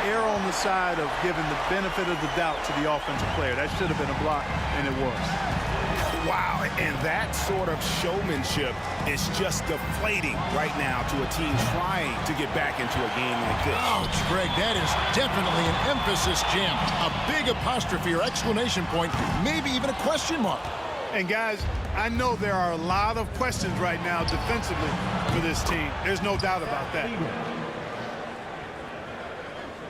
err on the side of giving the benefit of the doubt to the offensive player. That should have been a block, and it was. Wow, and that sort of showmanship is just deflating right now to a team trying to get back into a game like this. Ouch, Greg, that is definitely an emphasis jam. A big apostrophe or exclamation point, maybe even a question mark. And guys, I know there are a lot of questions right now defensively for this team. There's no doubt about that.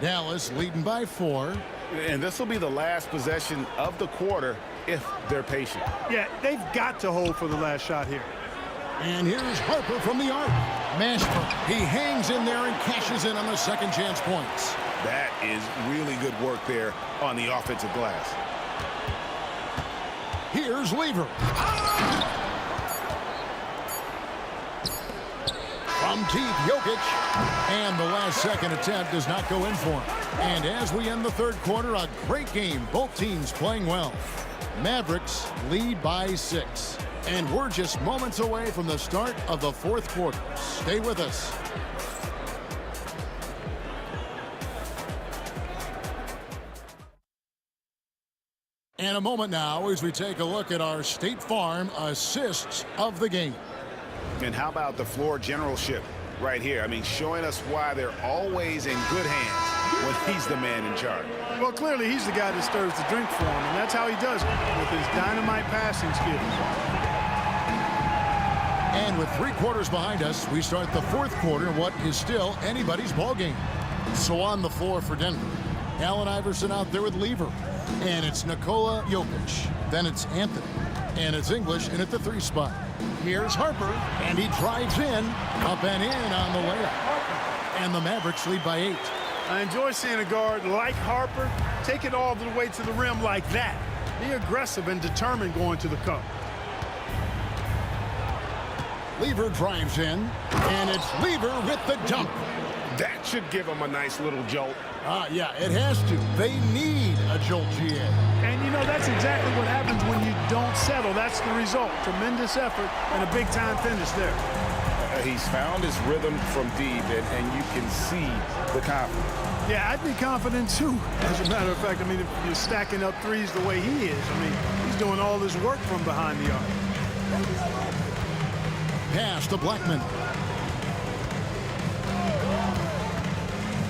Dallas leading by 4. And this will be the last possession of the quarter if they're patient. Yeah, they've got to hold for the last shot here. And here's Harper from the arc. Mashburn, he hangs in there and cashes in on the second chance points. That is really good work there on the offensive glass. Here's Lever. From deep, Jokic. And the last second attempt does not go in for him. And as we end the third quarter, a great game. Both teams playing well. Mavericks lead by 6. And we're just moments away from the start of the fourth quarter. Stay with us. And a moment now as we take a look at our State Farm assists of the game. And how about the floor generalship right here? I mean, showing us why they're always in good hands when he's the man in charge. Well, clearly he's the guy that stirs the drink for him, and that's how he does it, with his dynamite passing skills. And with 3 quarters behind us, we start the 4th quarter, what is still anybody's ball game. So on the floor for Denver, Allen Iverson out there with Lever. And it's Nikola Jokic. Then it's Anthony. And it's English in at the 3 spot. Here's Harper, and he drives in, up and in on the layup. And the Mavericks lead by 8. I enjoy seeing a guard like Harper take it all the way to the rim like that. Be aggressive and determined going to the cup. Lever drives in, and it's Lever with the dunk. That should give him a nice little jolt. Yeah, it has to. They need a jolt, GA. And, you know, that's exactly what happens when you don't settle. That's the result. Tremendous effort and a big-time finish there. He's found his rhythm from deep, and you can see the confidence. Yeah, I'd be confident, too. As a matter of fact, I mean, if you're stacking up threes the way he is, I mean, he's doing all this work from behind the arc. Pass to Blackman.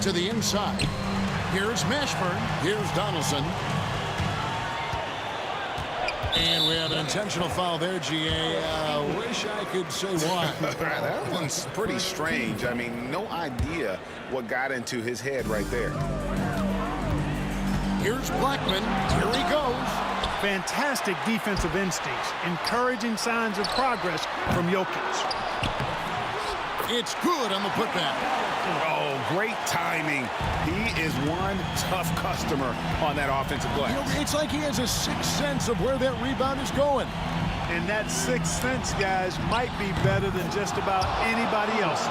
To the inside. Here's Mashburn. Here's Donaldson. And we have an intentional foul there, GA. Wish I could say why. That one's pretty strange. I mean, no idea what got into his head right there. Here's Blackman. Here he goes. Fantastic defensive instincts. Encouraging signs of progress from Jokic. It's good on the putback. Oh, great timing. He is one tough customer on that offensive glass. You know, it's like he has a sixth sense of where that rebound is going. And that sixth sense, guys, might be better than just about anybody else's.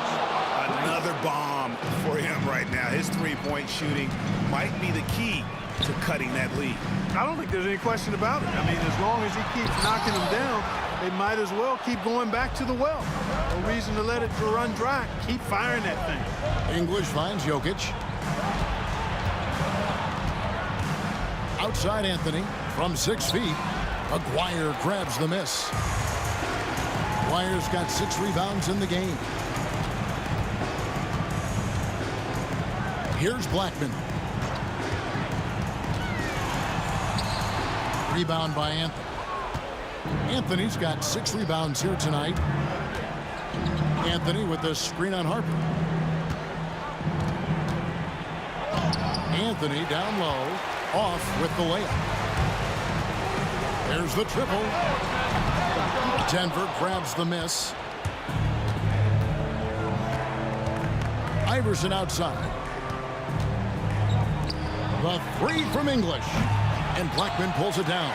Another bomb for him right now. His three-point shooting might be the key to cutting that lead. I don't think there's any question about it. I mean, as long as he keeps knocking them down, they might as well keep going back to the well. No reason to let it run dry. Keep firing that thing. English finds Jokic. Outside Anthony from 6 feet. Aguirre grabs the miss. Aguirre's got 6 rebounds in the game. Here's Blackman. Rebound by Anthony. Anthony's got 6 rebounds here tonight. Anthony with the screen on Harper. Anthony down low, off with the layup. There's the triple. Denver grabs the miss. Iverson outside. The 3 from English. And Blackman pulls it down.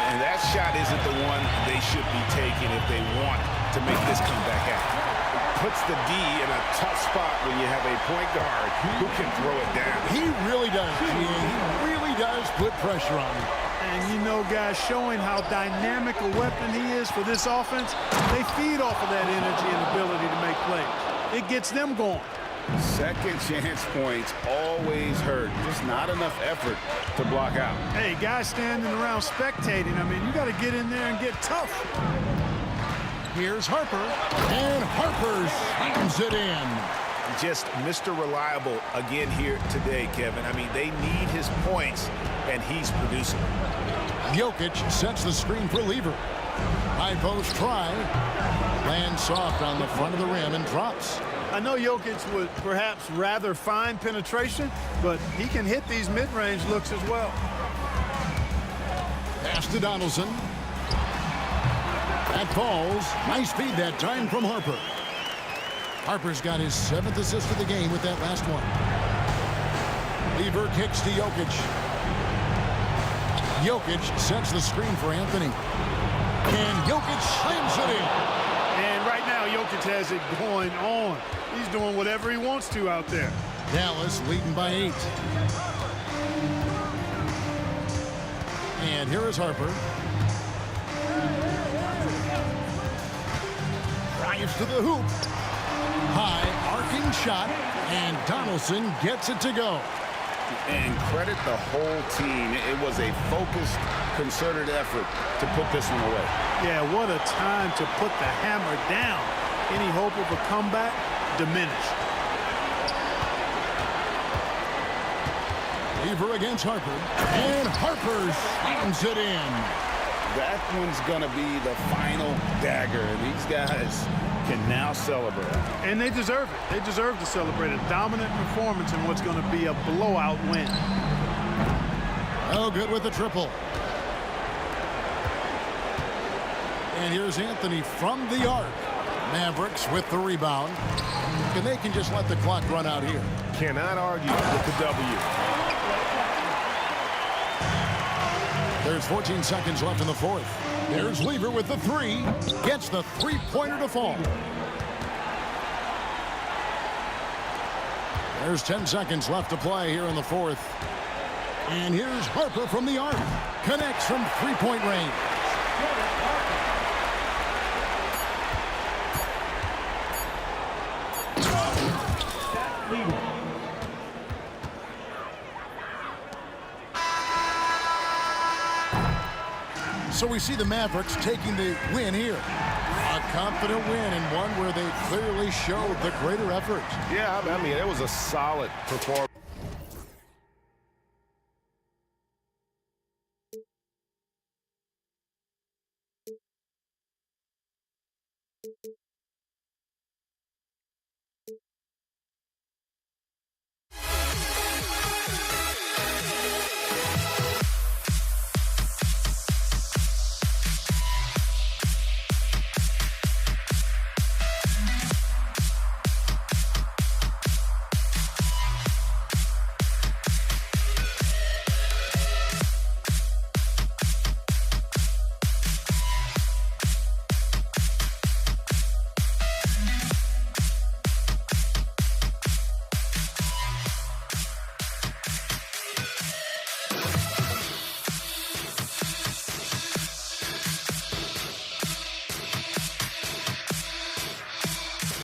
And that shot isn't the one they should be taking if they want to make this comeback happen. It puts the D in a tough spot when you have a point guard who can throw it down. He really does, G.A. He really does put pressure on him. And you know, guys, showing how dynamic a weapon he is for this offense, they feed off of that energy and ability to make plays. It gets them going. Second chance points always hurt. Just not enough effort to block out. Hey, guys standing around spectating, I mean, you got to get in there and get tough. Here's Harper, and Harper slams it in. Just Mr. Reliable again here today, Kevin. I mean, they need his points, and he's producing. Jokic sets the screen for Lever. High post try. Lands soft on the front of the rim and drops. I know Jokic would perhaps rather find penetration, but he can hit these mid-range looks as well. Pass to Donaldson. That falls. Nice feed that time from Harper. Harper's got his 7th assist of the game with that last one. Lever kicks to Jokic. Jokic sets the screen for Anthony. And Jokic slams it in. And right now, Jokic has it going on. He's doing whatever he wants to out there. Dallas leading by 8. And here is Harper. Drives to the hoop. High arcing shot, and Donaldson gets it to go. And credit the whole team. It was a focused, concerted effort to put this one away. Yeah, what a time to put the hammer down. Any hope of a comeback diminished. Lever against Harper, and Harper slams it in. That one's going to be the final dagger, and these guys can now celebrate. And they deserve it. They deserve to celebrate a dominant performance in what's going to be a blowout win. Oh, good with the triple. And here's Anthony from the arc. Mavericks with the rebound. And they can just let the clock run out here. Cannot argue with the W. There's 14 seconds left in the fourth. There's Lever with the three. Gets the three-pointer to fall. There's 10 seconds left to play here in the fourth. And here's Harper from the arc. Connects from three-point range. So we see the Mavericks taking the win here. A confident win and one where they clearly showed the greater effort. Yeah, I mean, it was a solid performance.